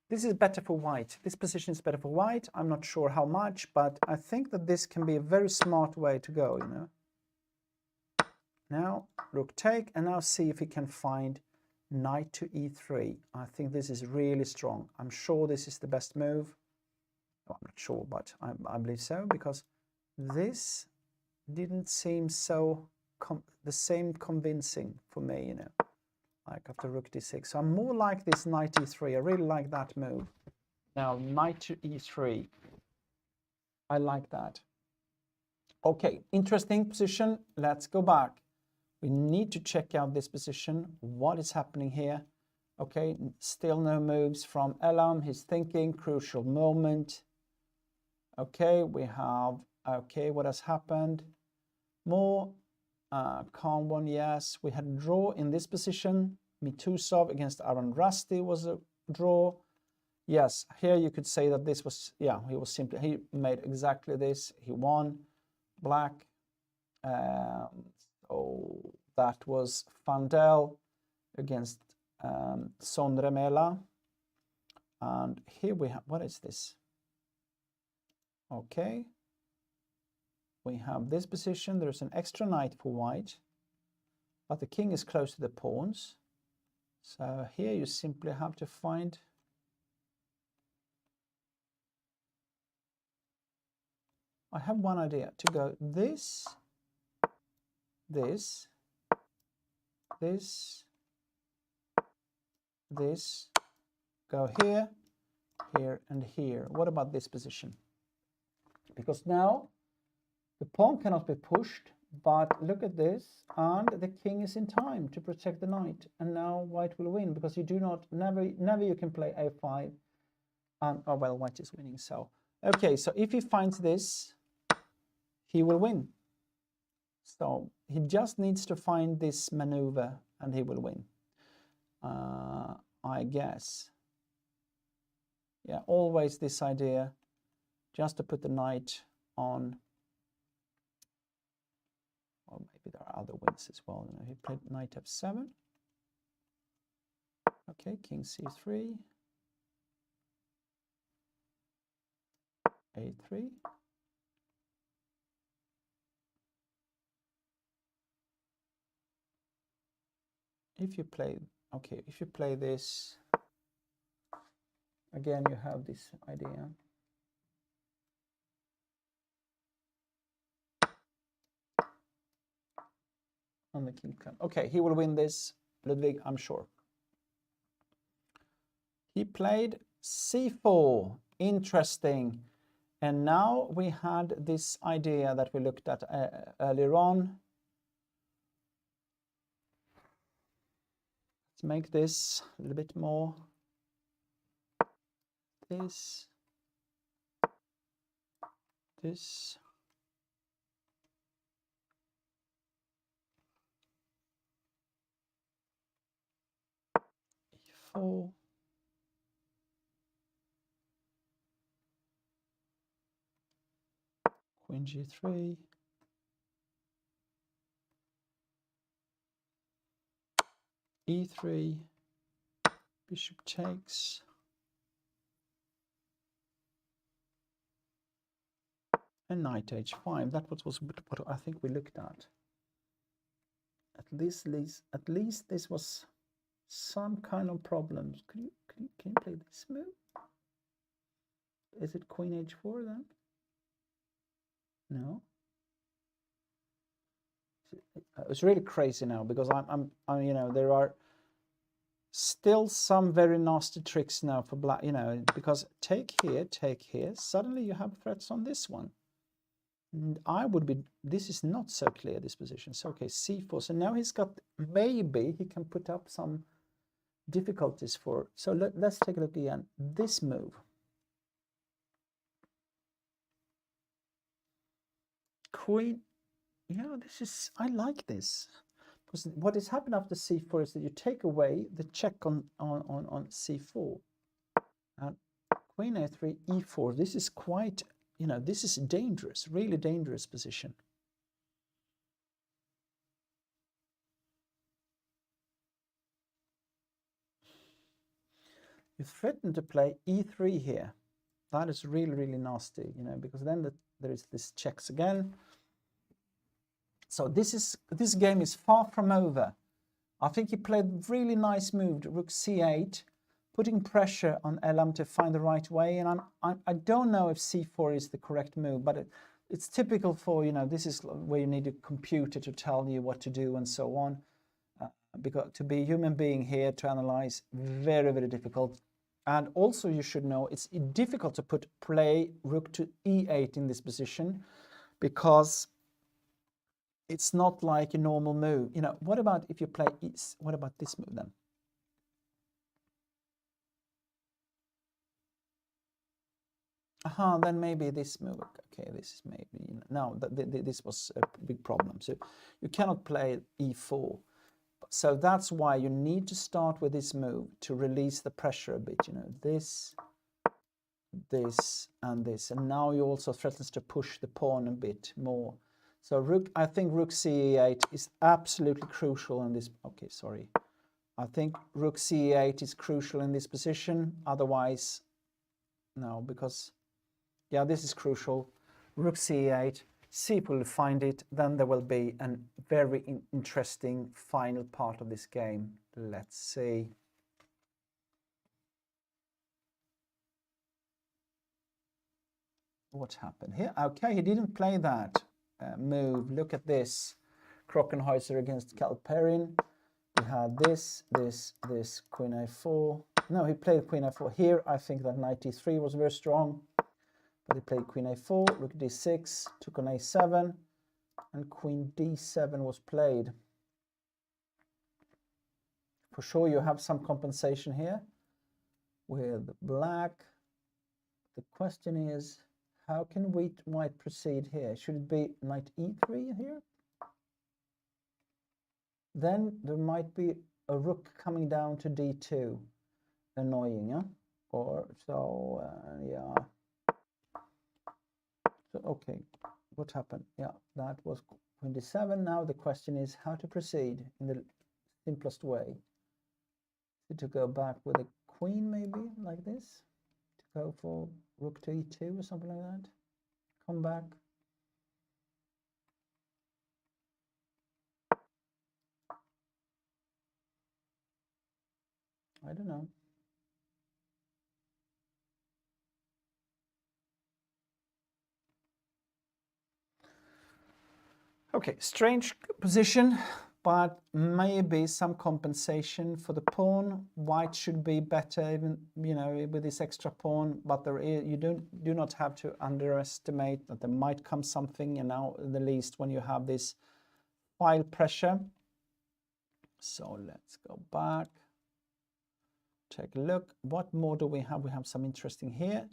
This is better for white. This position is better for white. I'm not sure how much, but I think that this can be a very smart way to go, you know. Now, rook take, and now see if he can find knight to e3. I think this is really strong. I'm sure this is the best move. Well, I'm not sure, but I believe so, because this didn't seem so the same convincing for me, you know, like after rook d6. So I'm more like this knight e3. I really like that move. Now knight to e3. I like that. Okay, interesting position. Let's go back. We need to check out this position. What is happening here? Okay, still no moves from Elam. He's thinking, crucial moment. Okay, we have, okay, what has happened? More calm one, yes. We had a draw in this position. Mitusov against Aron Rusty was a draw. Yes, here you could say that this was, yeah, he made exactly this. He won. Black. So that was Fandel against Sonremela. And here we have, what is this? Okay. We have this position. There's an extra knight for white, but the king is close to the pawns. So here you simply have to find I have one idea to go this, this, this, this, go here, here, and here. What about this position? Because now the pawn cannot be pushed, but look at this, and the king is in time to protect the knight. And now white will win because you do not, never you can play a5. Oh well, white is winning. So okay, so if he finds this, he will win. So he just needs to find this maneuver and he will win. I guess. Yeah, always this idea, just to put the knight on. Or maybe there are other wins as well. You know, he played knight f7. Okay, king c3. a3. If you play, okay, if you play this, again, you have this idea. On the king clamp. Okay, he will win this, Ludwig, I'm sure. He played c4. Interesting. And now we had this idea that we looked at earlier on. Let's make this a little bit more. This. This. E4. Queen g3. e3. Bishop takes. And knight h5. That was what I think we looked at. At least this was some kind of problems. Can you play this move? Is it queen h4 then? No. It's really crazy now because I'm you know, there are still some very nasty tricks now for black, you know, because take here, suddenly you have threats on this one. And I would be, this is not so clear, this position. So okay, c4. So now he's got, maybe he can put up some difficulties for, so let's take a look again. This move. Queen, yeah, this is, I like this. Because what has happened after c4 is that you take away the check on c4. And queen a3, e4, this is quite, you know, this is dangerous, really dangerous position. You threaten to play e3 here. That is really, really nasty, you know, because then there is this checks again. So this game is far from over. I think he played a really nice move, rook c8, putting pressure on Elam to find the right way. And I don't know if c4 is the correct move, but it's typical for, you know, this is where you need a computer to tell you what to do and so on. Because to be a human being here to analyze, very, very difficult. And also you should know it's difficult to play rook to e8 in this position, because it's not like a normal move. You know, what about if you play what about this move then? Then maybe this move. Okay, this is maybe, you know, no, this was a big problem. So you cannot play e4. So that's why you need to start with this move to release the pressure a bit. You know, this, and this, and now you also threatens to push the pawn a bit more. So I think rook c8 is absolutely crucial in this. Okay, sorry. I think rook c8 is crucial in this position. Otherwise, no, because yeah, this is crucial. Rook c8. See if we'll find it. Then there will be a very interesting final part of this game. Let's see. What happened here? Okay, he didn't play that move. Look at this. Krockenhäuser against Kalperin. We had this, queen a4. No, he played queen a4 here. I think that knight e3 was very strong. But he played queen a4, rook d6, took on a7, and queen d7 was played. For sure you have some compensation here with black. The question is, how can white proceed here? Should it be knight e3 here? Then there might be a rook coming down to d2. Annoying, yeah? Or so, yeah. So, okay, what happened? Yeah, that was queen d7. Now the question is how to proceed in the simplest way. To go back with a queen, maybe like this, to go for rook to e2 or something like that. Come back. I don't know. Okay, strange position, but maybe some compensation for the pawn. White should be better, even, you know, with this extra pawn. But there is, you do not have to underestimate that there might come something. And now, at the least, when you have this file pressure. So let's go back. Take a look. What more do we have? We have some interesting here.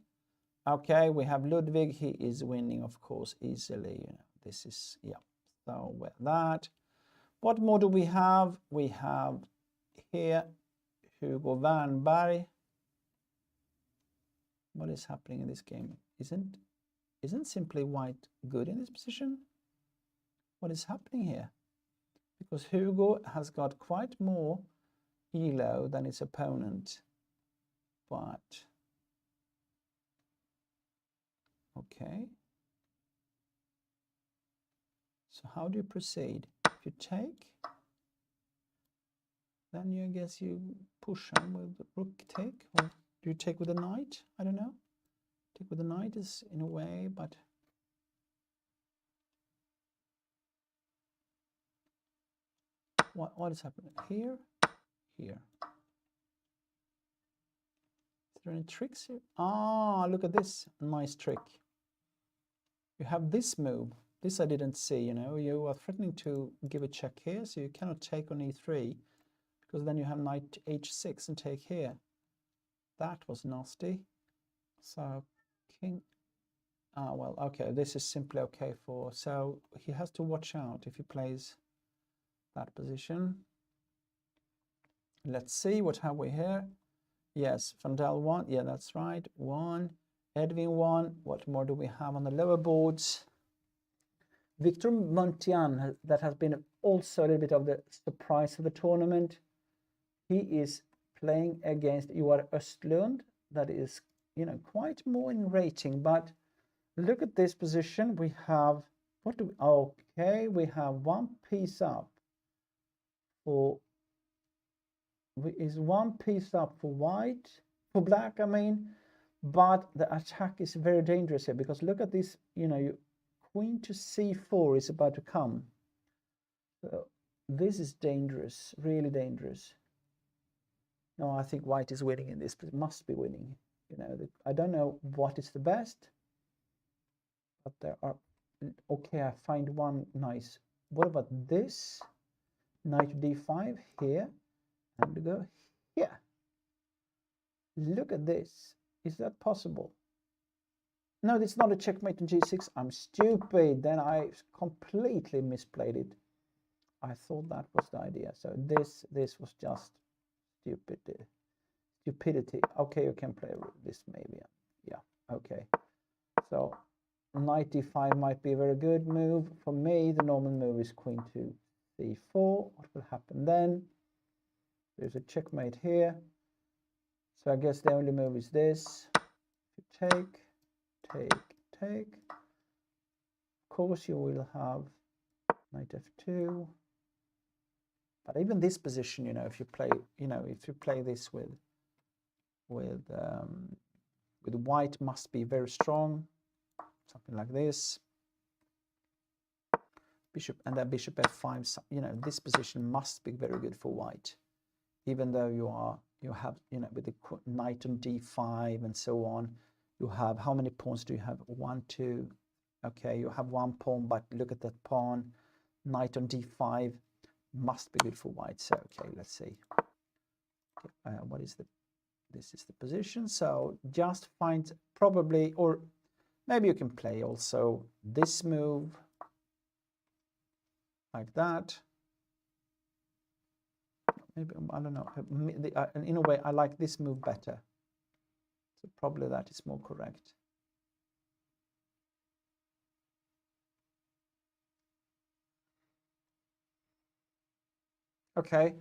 Okay, we have Ludwig. He is winning, of course, easily. You know, this is, yeah. So with that, what more do we have? We have here Hugo Wernberg. What is happening in this game? Isn't simply white good in this position? What is happening here? Because Hugo has got quite more elo than his opponent. But okay. So how do you proceed? If you take, then you guess you push on with the rook take, or do you take with a knight? I don't know. Take with a knight is in a way, but what is happening here? Here. Is there any tricks here? Ah, look at this nice trick. You have this move. This I didn't see, you know, you are threatening to give a check here, so you cannot take on e3, because then you have knight h6 and take here. That was nasty. So king, well, okay, this is simply okay for, so he has to watch out if he plays that position. Let's see, what have we here? Yes, Vandal 1, yeah, that's right, 1, Edwin 1. What more do we have on the lower boards? Victor Montian, that has been also a little bit of the surprise of the tournament. He is playing against Joar Östlund. That is, you know, quite more in rating. But look at this position. We have, what do we, okay, we have one piece up for, is one piece up for white, for black, I mean. But the attack is very dangerous here, because look at this, you know, queen to c4 is about to come. So this is dangerous, really dangerous. No, I think white is winning in this, but it must be winning. You know, I don't know what is the best, but there are. Okay, I find one nice. What about this? Knight to d5 here, and go here. Look at this. Is that possible? No, it's not a checkmate on g6. I'm stupid. Then I completely misplayed it. I thought that was the idea. So this was just stupidity. Okay, you can play this maybe. Yeah, okay. So knight d5 might be a very good move. For me, the normal move is queen to c4. What will happen then? There's a checkmate here. So I guess the only move is this. Take. Of course, you will have knight f2. But even this position, you know, if you play this with white, must be very strong. Something like this. Bishop, and then bishop f5. You know, this position must be very good for white, even though you have, you know, with the knight on d5 and so on. You have, how many pawns do you have? 1, 2. Okay, you have one pawn, but look at that pawn. Knight on d5 must be good for white. So okay, let's see. What is the? This is the position. So just find probably, or maybe you can play also this move like that. Maybe, I don't know. In a way, I like this move better. So probably that is more correct. Okay,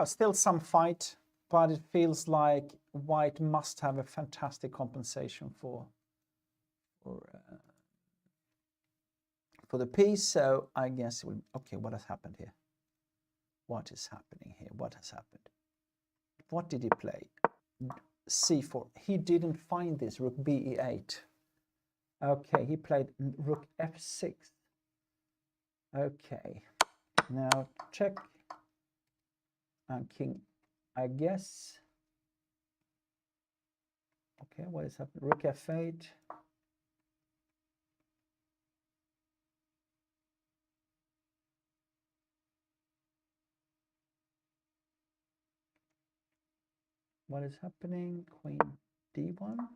still some fight, but it feels like white must have a fantastic compensation for the piece. So I guess it will. Okay, what has happened here? What is happening here? What has happened? What did he play? c4. He didn't find this. Rook be8. Okay, he played rook f6. Okay, now check. And king, I guess. Okay, what is happening? Rook f8. What is happening? Queen d1.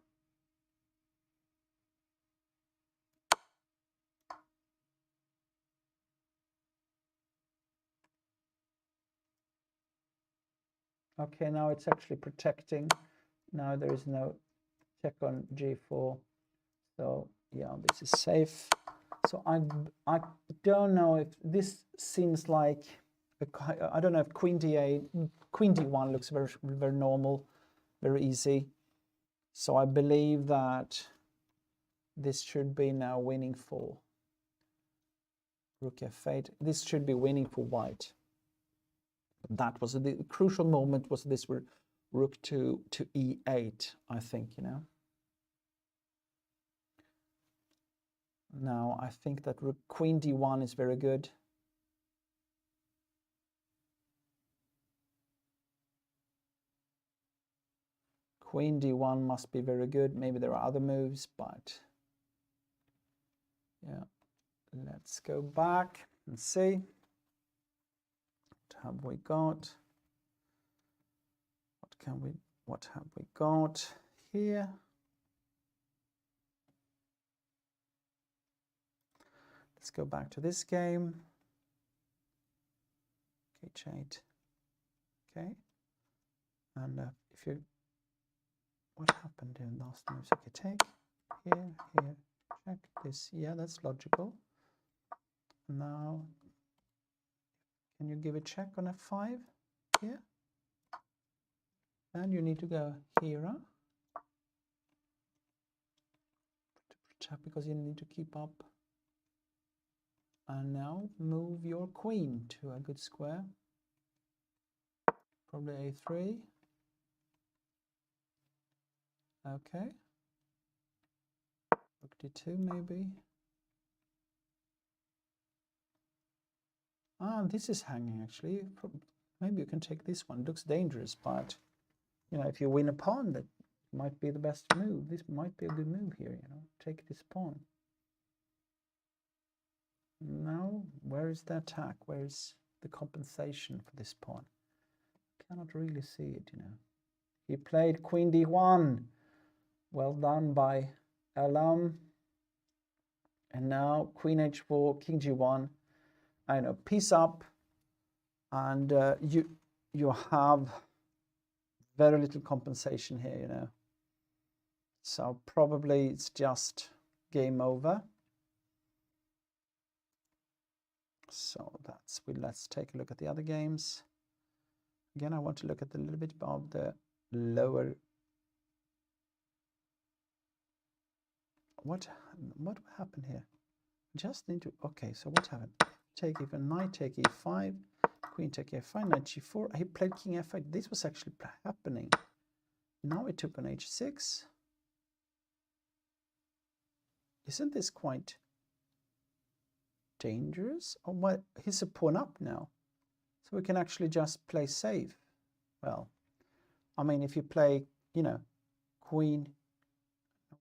Okay, now it's actually protecting. Now there is no check on g4. So yeah, this is safe. So I don't know if this seems like I don't know if queen d8, queen d1 looks very, very normal, very easy. So I believe that this should be now winning for rook f8. This should be winning for white. That was the crucial moment, was this rook to e8, I think, you know. Now I think that rook queen d1 is very good. Queen d1 must be very good. Maybe there are other moves, but yeah. Let's go back and see. What have we got? What have we got here? Let's go back to this game. H8. Okay. And if you, what happened in last moves? Okay, take here, check this. Yeah, that's logical. Now, can you give a check on f5 here? And you need to go here, huh? To protect, because you need to keep up. And now move your queen to a good square. Probably a3. Okay. Rook d2 maybe. Ah, this is hanging actually. Maybe you can take this one. It looks dangerous, but you know, if you win a pawn, that might be the best move. This might be a good move here, you know. Take this pawn. Now, where is the attack? Where is the compensation for this pawn? Cannot really see it, you know. He played Queen D1. Well done by Elam. And now Queen H4, King G1. I know, piece up, and you have very little compensation here, you know. So probably it's just game over. So that's let's take a look at the other games. Again, I want to look at a little bit of the lower. What happened here? Just need to, okay, so what happened? Take even knight, take e5, queen take f5, knight g4. He played king f8. This was actually happening. Now he took on h6. Isn't this quite dangerous? Oh, what? He's a pawn up now. So we can actually just play safe. Well, I mean, if you play, you know, queen,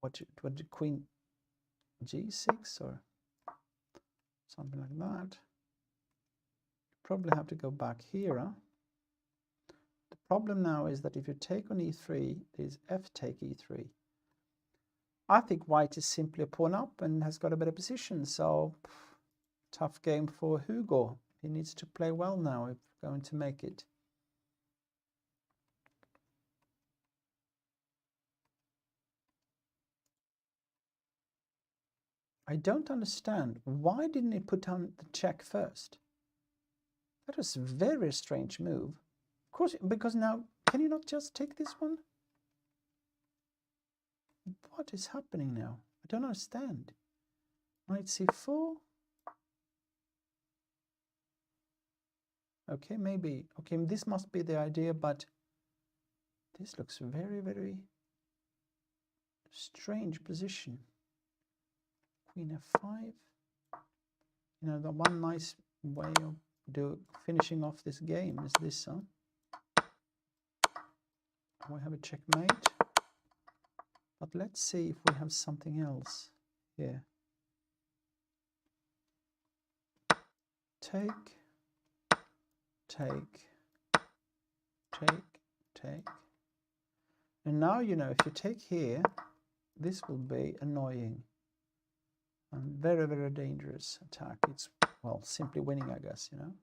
what queen g6 or something like that. You probably have to go back here. Huh? The problem now is that if you take on e3, there's f take e3. I think white is simply a pawn up and has got a better position. So tough game for Hugo. He needs to play well now if we're going to make it. I don't understand. Why didn't he put down the check first? That was a very strange move. Of course, because now, can you not just take this one? What is happening now? I don't understand. Knight c4. Okay, maybe. Okay, this must be the idea, but this looks very, very strange position. Queen f5. You know, the one nice way of finishing off this game is this, huh? We have a checkmate. But let's see if we have something else here. Take, take, take, take. And now, you know, if you take here, this will be annoying. And very, very dangerous attack. It's, well, simply winning, I guess, you know.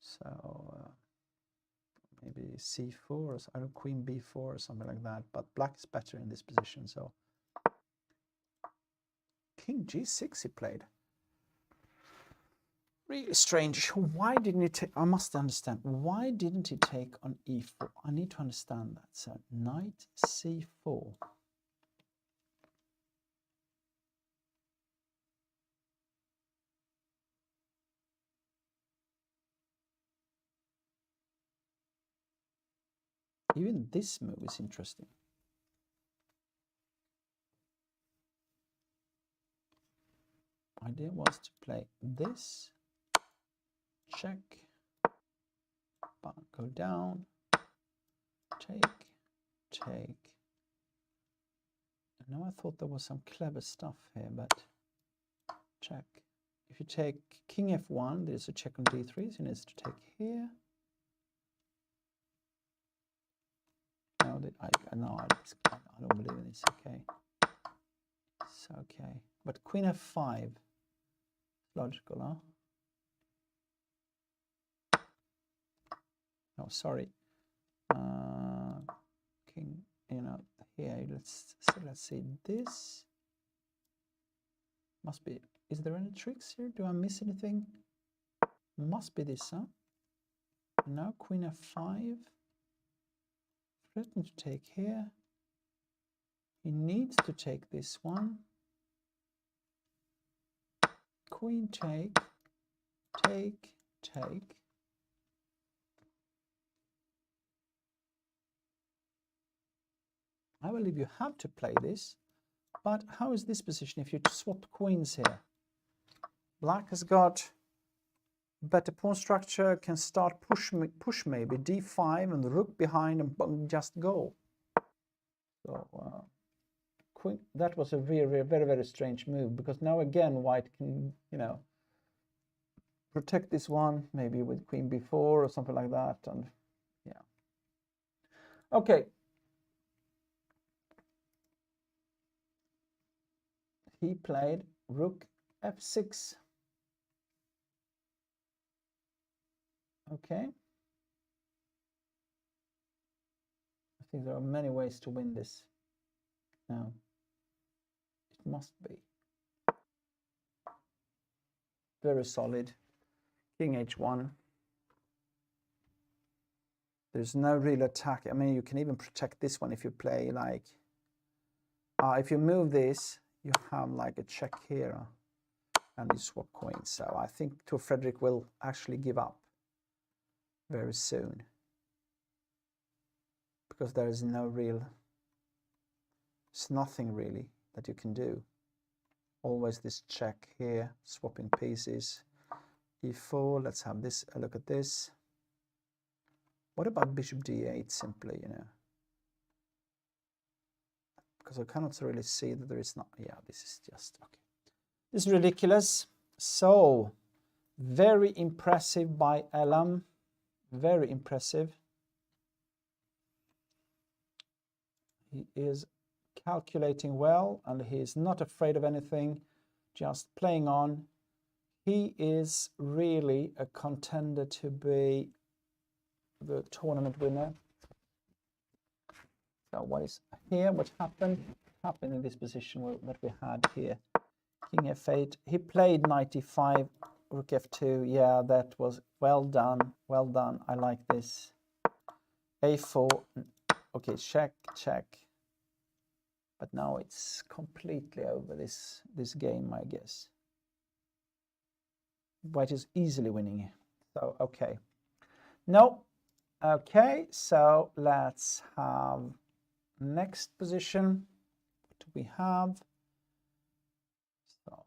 So maybe c4 or queen b4 or something like that. But black is better in this position. So king g6 he played. Really strange. Why didn't he take? I must understand. Why didn't he take on e4? I need to understand that. So knight c4. Even this move is interesting. Idea was to play this, check, go down, take, take. And now I thought there was some clever stuff here, but check. If you take king f1, there's a check on d3, so he needs to take here. No, I don't believe in this. Okay, it's okay. But queen f5, logical, huh? No, sorry. King, you know, here. Let's see. This must be. Is there any tricks here? Do I miss anything? Must be this, huh? Now queen f5. Threaten to take here. He needs to take this one. Queen take, take, take. I believe you have to play this, but how is this position if you swap queens here? Black has got But the pawn structure can start push maybe d5 and the rook behind and just go. So queen, that was a very, very strange move, because now again white can, you know, protect this one maybe with queen b4 or something like that. And yeah, okay, he played rook f6. Okay, I think there are many ways to win this. Now it must be very solid. King h1. There's no real attack. I mean, you can even protect this one if you play like, if you move this, you have like a check here, and you swap coins. So I think Tor Fredrik will actually give up very soon, because there is no real, it's nothing really that you can do. Always this check here, swapping pieces. e4, let's have this, a look at this. What about bishop d8 simply, you know? Because I cannot really see that there is not, yeah, this is just, okay. This is ridiculous. So, very impressive by Elam. Very impressive. He is calculating well, and he is not afraid of anything, just playing on. He is really a contender to be the tournament winner. So what is here? What happened? Happened in this position that we had here. King f8. He played knight e5, rook f2. Yeah, that was well done. Well done. I like this. a4. Okay, check, check. But now it's completely over this game, I guess. White is easily winning. So, okay. No. Okay, so let's have next position. What do we have? So,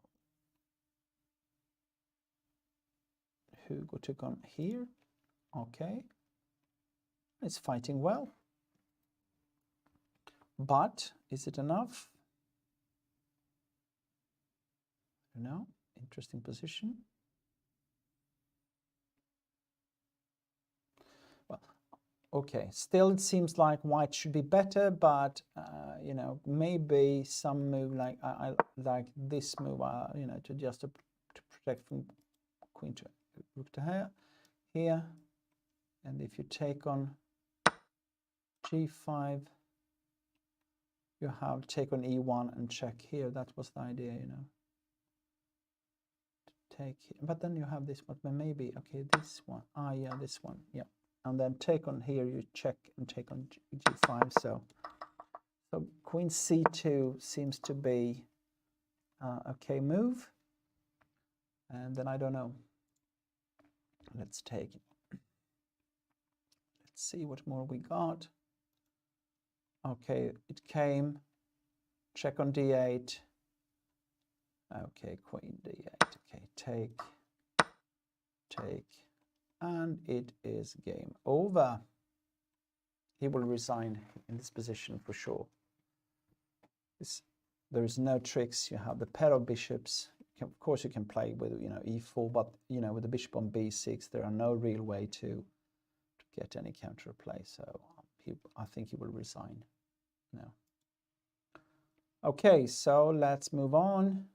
Hugo took on here. Okay. It's fighting well. But is it enough? I don't know. Interesting position. Well, okay. Still, it seems like white should be better, but you know, maybe some move like I like this move, you know, to just to protect from queen to rook to here, and if you take on g5. You have take on e1 and check here. That was the idea, you know. Take, but then you have this one, but maybe, okay, this one. Ah, yeah, this one, yeah. And then take on here, you check and take on g5. So queen c2 seems to be okay move. And then I don't know. Let's take it. Let's see what more we got. Okay, it came. Check on d8. Okay, queen d8. Okay, take, and it is game over. He will resign in this position for sure. There is no tricks. You have the pair of bishops. Of course, you can play with, you know, e4, but you know, with the bishop on b6, there are no real way to get any counterplay. So I think he will resign now. Okay, so let's move on.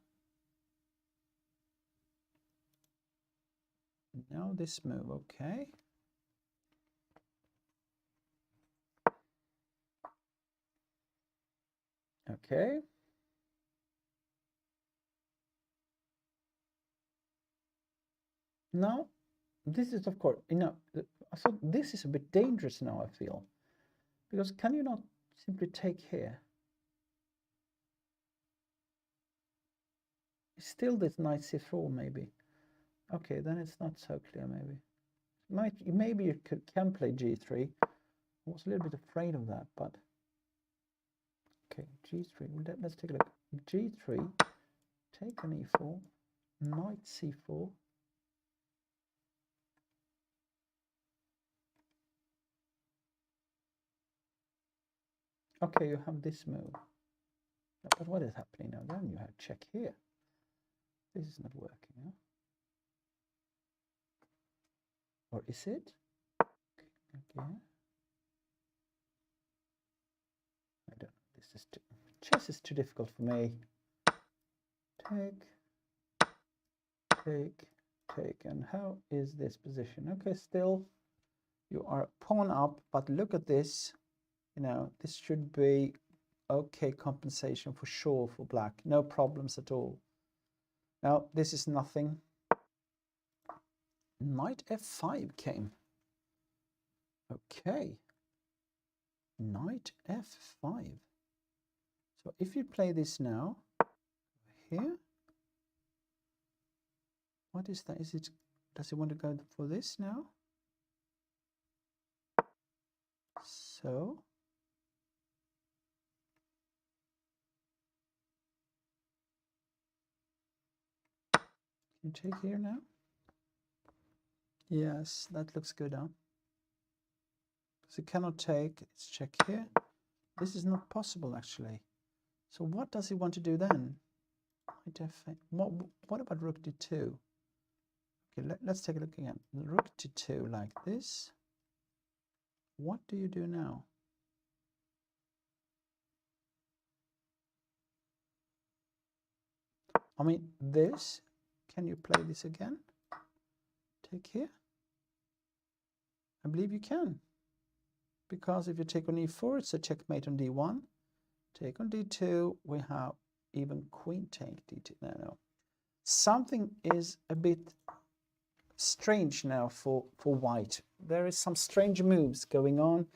Now this move, okay. Okay. Now, this is of course, you know, so this is a bit dangerous now, I feel. Because can you not simply take here? Still this knight c4 maybe. Okay, then it's not so clear maybe. Maybe you can play g3. I was a little bit afraid of that, but okay, g3. Let's take a look. g3, take an e4, knight c4. Okay, you have this move. But what is happening now? Then you have check here. This is not working, huh? Or is it? Okay. I don't know. This is too, chess is too difficult for me. Take, take, take. And how is this position? Okay, still you are pawn up, but look at this. You know, this should be okay compensation for sure for black. No problems at all. Now, this is nothing. Knight f5 came. Okay. Knight f5. So if you play this now, here, what is that? Is it, does he want to go for this now? So, can you take here now? Yes, that looks good, huh? Because it cannot take, it's check here. This is not possible, actually. So what does he want to do then? What about rook d2? Okay, let's take a look again. Rook d2 like this. What do you do now? I mean, this, can you play this again? Take here? I believe you can. Because if you take on e4, it's a checkmate on d1. Take on d2, we have even queen take d2. No. Something is a bit strange now for white. There is some strange moves going on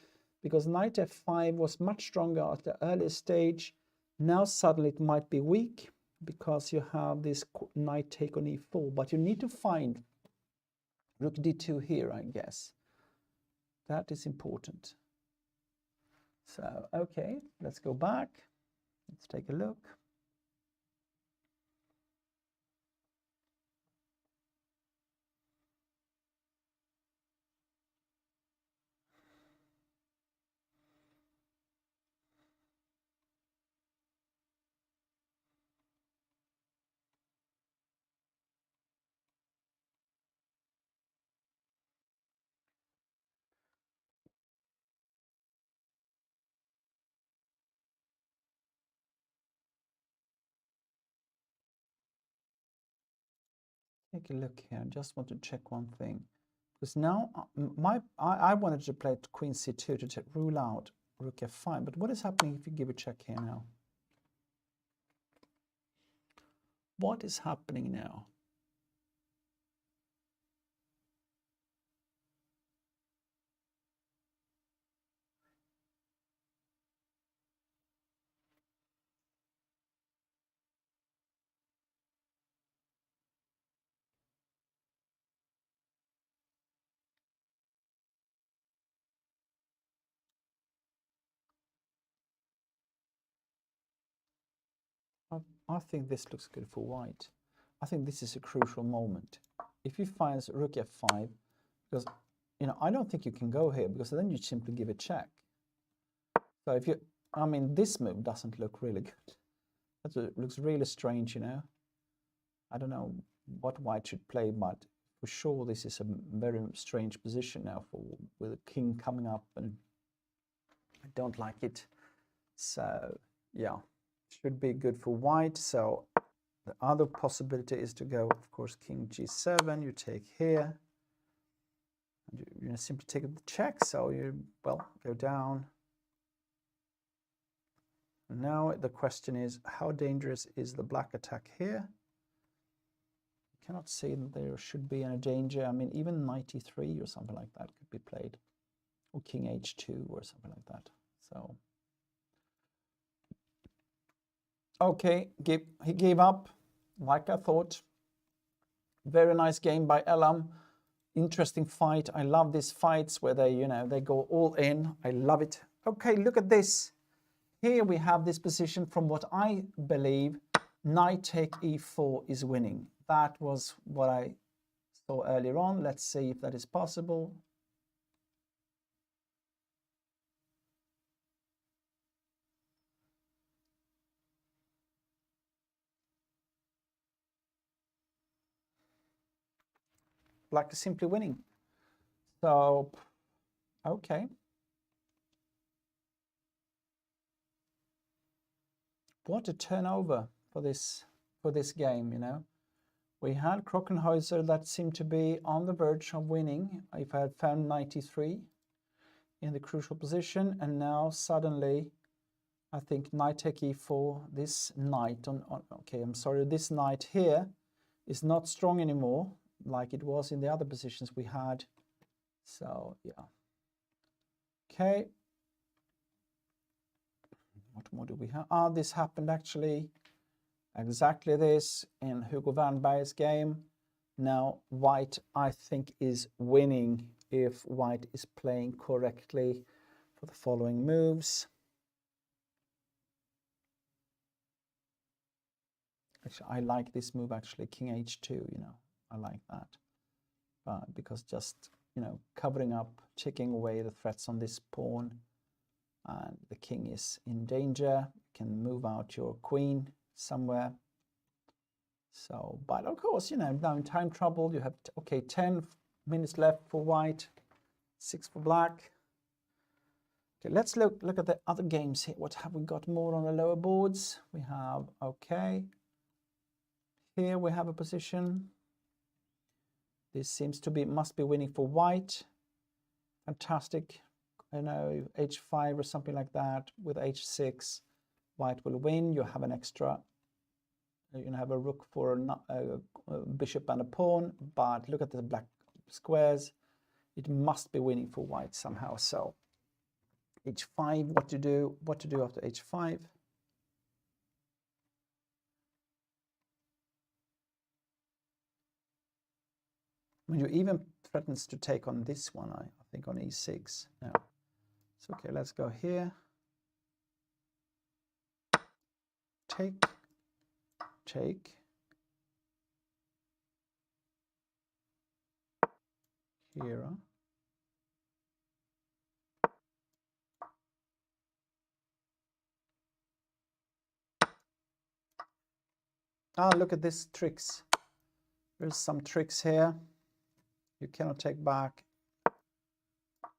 because knight f5 was much stronger at the earlier stage. Now suddenly it might be weak because you have this knight take on e4, but you need to find rook d2 here, I guess. That is important. So, okay, let's go back. Let's take a look. Take a look here. I just want to check one thing. Because now I wanted to play queen c2 to rule out rook f5. But what is happening if you give a check here now? What is happening now? I think this looks good for white. I think this is a crucial moment. If he finds rook f5, because I don't think you can go here because then you simply give a check. So if you, I mean, this move doesn't look really good. That looks really strange, I don't know what white should play, but for sure this is a very strange position now with a king coming up, and I don't like it. So yeah, should be good for white. So the other possibility is to go, of course, king g7. You take here, and you simply take the check. So you go down. Now the question is, how dangerous is the black attack here? You cannot say that there should be any danger. I mean, even knight e3 or something like that could be played, or king h2 or something like that. So okay, he gave up, like I thought. Very nice game by Elam. Interesting fight. I love these fights where they go all in. I love it. Okay, look at this. Here we have this position from what I believe knight take e4 is winning. That was what I saw earlier on. Let's see if that is possible. black is simply winning. So, okay. What a turnover for this game, you know. We had Krockenhäuser that seemed to be on the verge of winning if I had found 93 in the crucial position, and now suddenly I think knight take e4, this knight okay, I'm sorry, this knight here is not strong anymore like it was in the other positions we had. So yeah, okay, what more do we have? This happened actually exactly this in Hugo Wernberg's game. Now white, I think, is winning if white is playing correctly for the following moves. Actually, I like this move actually, king h2, you know, I like that. Because just, you know, covering up, taking away the threats on this pawn, and the king is in danger. You can move out your queen somewhere. So, but of course, you know, now in time trouble, you have, okay, 10 minutes left for white, 6 for black. Okay, let's look at the other games here. What have we got more on the lower boards? We have, okay, here we have a position. This seems to be, must be winning for white. Fantastic, you know, h5 or something like that. With h6, white will win. You have an extra, you can have a rook for a bishop and a pawn, but look at the black squares. It must be winning for white somehow. So h5, what to do after h5. I mean, you even threatens to take on this one, I think, on e6. No. So okay, let's go here. Take. Here. Look at these tricks. There's some tricks here. You cannot take back.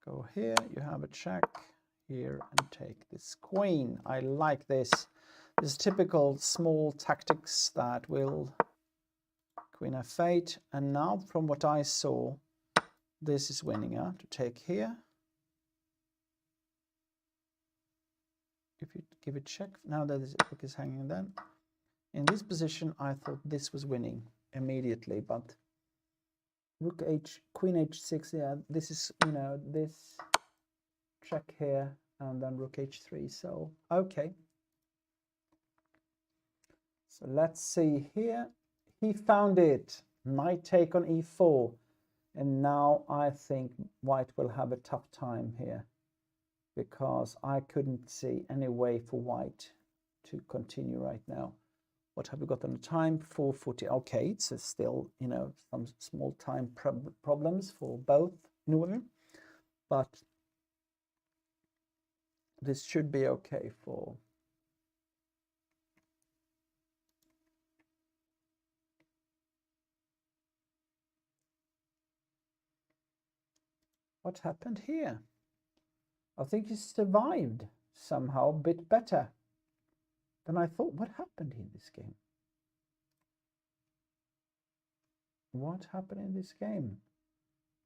Go here, you have a check here, and take this queen. I like this. This is typical small tactics that will queen f8. And now, from what I saw, this is winning, to take here. If you give it check, now that this rook is hanging, then in this position I thought this was winning immediately, but rook queen h6, yeah, this is, you know, this check here, and then rook h3. So okay, so let's see here. He found it, knight take on e4, and now I think white will have a tough time here, because I couldn't see any way for white to continue right now. What have we got on the time? 4:40. Okay, it's still, you know, some small time problems for both women, but this should be okay for. What happened here? I think he survived somehow a bit better than I thought. What happened in this game? What happened in this game?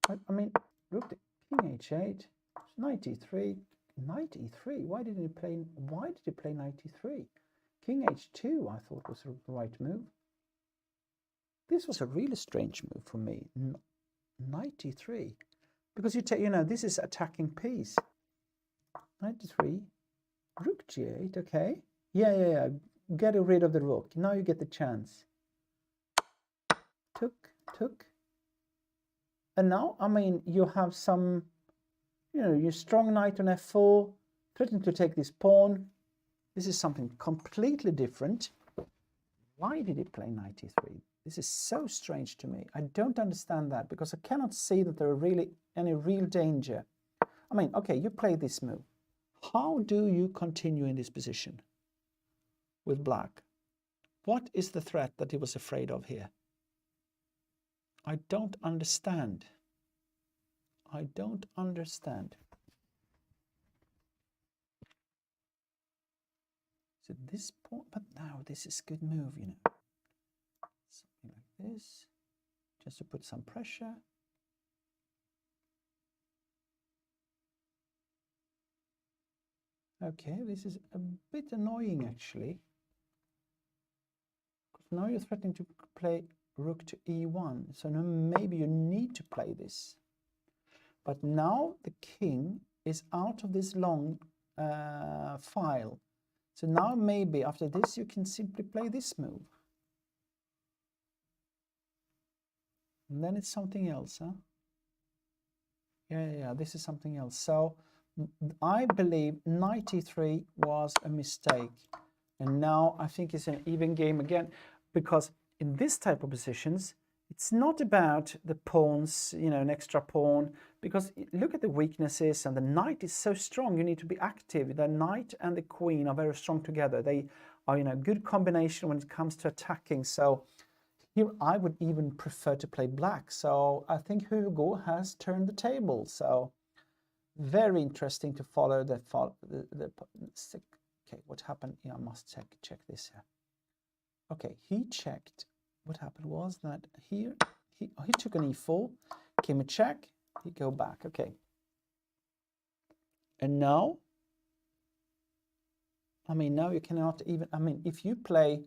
I mean, look at king h8, 93, knight e3. Why did he play knight e3? King h2, I thought was the right move. This was a really strange move for me. Knight e3, because you know, this is attacking piece. Knight e3, rook g8. Okay, yeah. Get rid of the rook. Now you get the chance. Took. And now, I mean, you have some, you know, your strong knight on f4, threatening to take this pawn. This is something completely different. Why did he play knight e3? This is so strange to me. I don't understand that, because I cannot see that there are really any real danger. I mean, okay, you play this move. How do you continue in this position with black? What is the threat that he was afraid of here? I don't understand. I don't understand. So this point, but now this is good move, you know. Something like this, just to put some pressure. Okay, this is a bit annoying actually. Because now you're threatening to play rook to e1. So now maybe you need to play this. But now the king is out of this long file. So now maybe after this you can simply play this move. And then it's something else, huh? Yeah, this is something else. So I believe knight e3 was a mistake. And now I think it's an even game again. Because in this type of positions, it's not about the pawns, you know, an extra pawn. Because look at the weaknesses, and the knight is so strong. You need to be active. The knight and the queen are very strong together. They are, you know, good combination when it comes to attacking. So here I would even prefer to play black. So I think Hugo has turned the table. So very interesting to follow the okay, what happened? Yeah, I must check this here. Okay, he checked. What happened was that here he took an e4, came a check, he go back. Okay. And now, I mean, now you cannot even, I mean, if you play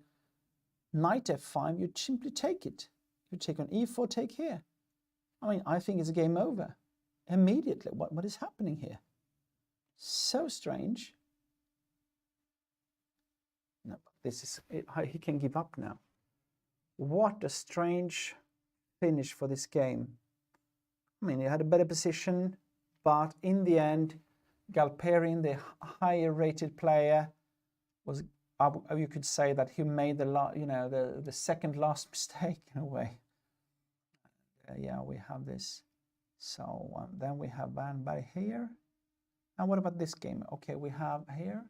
knight f5, you simply take it. You take on e4, take here. I mean, I think it's game over immediately. What is happening here? So strange. No, this is it. He can give up now. What a strange finish for this game. I mean, he had a better position, but in the end, Galperin, the higher rated player, was, you could say that he made the second last mistake in a way. Yeah, we have this. So then we have Vanberg here. And what about this game? Okay, we have here.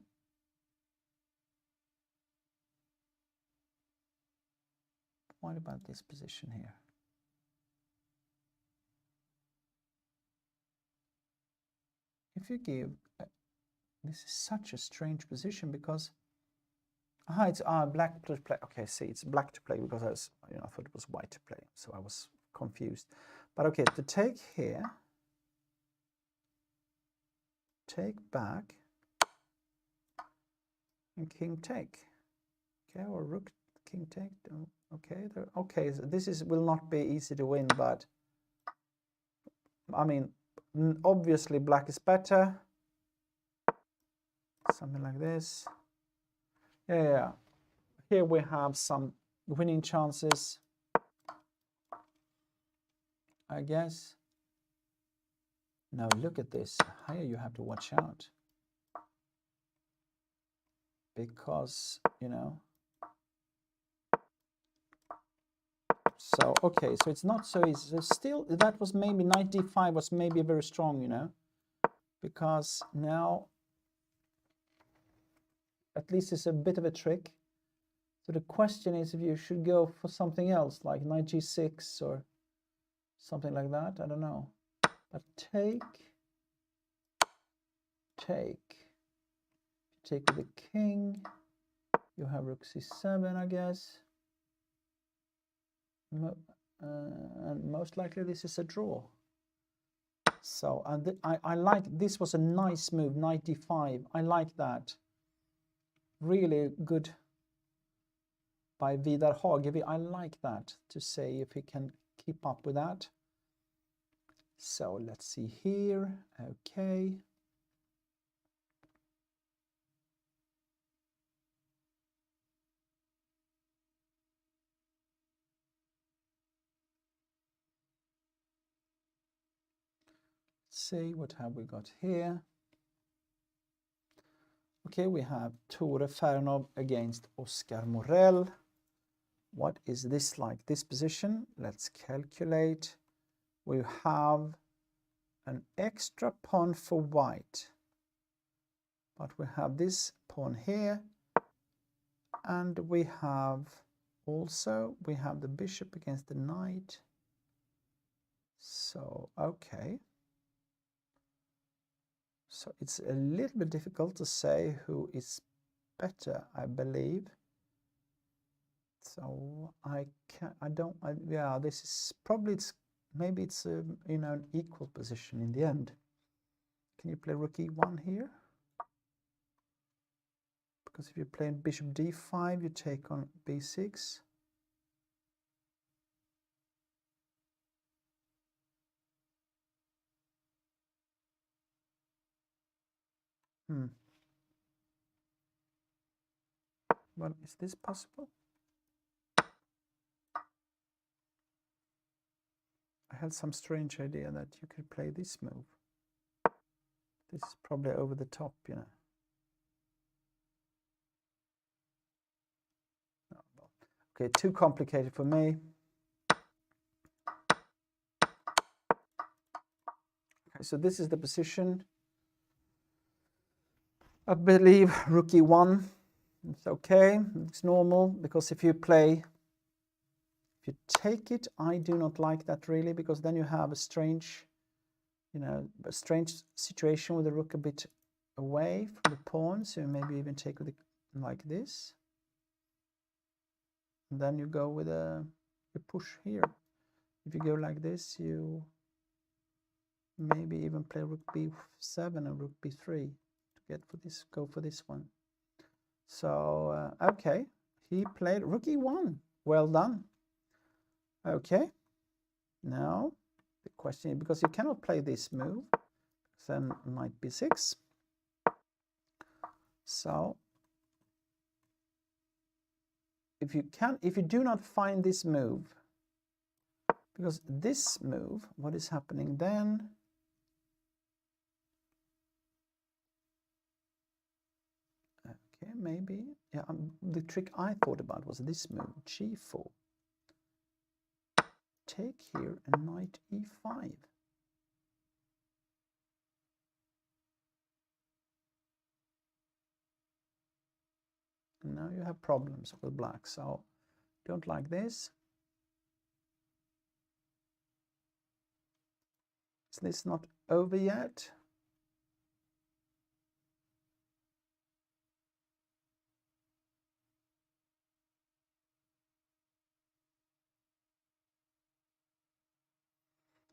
What about this position here? If you give, this is such a strange position because, it's black to play. Okay, see, it's black to play because I thought it was white to play, so I was confused. But okay, to take here, take back, and king take. Okay, or rook, king take. Okay, okay. So this will not be easy to win, but I mean, obviously black is better. Something like this. Yeah. Here we have some winning chances, I guess. Now look at this. Here you have to watch out. Because, you know. So, okay, so it's not so easy. So still, that was maybe knight d5 was maybe very strong, you know. Because now, at least it's a bit of a trick. So the question is if you should go for something else, like knight g6 or something like that. I don't know. But take with the king. You have rook c7, I guess. And most likely this is a draw. So I like, this was a nice move, knight d5. I like that. Really good by Vidar Hagevik. I like that, to say if he can keep up with that. So let's see here. Okay. See what have we got here. Okay, we have Tore Fernov against Oscar Morell. What is this like? This position, let's calculate. We have an extra pawn for white, but we have this pawn here, and we have also the bishop against the knight. So, okay. So it's a little bit difficult to say who is better, I believe. So yeah, this is probably, maybe it's you know, an equal position in the end. Can you play rook e1 here? Because if you play bishop d5, you take on b6. Well, is this possible? I had some strange idea that you could play this move. This is probably over the top, you know. Oh, well. Okay, too complicated for me. Okay, so this is the position. I believe rook e1. It's okay, it's normal, because if you take it, I do not like that really, because then you have a strange, you know, a strange situation with the rook a bit away from the pawn, so maybe even take with it like this. And then you go with you push here. If you go like this, you maybe even play rook b7 and rook b3 to get for this, go for this one. So, okay, he played rook e1. Well done. Okay, now the question is, because you cannot play this move, then knight b6. So if you do not find this move, because this move, what is happening then? Okay, maybe, yeah, the trick I thought about was this move, g4. Take here and knight e5. And now you have problems with black, so don't like this. Is this not over yet?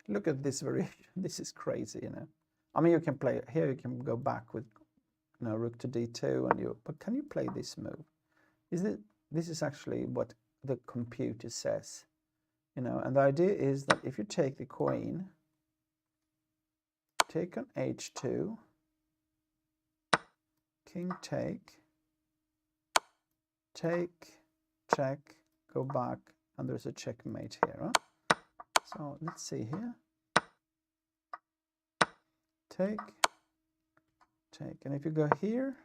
Look at this variation. This is crazy, you know. I mean, you can play here. You can go back with, you know, rook to d2, and but can you play this move? This is actually what the computer says, you know. And the idea is that if you take the queen, take on h2, king take, check, go back, and there's a checkmate here. Huh? So let's see here. Take, and if you go here,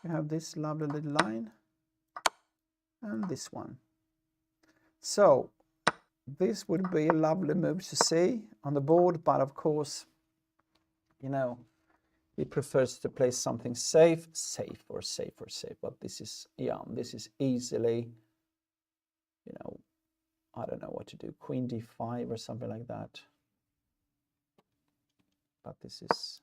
you have this lovely little line and this one. So this would be a lovely move to see on the board, but of course, you know, he prefers to play something safe. But this is, yeah, this is easily, you know, I don't know what to do, queen d5 or something like that. But this is,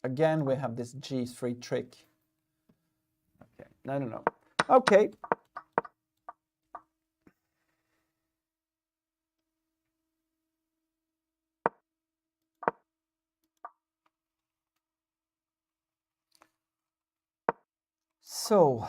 again, we have this g3 trick. Okay, no. Okay. So,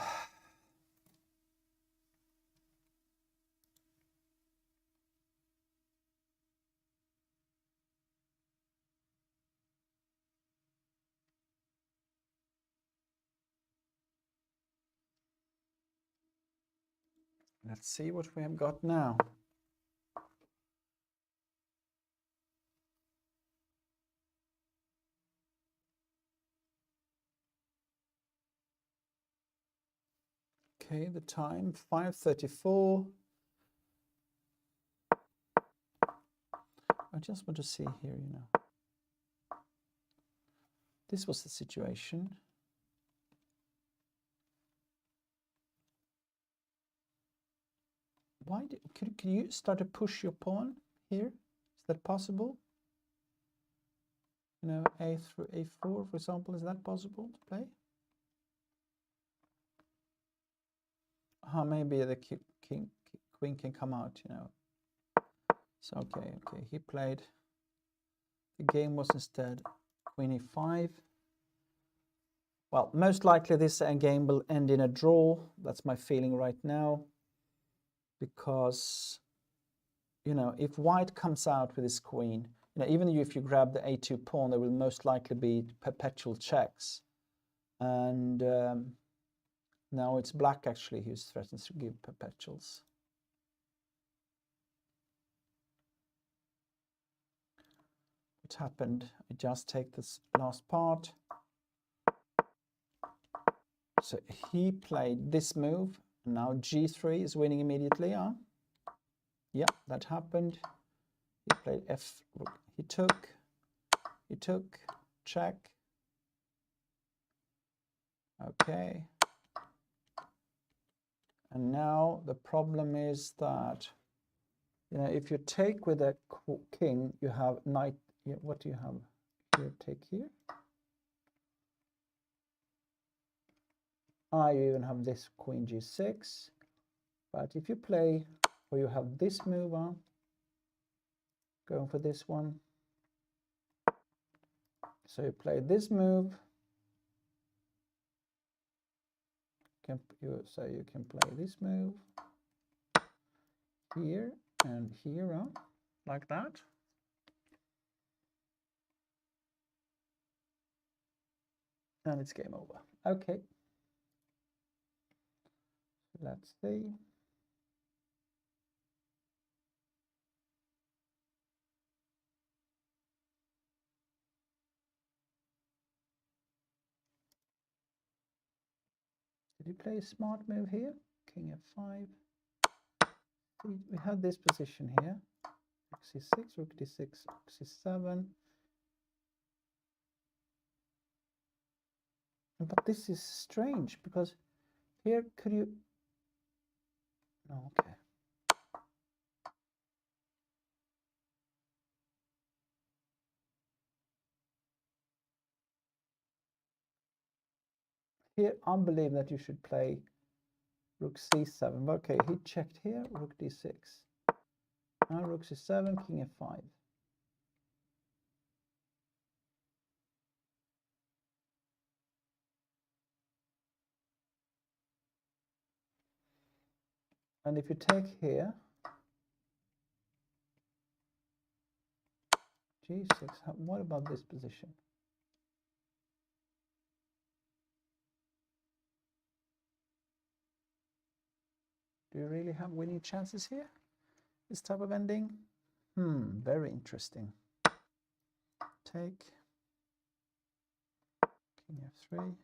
let's see what we have got now. Okay, the time, 5:34. I just want to see here, you know. This was the situation. why can you start to push your pawn here? Is that possible? You know, a through a4, for example, is that possible to play? Maybe the queen can come out, you know. So okay, he played. The game was instead queen e5. Well, most likely this game will end in a draw. That's my feeling right now. Because, you know, if white comes out with his queen, you know, even if you grab the a2 pawn, there will most likely be perpetual checks. And now it's black actually who threatens to give perpetuals. What happened? I just take this last part. So he played this move. Now g3 is winning immediately. Huh? Yeah, that happened. He played f. He took, check. Okay. And now the problem is that, you know, if you take with a king, you have knight. What do you have here? Take here. You even have this queen g6. But if you play, or you have this move on, going for this one. So you play this move. So you can play this move here and here on, like that. And it's game over. Okay. Let's see. Did you play a smart move here? King f5. We had this position here. Rook c6, rook d6, rook c7. But this is strange because here could you... No, okay. Here, I believe that you should play rook c7. Okay, he checked here, rook d6. Now rook c7, king f5. And if you take here, g6, what about this position? Do you really have winning chances here? This type of ending? Very interesting. Take. King f3.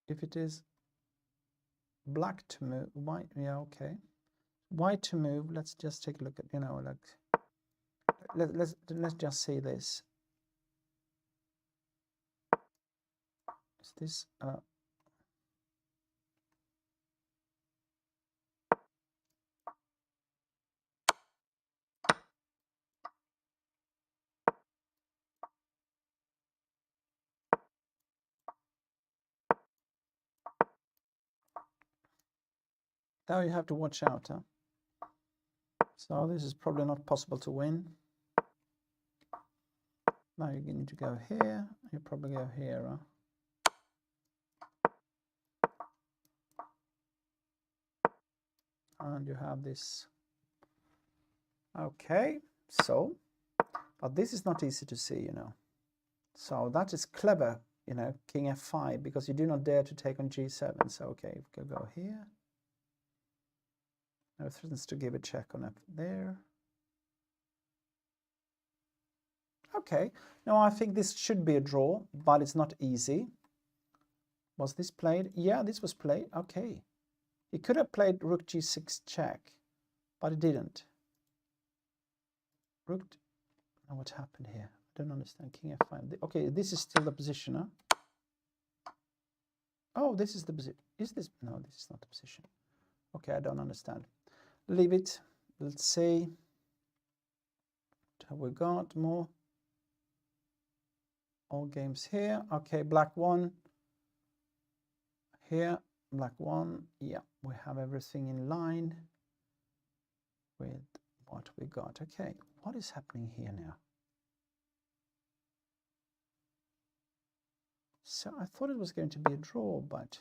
If it is black to move, white, yeah, okay. White to move, let's just take a look at, you know, like, let's just see this. Is this, now you have to watch out, huh? So this is probably not possible to win. Now you need to go here. You probably go here, huh? And you have this. Okay, so, but this is not easy to see, you know. So that is clever, you know, king f5, because you do not dare to take on g7. So, okay, we can go here. Now it threatens to give a check on up there. Okay, now I think this should be a draw, but it's not easy. Was this played? Yeah, this was played. Okay. He could have played rook g6 check, but he didn't. Rook. Now what happened here? I don't understand. King f5. Okay, this is still the position, huh? Oh, this is the position. Is this? No, this is not the position. Okay, I don't understand. Leave it. Let's see. What have we got? More. All games here. Okay, black one. Here, black one. Yeah, we have everything in line with what we got. Okay, what is happening here now? So I thought it was going to be a draw, but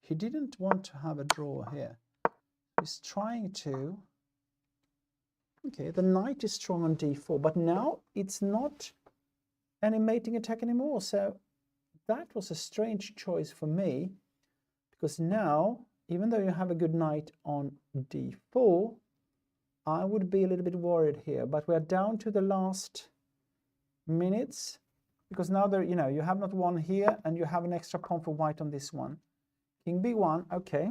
he didn't want to have a draw here. He's trying to... Okay, the knight is strong on d4, but now it's not any mating attack anymore. So that was a strange choice for me, because now, even though you have a good knight on d4, I would be a little bit worried here. But we're down to the last minutes, because now there, you know, you have not won here, and you have an extra pawn for white on this one. King b1, okay.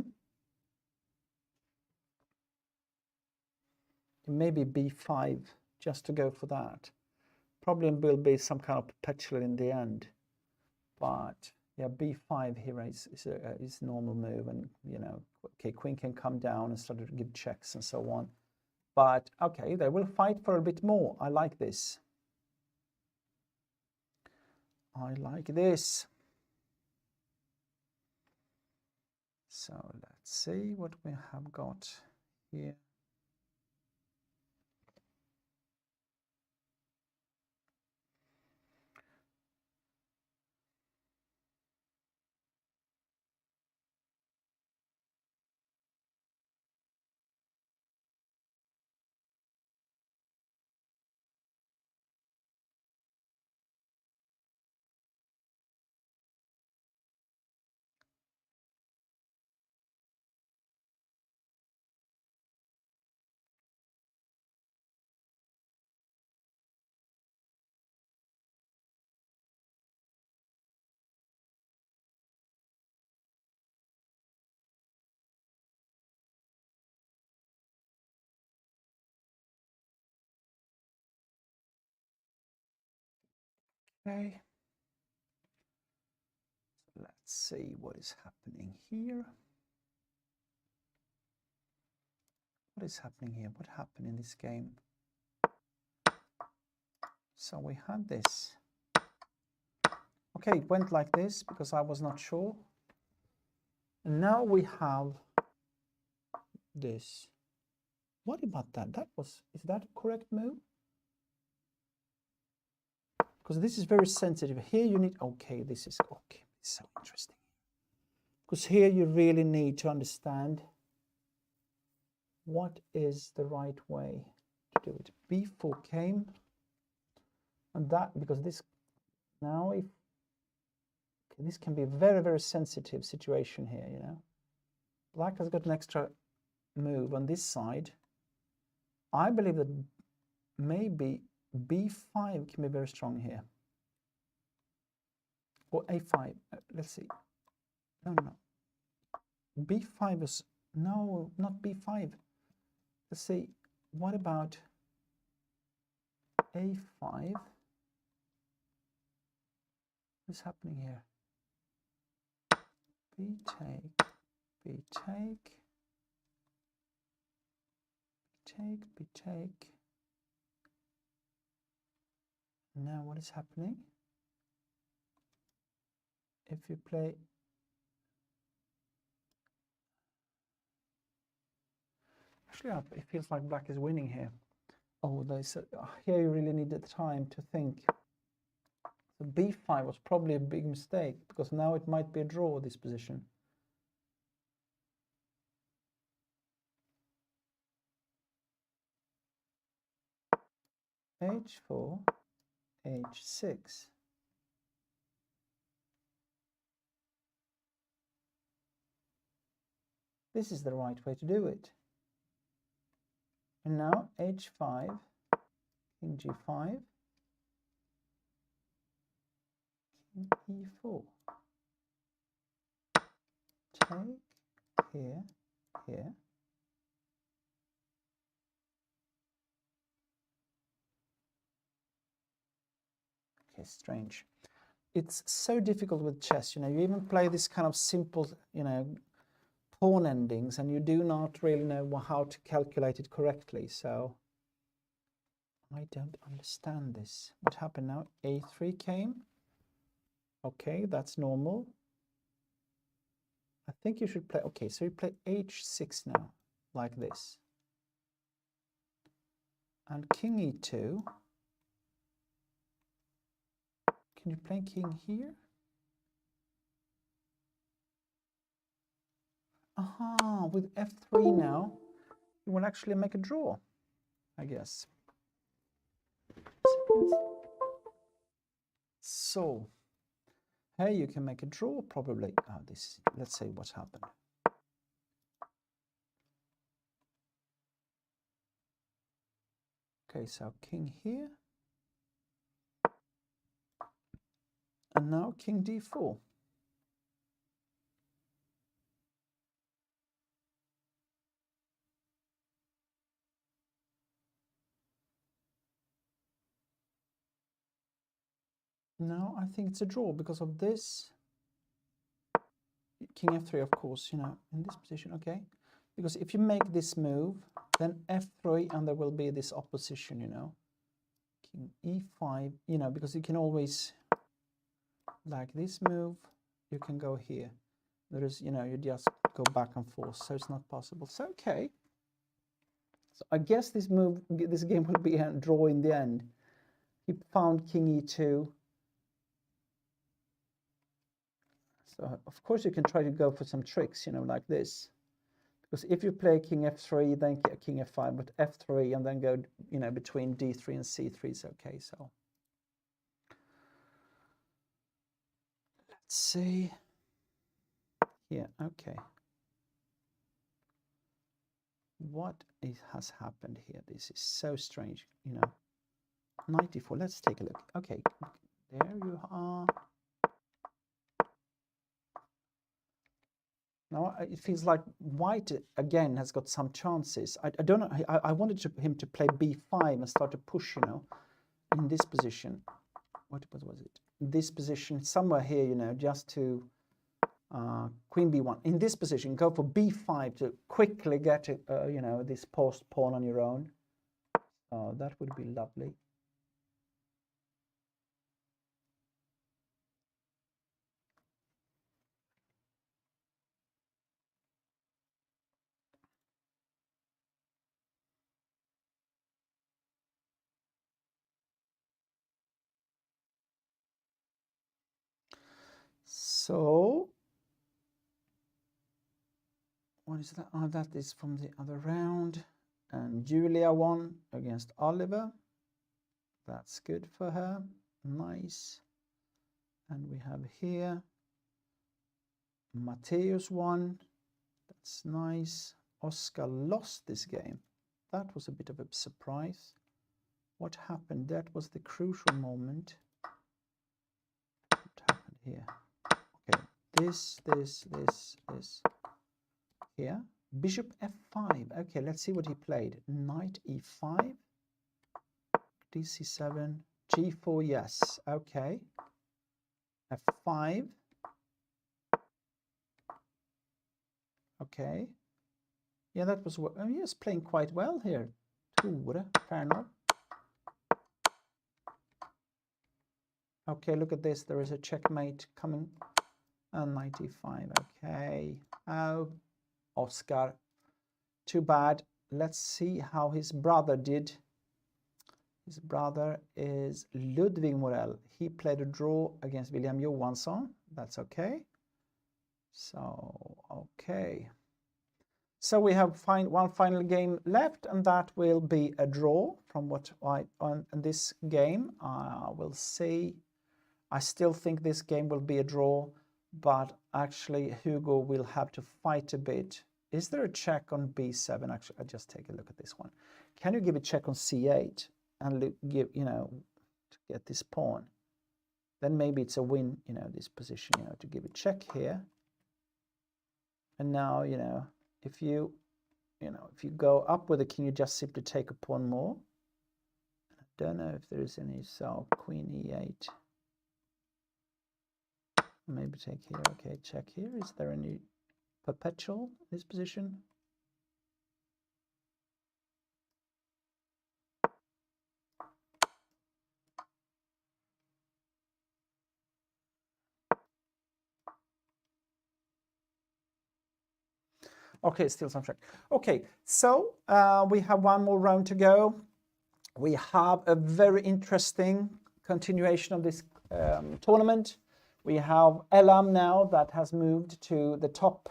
Maybe b5, just to go for that. Probably will be some kind of perpetual in the end. But yeah, b5 here is normal move, and you know, okay, queen can come down and start to give checks and so on. But okay, they will fight for a bit more. I like this. I like this. So let's see what we have got here. Okay. Let's see what is happening here. What is happening here? What happened in this game? So we had this. Okay, it went like this because I was not sure. And now we have this. What about that? Is that a correct move? Because this is very sensitive. Here you need, okay, this is okay. It's so interesting. Because here you really need to understand what is the right way to do it. b4 came, and that, because this, now if, okay, this can be a very, very sensitive situation here, you know. Black has got an extra move on this side. I believe that maybe b5 can be very strong here. Or a5, let's see. No. b5 was, no, not b5. Let's see, what about a5? What's happening here? B take, B take, B take. Now what is happening? If you play, actually it feels like black is winning here. Oh, here you really needed time to think. So b5 was probably a big mistake, because now it might be a draw, this position. h4, h6. This is the right way to do it. And now h5, king g5, king e4. Take here, here. Okay, strange. It's so difficult with chess, you know, you even play this kind of simple, you know, pawn endings, and you do not really know how to calculate it correctly, so I don't understand this. What happened now? A3 came. Okay, that's normal. I think you should play, okay, so you play H6 now, like this. And King E2. Can you play King here? Aha, with F3 now, you will actually make a draw, I guess. So, here you can make a draw probably. This, let's see what happened. Okay, so King here. And now King D4. No, I think it's a draw because of this. King F3, of course, you know, in this position, okay. Because if you make this move, then F3, and there will be this opposition, you know. King E5, you know, because you can always, like this move, you can go here. There is, you know, you just go back and forth, so it's not possible. So, okay. So I guess this game will be a draw in the end. He found King E2. So, of course, you can try to go for some tricks, you know, like this. Because if you play King F3, then King F5, but F3, and then go, you know, between D3 and C3 is okay. So, let's see. Yeah, okay. What has happened here? This is so strange, you know. 94, let's take a look. Okay, there you are. Now it feels like white again has got some chances. I don't know. I wanted him to play B5 and start to push, you know, in this position. What was it? This position, somewhere here, you know, just to Queen B1. In this position, go for B5 to quickly get, you know, this post pawn on your own. That would be lovely. So, what is that? Oh, that is from the other round. And Julia won against Oliver. That's good for her. Nice. And we have here Matteus won. That's nice. Oscar lost this game. That was a bit of a surprise. What happened? That was the crucial moment. What happened here? Okay, this. Here. Bishop F5. Okay, let's see what he played. Knight E5. DC7. G4, yes. Okay. F5. Okay. Yeah, that was what he was playing quite well here. Fair enough. Okay, look at this. There is a checkmate coming. And 95. Okay. Oh, Oscar. Too bad. Let's see how his brother did. His brother is Ludwig Morell. He played a draw against William Johansson. That's okay. So, okay. So we have one final game left, and that will be a draw from what on this game. We'll see. I still think this game will be a draw, but actually Hugo will have to fight a bit. Is there a check on B7? Actually, I'll just take a look at this one. Can you give a check on C8 and give, you know, to get this pawn? Then maybe it's a win, you know, this position, you know, to give a check here. And now, you know, if you go up with a king, you just simply take a pawn more. I don't know if there is any, so Queen E8. maybe take here. Okay, check here. Is there any perpetual in this position? Okay, still some check. Okay, so we have one more round to go. We have a very interesting continuation of this tournament. We have Elam now that has moved to the top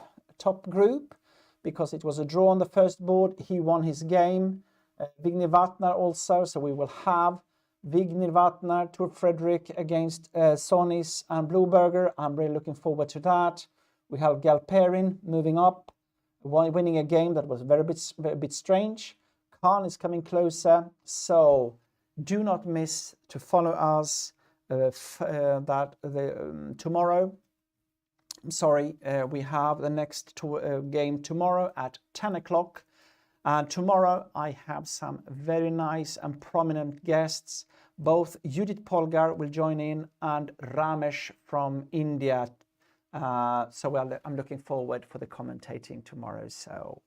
group because it was a draw on the first board. He won his game. Vignir Vatnar also, so we will have Vignir Vatnar, Tor Fredrik against Sonis and Blueberger. I'm really looking forward to that. We have Galperin moving up, winning a game that was a bit strange. Khan is coming closer, so do not miss to follow us tomorrow. I'm sorry, we have the next game tomorrow at 10 o'clock. And tomorrow I have some very nice and prominent guests. Both Judith Polgar will join in and Ramesh from India. So I'm looking forward for the commentating tomorrow. So